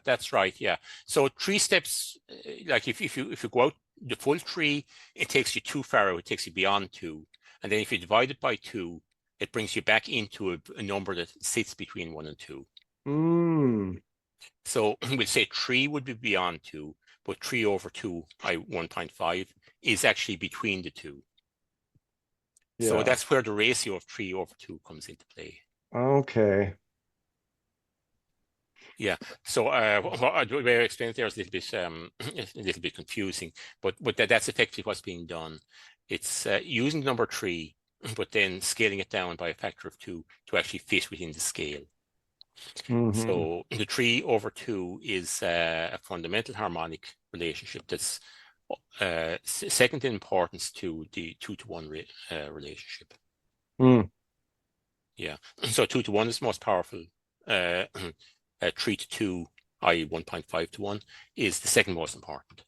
that's right. Yeah. So 3 steps, like if you go out the full 3, it takes you too far. It takes you beyond 2, and then if you divide it by 2, it brings you back into a number that sits between 1 and 2. So we'll say 3 would be beyond 2, but 3 over 2, 1.5, is actually between the 2. Yeah. So that's where the ratio of 3 over 2 comes into play. Okay. Yeah. So the way I explained it there is a little bit confusing, but that's effectively what's being done. It's using number 3, but then scaling it down by a factor of 2 to actually fit within the scale. So the 3 over 2 is a fundamental harmonic relationship that's second in importance to the 2-to-1 relationship. Yeah. So 2-to-1 is the most powerful. 3-to-2, i.e. 1.5-to-1, is the second most important.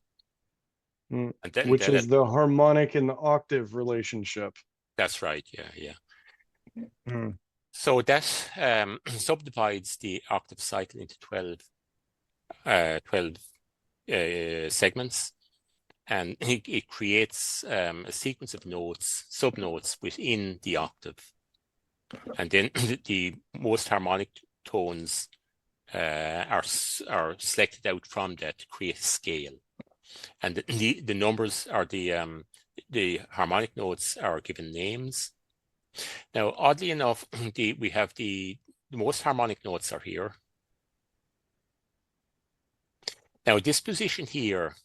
Which is the harmonic and the octave relationship. That's right. Yeah. So that subdivides the octave cycle into 12 12 segments, and it creates a sequence of notes, subnotes within the octave. And then the most harmonic tones are selected out from that to create a scale. And the numbers are the harmonic notes are given names. Now, oddly enough, we have the most harmonic notes are here. Now, this position here.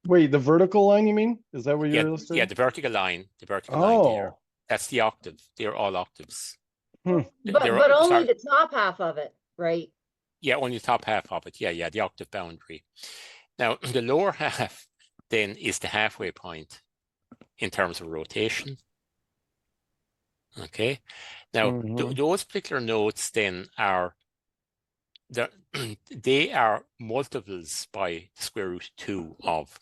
Wait, the vertical line, you mean? Is that what you're illustrating? Yeah, the vertical line there. Oh. That's the octave. They're all octaves. But only the top half of it, right? Yeah, only the top half of it. Yeah, the octave boundary. Now, the lower half then is the halfway point in terms of rotation. Okay. Now, those particular notes then are they are multiples by the square root 2 of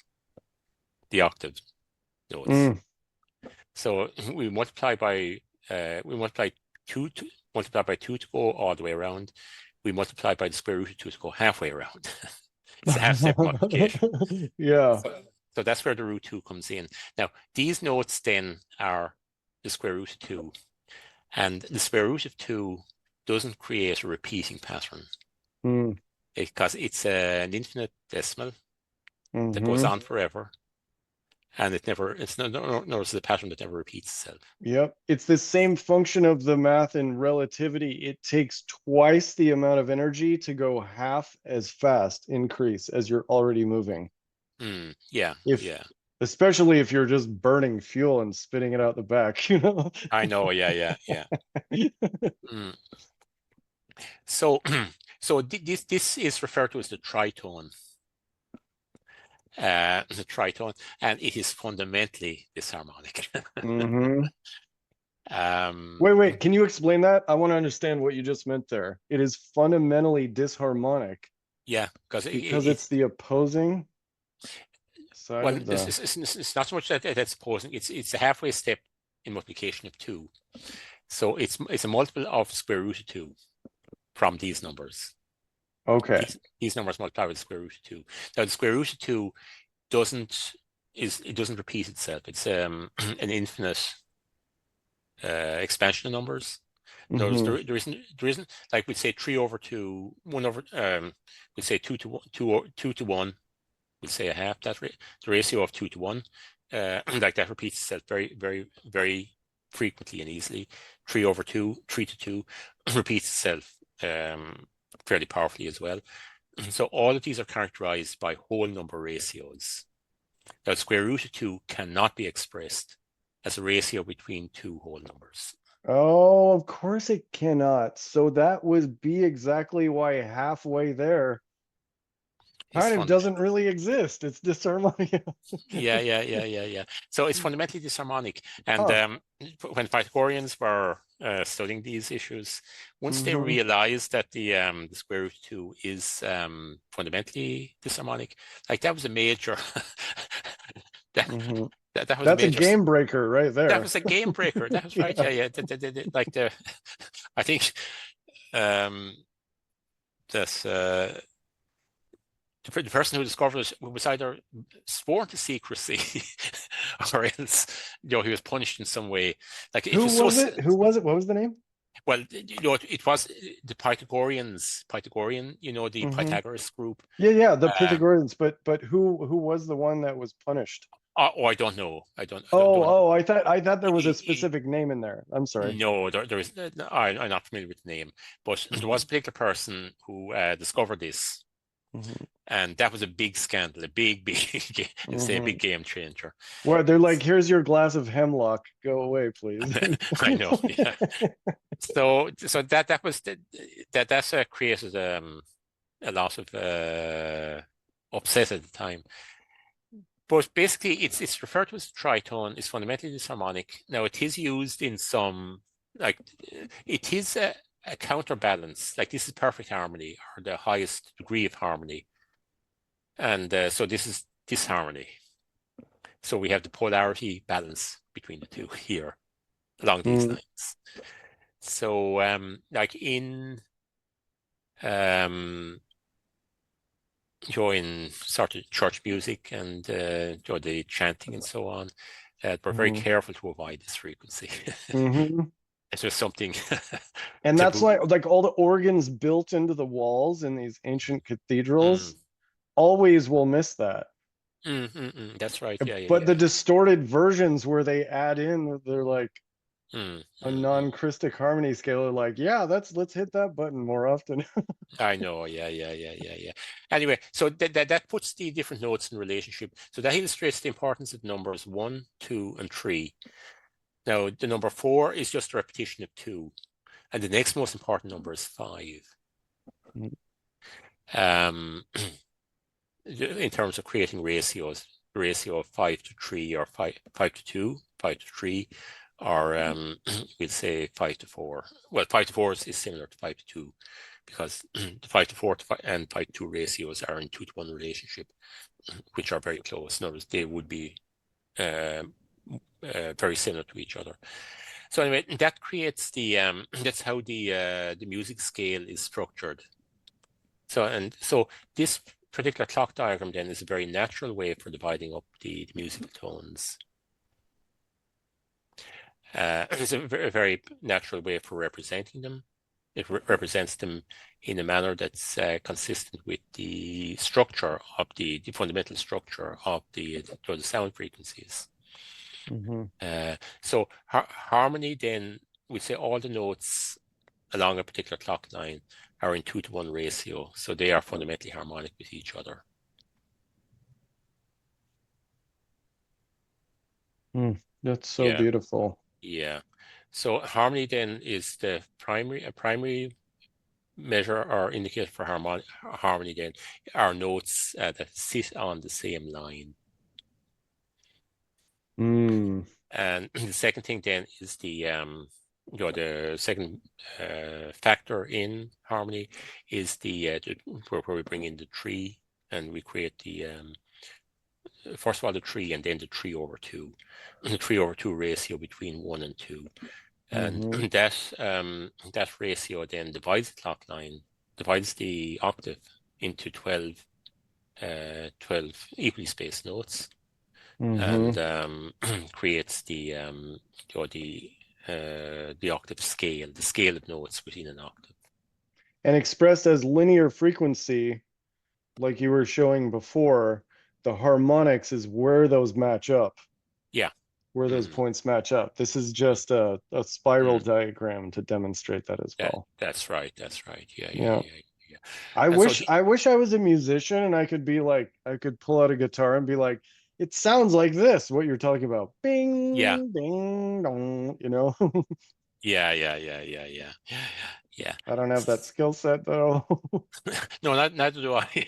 the octave notes. So we multiply by 2 to go all the way around. We multiply by the square root of 2 to go halfway around. It's a half step multiplication. Yeah. So that's where the root 2 comes in. Now, these notes then are the square root of 2. And the square root of 2 doesn't create a repeating pattern. Because it's an infinite decimal that goes on forever. And it's the pattern that never repeats itself. Yep. It's the same function of the math in relativity. It takes twice the amount of energy to go half as fast increase as you're already moving. Yeah. Especially if you're just burning fuel and spitting it out the back, you know? I know, yeah. So this is referred to as the tritone. The tritone, and it is fundamentally disharmonic. Wait, can you explain that? I want to understand what you just meant there. It is fundamentally disharmonic. Yeah, because it's the opposing side. Well, it's not so much that it's opposing. It's a halfway step in multiplication of 2. So it's a multiple of square root of 2 from these numbers. Okay. These numbers multiply with the square root of 2. Now the square root of 2 doesn't repeat itself. It's an infinite expansion of numbers. There isn't like we'd say 3 over 2, 1 over we'd say 2 to 1. We'd say a half. That's the ratio of 2 to 1. Like that repeats itself very, very, very frequently and easily. 3 over 2, 3 to 2 repeats itself fairly powerfully as well. So all of these are characterized by whole number ratios. Now, square root of 2 cannot be expressed as a ratio between two whole numbers. Oh, of course it cannot. So that would be exactly why halfway there kind of doesn't really exist. It's disharmonic. Yeah. So it's fundamentally disharmonic. And when Pythagoreans were studying these issues, once they realized that the square root of 2 is fundamentally disharmonic, like that was a major that was That's a game breaker right there. That was a game breaker. That was right. Yeah. Like I think that's the person who discovered it was either sworn to secrecy or else, he was punished in some way. Like Who was it? What was the name? Well, it was the Pythagorean, the Pythagoras group. Yeah, the Pythagoreans. But who was the one that was punished? I don't know. I thought there was a specific name in there. I'm sorry. No, there is. I'm not familiar with the name, but there was a particular person who discovered this, and that was a big scandal, a big game changer. Well, they're like, here's your glass of hemlock. Go away, please. I know. Yeah. So that's created a lot of upset at the time. But basically, it's referred to as a tritone. It's fundamentally disharmonic. Now, it is used in some, like, it is a counterbalance. Like, this is perfect harmony, or the highest degree of harmony. And so this is disharmony. So we have the polarity balance between the two here, along these lines. So, like in in sort of church music and the chanting and so on. We're very Mhm. careful to avoid this frequency. Mhm. It's just something And that's taboo. like all the organs built into the walls in these ancient cathedrals Mm. always will miss that. That's right. Yeah, yeah, But the yeah. distorted versions where they add in, they're like a Mm. non-Krystic harmony scale, are like, yeah, let's hit that button more often. I know. Yeah, yeah, yeah, yeah, yeah. Anyway, so that puts the different notes in relationship. So that illustrates the importance of numbers 1, 2, and 3. Now, the number 4 is just a repetition of 2, and the next most important number is 5. Um, in terms of creating ratios, ratio of 5 to 3 or 5 to 2, 5 to 3, or we'll say 5 to 4. Well, 5 to 4 is similar to 5 to 2 because the 5 to 4 and 5 to 2 ratios are in 2 to 1 relationship, which are very close. In other words, they would be very similar to each other. So anyway, that creates the that's how the music scale is structured. So this particular clock diagram then is a very natural way for dividing up the musical tones. It's a very natural way for representing them. It represents them in a manner that's consistent with the structure of the fundamental structure of the sound frequencies. So harmony then, we say all the notes along a particular clock line are in 2 to 1 ratio, so they are fundamentally harmonic with each other. That's so beautiful. Yeah. So harmony then is the primary measure or indicator for harmony then are notes that sit on the same line. And the second thing then is the second factor in harmony is where we bring in the 3 and we create the first of all the 3 and then the 3 over 2, the 3 over 2 ratio between 1 and 2. And that ratio then divides the clock line, divides the octave into 12 equally spaced notes, and creates the octave scale, the scale of notes within an octave. And expressed as linear frequency, like you were showing before, the harmonics is where those match up. Yeah. Where those points match up. This is just a spiral diagram to demonstrate that as well. That's right. That's right. Yeah. Yeah. Yeah. I wish I was a musician and I could be like, I could pull out a guitar and be like, it sounds like this, what you're talking about. Bing, Yeah. ding, dong, you know? Yeah. I don't have that skill set though. No, neither do I.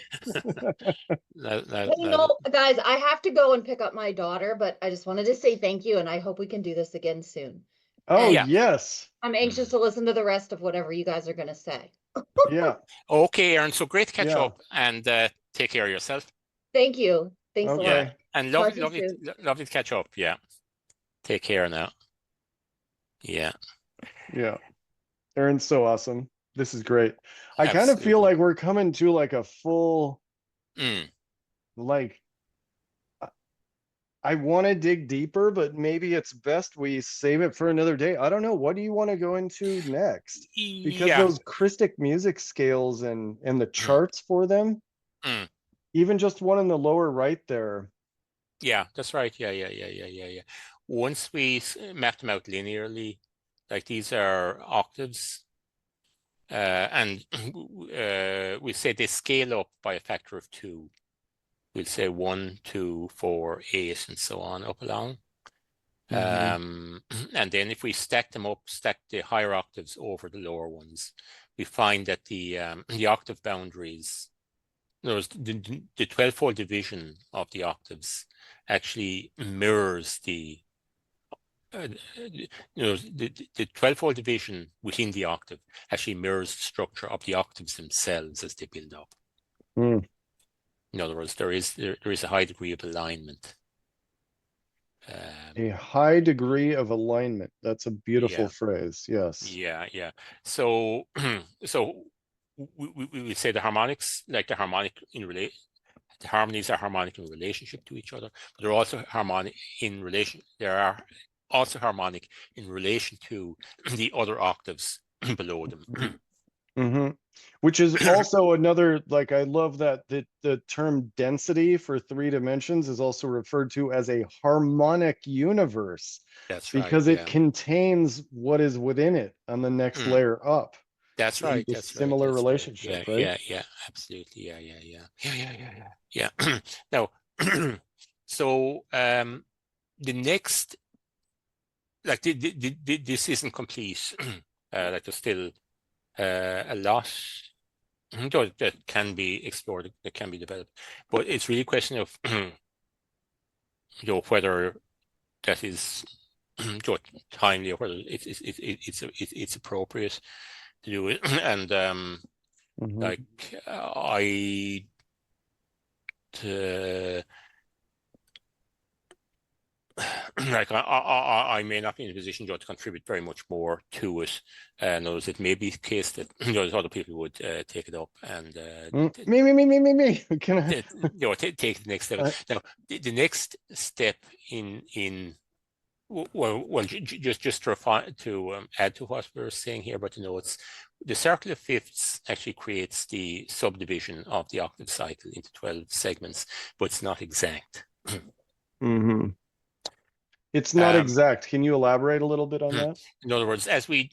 Guys, I have to go and pick up my daughter, but I just wanted to say thank you, and I hope we can do this again soon. Oh, And yes. I'm anxious to listen to the rest of whatever you guys are going to say. Yeah. Okay, Erin. So great to catch up, and take care of yourself. Thank you. Thanks a lot. And lovely to catch up. Yeah. Take care now. Yeah. Yeah. Erin's so awesome. This is great. I kind of feel like we're coming to like a full, like, I want to dig deeper, but maybe it's best we save it for another day. I don't know. What do you want to go into next? Because those Krystic music scales and the charts for them, even just one in the lower right there. Yeah, that's right. Yeah. Once we map them out linearly, like these are octaves, and we say they scale up by a factor of 2. We'll say 1, 2, 4, 8, and so on up along. And then if we stack them up, stack the higher octaves over the lower ones, we find that the octave boundaries, in other words, the 12-fold division of the octaves actually mirrors the 12-fold division within the octave actually mirrors the structure of the octaves themselves as they build up. In other words, there is a high degree of alignment. A high degree of alignment. That's a beautiful phrase. Yes. Yeah. So we say the harmonics, like the harmonies are harmonic in relationship to each other, but they're also harmonic in relation. There are also harmonic in relation to the other octaves below them. Mm-hmm. Which is also another, like, I love that the term density for 3 dimensions is also referred to as a harmonic universe. That's right. Because it Yeah. contains what is within it on the next layer up. That's right. This That's right. similar That's relationship, right. right? Yeah. Absolutely. Yeah. Now, so the next, like this isn't complete. Like there's still a lot that can be explored, that can be developed, but it's really a question of whether that is timely or whether it's appropriate to do it. And like like I may not be in a position to contribute very much more to it. Notice it may be the case that there's other people who would take it up and me. Can I? Take the next step. Now, the next step in well, just to add to what we're saying here about the notes, the circle of fifths actually creates the subdivision of the octave cycle into 12 segments, but it's not exact. It's not exact. Can you elaborate a little bit on that? In other words, as we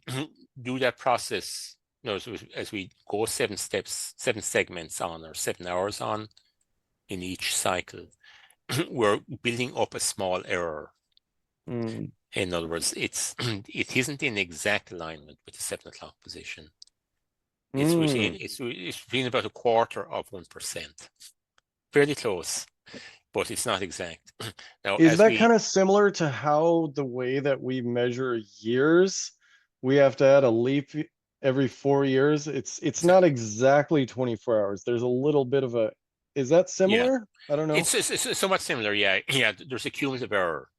do that process, as we go 7 segments on, or 7 hours on in each cycle, we're building up a small error. In other words, it isn't in exact alignment with the 7 o'clock position. It's within about 1/4%. Fairly close, but it's not exact. Now, is that kind of similar to how the way that we measure years, we have to add a leap every 4 years? It's not exactly 24 hours. There's a little bit of a, is that similar? Yeah. I don't know. It's somewhat similar. Yeah. There's a cumulative error.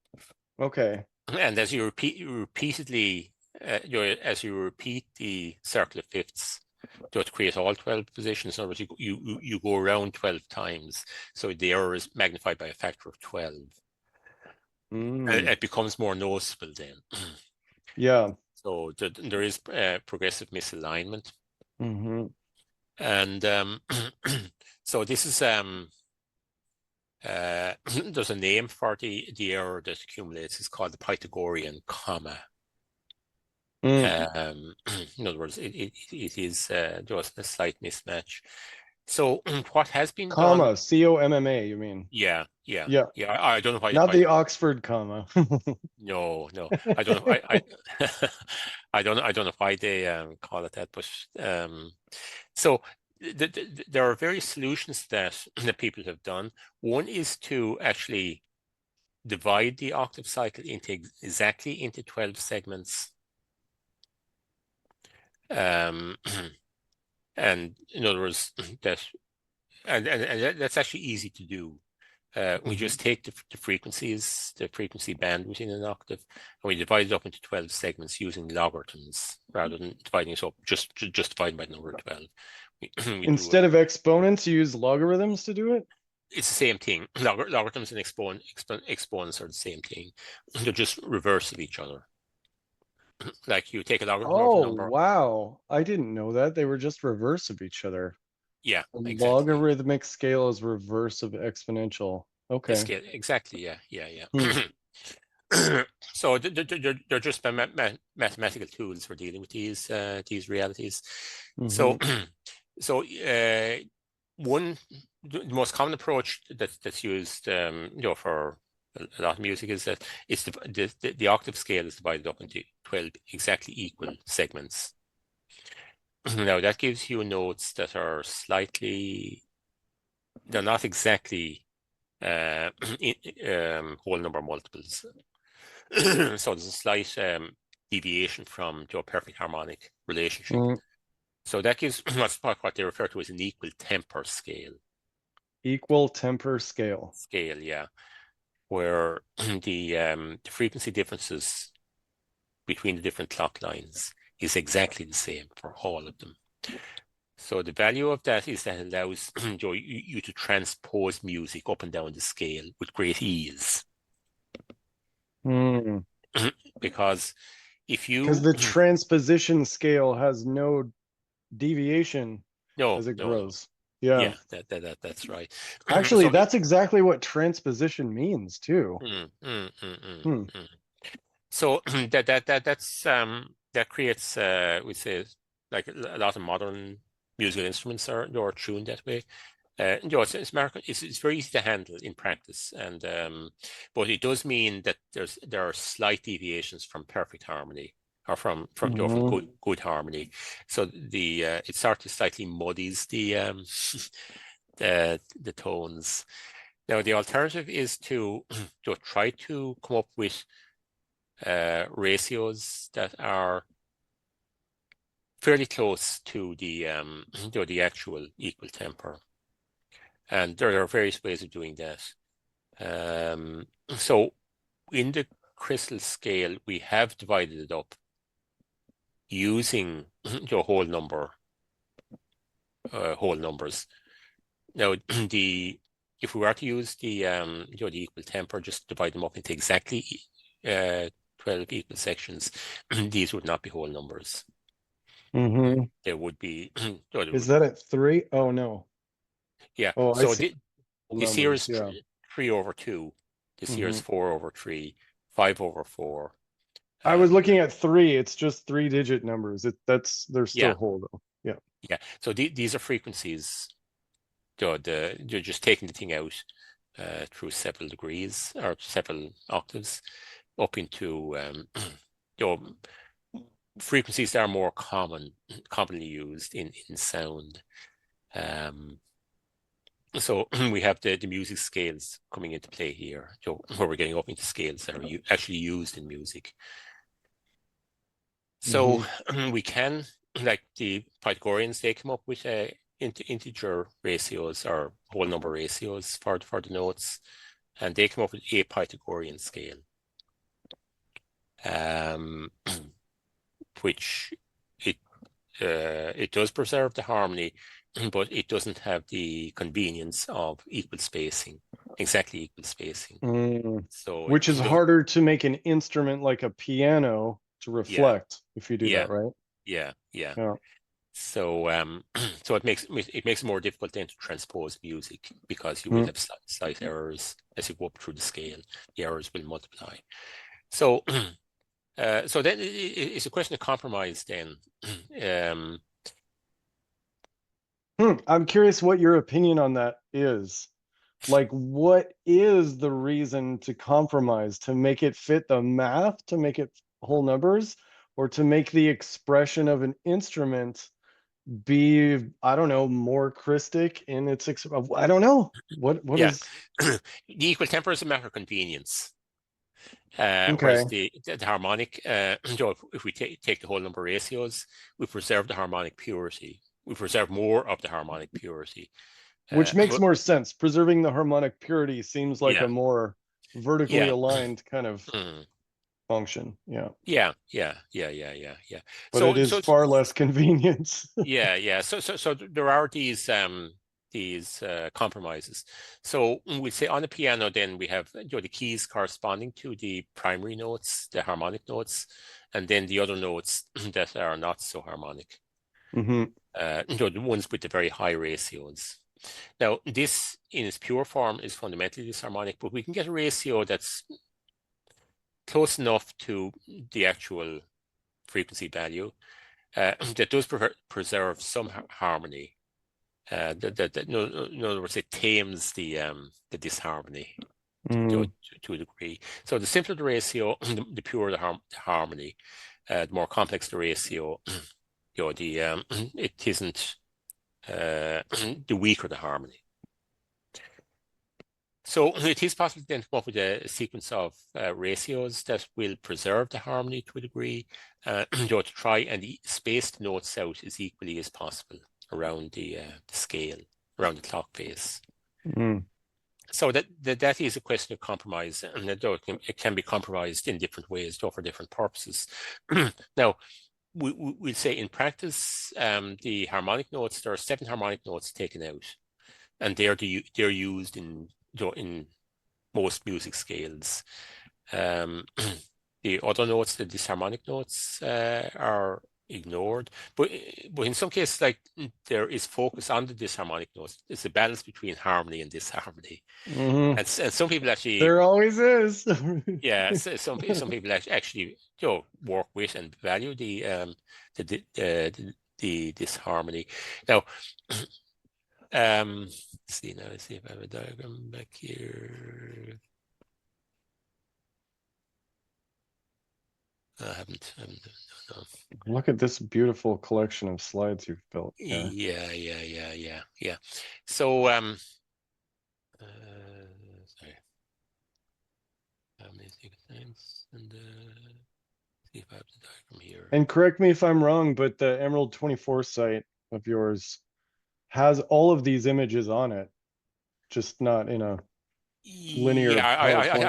Okay. And as you repeatedly, as you repeat the circle of fifths, to create all 12 positions. In other words, you go around 12 times, so the error is magnified by a factor of 12. It becomes more noticeable then. Yeah. So there is progressive misalignment. And so this is there's a name for the error that accumulates. It's called the Pythagorean comma. In other words, it is just a slight mismatch. So what has been comma, done? COMMA, you mean? Yeah. I don't know why. Not the Oxford comma. No, I don't know. I don't know why they call it that. But so there are various solutions that people have done. One is to actually divide the octave cycle exactly into 12 segments. And in other words, that's actually easy to do. We just take the frequencies, the frequency band within an octave, and we divide it up into 12 segments using logarithms rather than dividing it up, just dividing by the number of 12. Instead of exponents, you use logarithms to do it? It's the same thing. Logarithms and exponents are the same thing. They're just reverse of each other. Like you take a logarithm of a number. Wow. I didn't know that. They were just reverse of each other. Yeah, exactly. Logarithmic scale is reverse of exponential. Okay. Scale, exactly. Yeah. So they're just mathematical tools for dealing with these realities. So one, the most common approach that's used for a lot of music is that it's the octave scale is divided up into 12 exactly equal segments. Now that gives you notes that are slightly, they're not exactly whole number multiples. So there's a slight deviation from your perfect harmonic relationship. So that gives what they refer to as an equal temper scale. Equal temper scale. Scale, yeah, where the frequency differences between the different clock lines is exactly the same for all of them. So the value of that is that it allows you to transpose music up and down the scale with great ease. Because if Because you the transposition scale has no deviation no as it no grows. Yeah. that's right. Actually, So that's exactly what transposition means too. Hmm. So that creates we say like a lot of modern musical instruments are tuned that way. It's very easy to handle in practice, and but it does mean that there are slight deviations from perfect harmony or from good harmony. So it sort of slightly muddies the tones. Now the alternative is to try to come up with ratios that are fairly close to the actual equal temper. And there are various ways of doing that. So in the crystal scale, we have divided it up using whole numbers. Now, if we were to use the equal temper, just divide them up into exactly 12 equal sections, these would not be whole numbers. There would be. Is that at 3? Oh no. Yeah. Oh, I So see. this here is Yeah. 3/2. This here is 4/3, 5/4. I was looking at 3. It's just 3-digit numbers. They're still whole though. Yeah. Yeah. So these are frequencies. You're just taking the thing out through several degrees or several octaves up into frequencies that are more commonly used in sound. So we have the music scales coming into play here, where we're getting up into scales that are actually used in music. So we can, like the Pythagoreans, they come up with integer ratios or whole number ratios for the notes, and they come up with a Pythagorean scale, which it does preserve the harmony, but it doesn't have the convenience of exactly equal spacing. So which is harder to make an instrument like a piano to reflect if you do that, right? Yeah. So so it makes it more difficult then to transpose music because you will have slight errors as you go up through the scale. The errors will multiply. So so then it's a question of compromise then. I'm curious what your opinion on that is. Like, what is the reason to compromise? To make it fit the math, to make it whole numbers, or to make the expression of an instrument be, I don't know, more Krystic in its, I don't know. What is? The equal temper is a matter of convenience. Okay. Whereas the harmonic, if we take the whole number ratios, we preserve the harmonic purity. We preserve more of the harmonic purity. Which makes more sense. Preserving the harmonic purity seems like a more vertically aligned kind of function. Yeah. But it is far less convenience. So there are these compromises. So we say on the piano, then we have the keys corresponding to the primary notes, the harmonic notes, and then the other notes that are not so harmonic. The ones with the very high ratios. Now, this in its pure form is fundamentally disharmonic, but we can get a ratio that's close enough to the actual frequency value that does preserve some harmony. In other words, it tames the disharmony to a degree. So the simpler the ratio, the purer the harmony. The more complex the ratio, it isn't. The weaker the harmony. So it is possible then to come up with a sequence of ratios that will preserve the harmony to a degree, to try and space the notes out as equally as possible around the scale, around the clock face. So that is a question of compromise, and it can be compromised in different ways for different purposes. Now, we'll say in practice, the harmonic notes, there are 7 harmonic notes taken out, and they're used in most music scales. The other notes, the disharmonic notes, are ignored, but in some cases, like there is focus on the disharmonic notes. It's a balance between harmony and disharmony, and some people actually there always is. yeah, some people actually work with and value the disharmony. Now, let's see if I have a diagram back here. I haven't. No. Look at this beautiful collection of slides you've built. Yeah. So, sorry. And see if I have the diagram here. And correct me if I'm wrong, but the Emerald 24 site of yours has all of these images on it, just not in a linear. Yeah,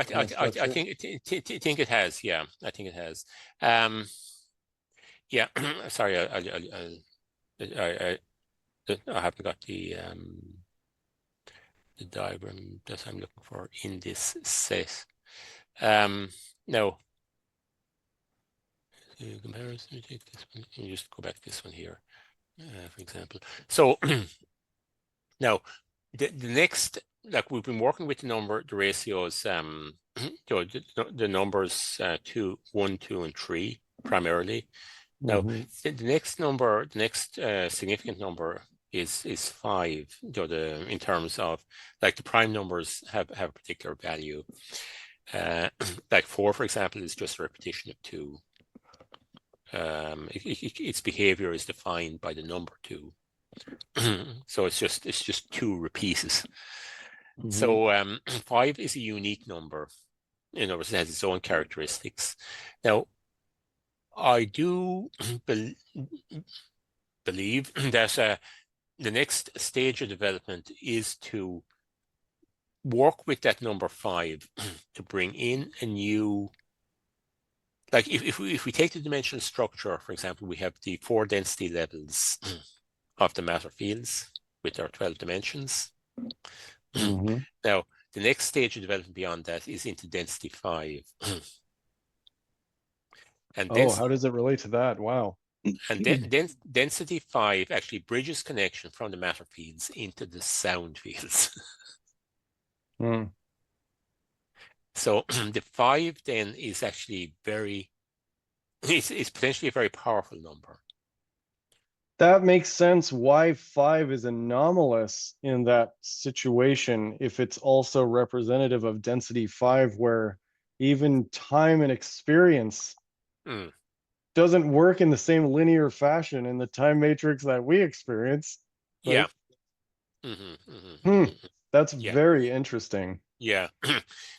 I think it has. Yeah, I think it has. Yeah, sorry, I haven't got the diagram that I'm looking for in this set. No. Comparison, take this one. You just go back to this one here, for example. So now the next, like we've been working with the ratios, the numbers 2, 1, 2, and 3 primarily. Now the next number, the next significant number is 5. In terms of like the prime numbers have a particular value. Like 4, for example, is just a repetition of 2. Its behavior is defined by the number 2. So it's just 2 repeats. So 5 is a unique number. In other words, it has its own characteristics. Now, I do believe that the next stage of development is to work with that number 5 to bring in a new, like if we take the dimensional structure, for example, we have the 4 density levels of the matter fields with our 12 dimensions. Now, the next stage of development beyond that is into density 5. And how does it relate to that? Wow. And density 5 actually bridges connection from the matter fields into the sound fields. So the 5 then is actually it's potentially a very powerful number. That makes sense why 5 is anomalous in that situation, if it's also representative of density 5, where even time and experience doesn't work in the same linear fashion in the time matrix that we experience. Right? Yeah. That's very interesting. Yeah.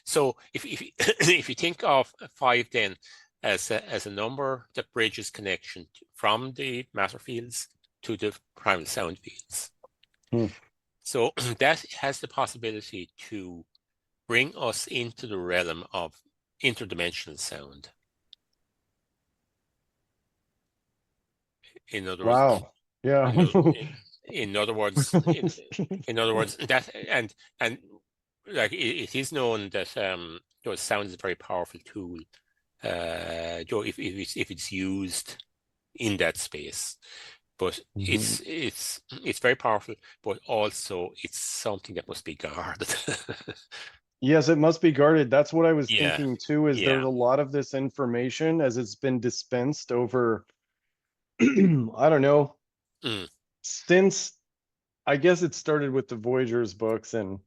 So if if you think of 5 then as a number that bridges connection from the matter fields to the primal sound fields. So that has the possibility to bring us into the realm of interdimensional sound. In other words, wow. Yeah. In other words, that and like it is known that sound is a very powerful tool. If it's used in that space, but it's very powerful, but also it's something that must be guarded. Yes, it must be guarded. That's what I was thinking too, is there's a lot of this information as it's been dispensed over, I don't know, since, I guess it started with the Voyager's books and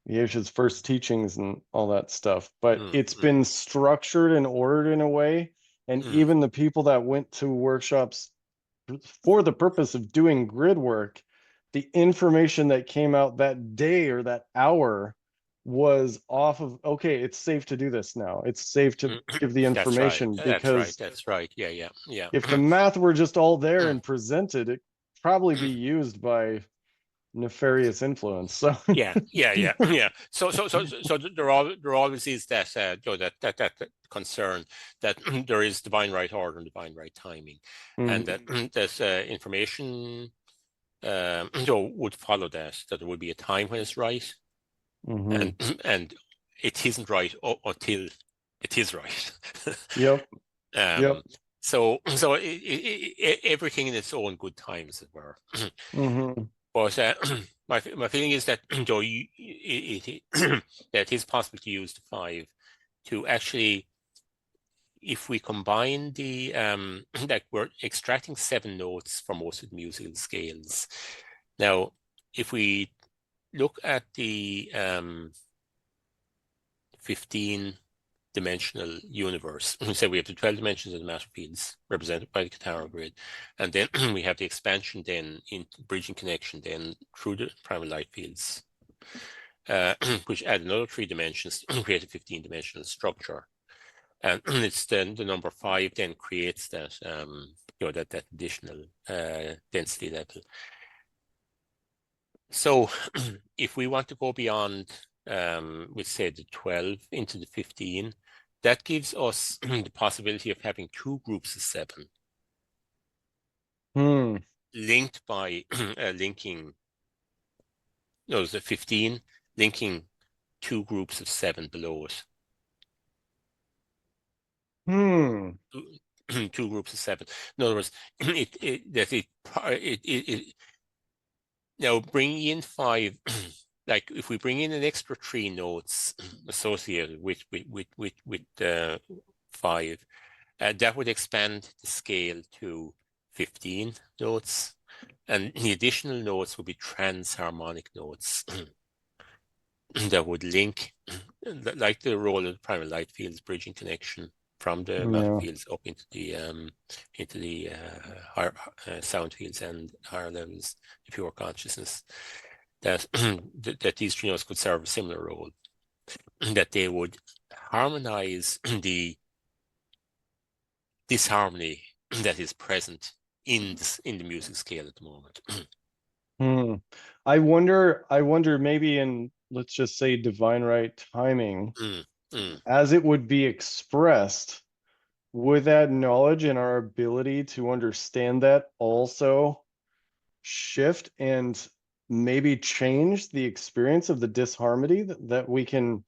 Yesha's first teachings and all that stuff, but it's been structured and ordered in a way, and even the people that went to workshops for the purpose of doing grid work, the information that came out that day or that hour was off of, okay, it's safe to do this now. It's safe to give the information. Because that's right. Yeah. If the math were just all there and presented, it'd probably be used by nefarious influence. So yeah. So there always is that that concern that there is divine right order and divine right timing, and that this information would follow that there would be a time when it's right, and it isn't right until it is right. Yep. So everything in its own good time, as it were. But my feeling is that though that it is possible to use the 5 to actually, if we combine the like we're extracting 7 notes for most of the musical scales. Now, if we look at the 15-dimensional universe, so we have the 12 dimensions of the matter fields represented by the Katara grid, and then we have the expansion then in bridging connection then through the primal light fields, which add another 3 dimensions to create a 15-dimensional structure. And it's then the number 5 then creates that that additional density level. So if we want to go beyond we say the 12 into the 15, that gives us the possibility of having 2 groups of 7 linked by linking, the 15 linking 2 groups of 7 below it. 2 groups of 7. In other words, now bringing in 5, like if we bring in an extra 3 notes associated with 5, that would expand the scale to 15 notes, and the additional notes would be transharmonic notes that would link, like the role of the primal light fields bridging connection from the matter fields up into the higher sound fields and higher levels of pure consciousness. That that these 3 notes could serve a similar role, that they would harmonize the disharmony that is present in the music scale at the moment. I wonder maybe in, let's just say, divine right timing, as it would be expressed, would that knowledge and our ability to understand that also shift and maybe change the experience of the disharmony that we can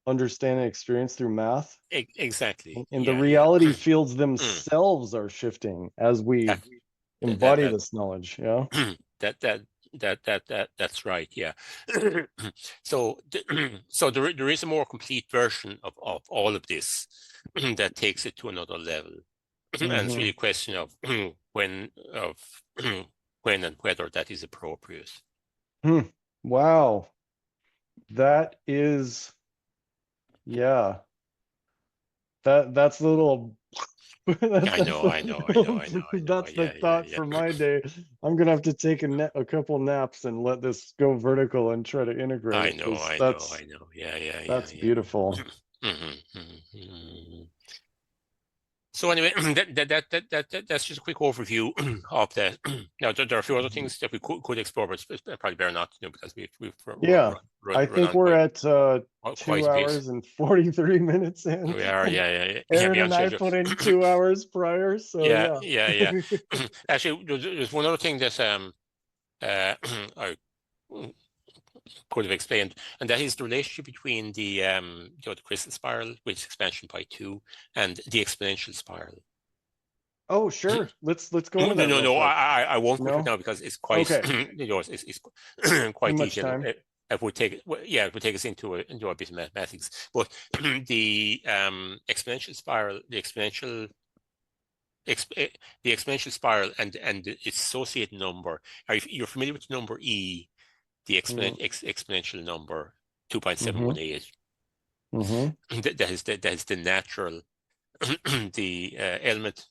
understand and experience through math? Exactly. And the reality fields themselves are shifting as we embody this knowledge. Yeah. That's right. Yeah. So there is a more complete version of all of this that takes it to another level, and it's really a question of when and whether that is appropriate. Wow, that is, that's a little. I know. That's the thought for my day. I'm gonna have to take a couple naps and let this go vertical and try to integrate it. I know. Yeah. That's beautiful. So anyway, that's just a quick overview of that. Now there are a few other things that we could explore, but it's probably better not to do because we've I think we're at 2 hours and 43 minutes in. We are, yeah. Erin and I put in 2 hours prior, so yeah. Actually, there's one other thing that I could have explained, and that is the relationship between the the crystal spiral, which is expansion by 2, and the exponential spiral. Oh, sure. Let's go into that. No. I won't go now because it's quite it's quite detailed. It would take us into a bit of mathematics. But the exponential spiral, the exponential spiral, and its associated number. You're familiar with the number E, the exponential number 2.718. That is the natural the element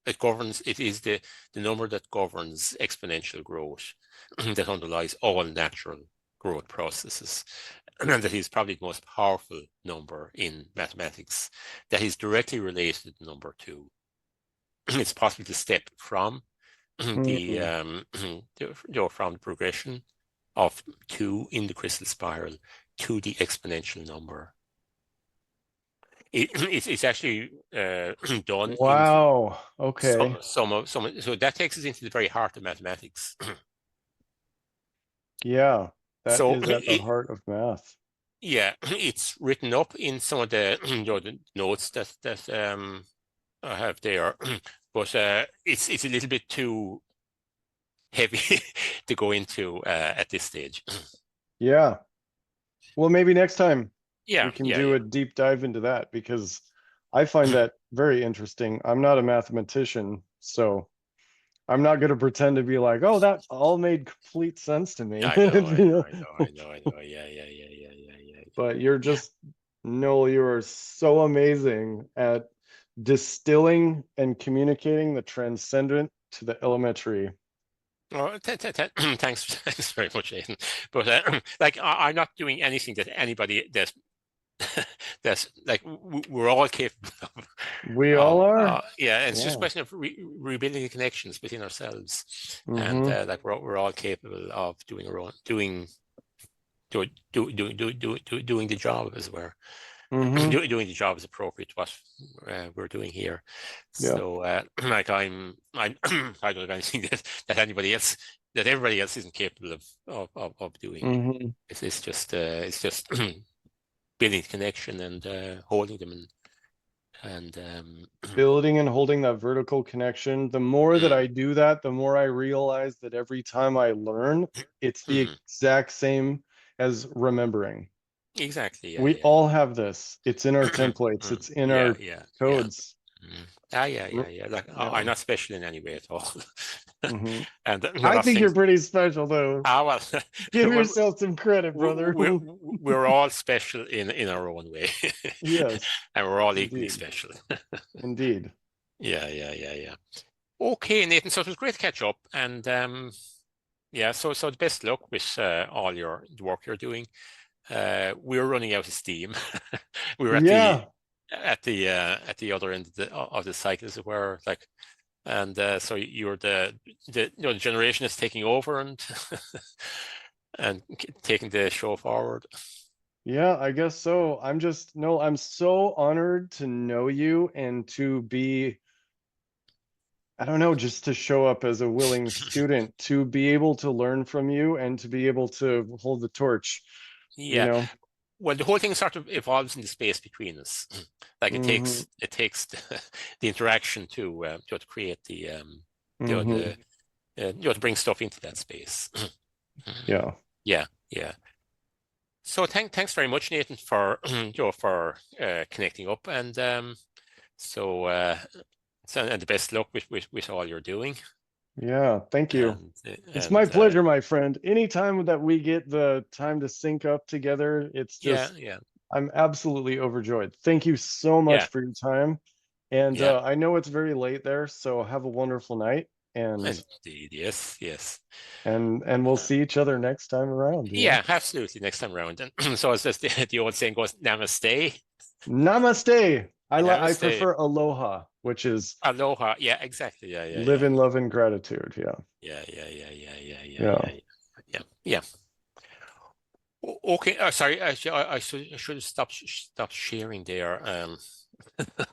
that governs. It is the number that governs exponential growth that underlies all natural growth processes, and that is probably the most powerful number in mathematics. That is directly related to number 2. It's possible to step from from the progression of 2 in the crystal spiral to the exponential number. It's actually done. Wow. Okay. So that takes us into the very heart of mathematics. Yeah, that So is at the heart of math. yeah, it's written up in some of the, the notes that I have there, but it's a little bit too heavy to go into at this stage. Yeah. Well, maybe next time we can do Yeah. a deep dive into that, because I find that very interesting. I'm not a mathematician, so I'm not going to pretend to be like, oh, that all made complete sense to me. I know. Yeah. But you're just, Noel, you are so amazing at distilling and communicating the transcendent to the elementary. Oh, thanks very much, Nathan. But like, I'm not doing anything that anybody that's like we're all capable of. We all are. Yeah, and it's just a Yeah. question of rebuilding the connections within ourselves, and Mhm. like we're all capable of doing our own doing the job as we're Mhm. doing the job as appropriate to what we're doing here. Yeah. So like I don't have anything that anybody else that everybody else isn't capable of doing. Mhm. It's just building connection and holding them and Building and holding that vertical connection. The more that I do that, the more I realize that every time I learn, it's the exact same as remembering. exactly. We all have this. It's in our templates. It's in our codes. Yeah. Like I'm not special in any way at all. Mhm. And I think you're pretty special, though. well, Give yourself some credit, brother. we're all special in our own way. Yes. And we're all equally Indeed. special. Indeed. Yeah. Okay, Nathan. So it was great to catch up, and yeah. So the best luck with all the work you're doing. We're running out of steam. We're at the other end of the cycle, as it were, like, and so you're the generation is taking over and and taking the show forward. Yeah, I guess so. I'm so honored to know you and to be, I don't know, just to show up as a willing student, to be able to learn from you and to be able to hold the torch, you Yeah. know? Well, the whole thing sort of evolves in the space between us. Like it takes the interaction to create the to bring stuff into that space. Yeah. Yeah. So thanks very much, Nathan, for for connecting up, and so and the best luck with all you're doing. Yeah, thank you. It's And my pleasure, my friend. Anytime that we get the time to sync up together, it's just, I'm absolutely overjoyed. Thank you so much for your time. And I know it's very late there, so have a wonderful night. And indeed, yes. And we'll see each other next time around. Yeah, absolutely. Next time around. And so as the old saying goes, namaste. Namaste. I Namaste. prefer aloha, which is aloha. Yeah, exactly. Live in love and gratitude. Yeah. Okay. Sorry, I should have stopped sharing there.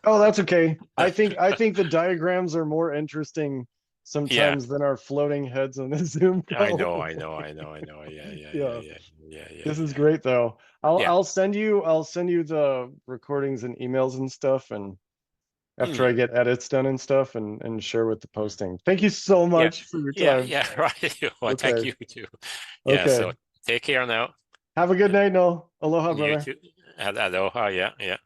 Oh, that's okay. I think the diagrams are more interesting sometimes than our floating heads on the Zoom call. I know. Yeah. This is great though. I'll send you the recordings and emails and stuff, and after I get edits done and stuff, and share with the posting. Thank you so much for your time. Yeah, right. Well, thank you too. Yeah, okay. So take care now. Have a good night, Noel. Aloha, You brother. too. Aloha, yeah.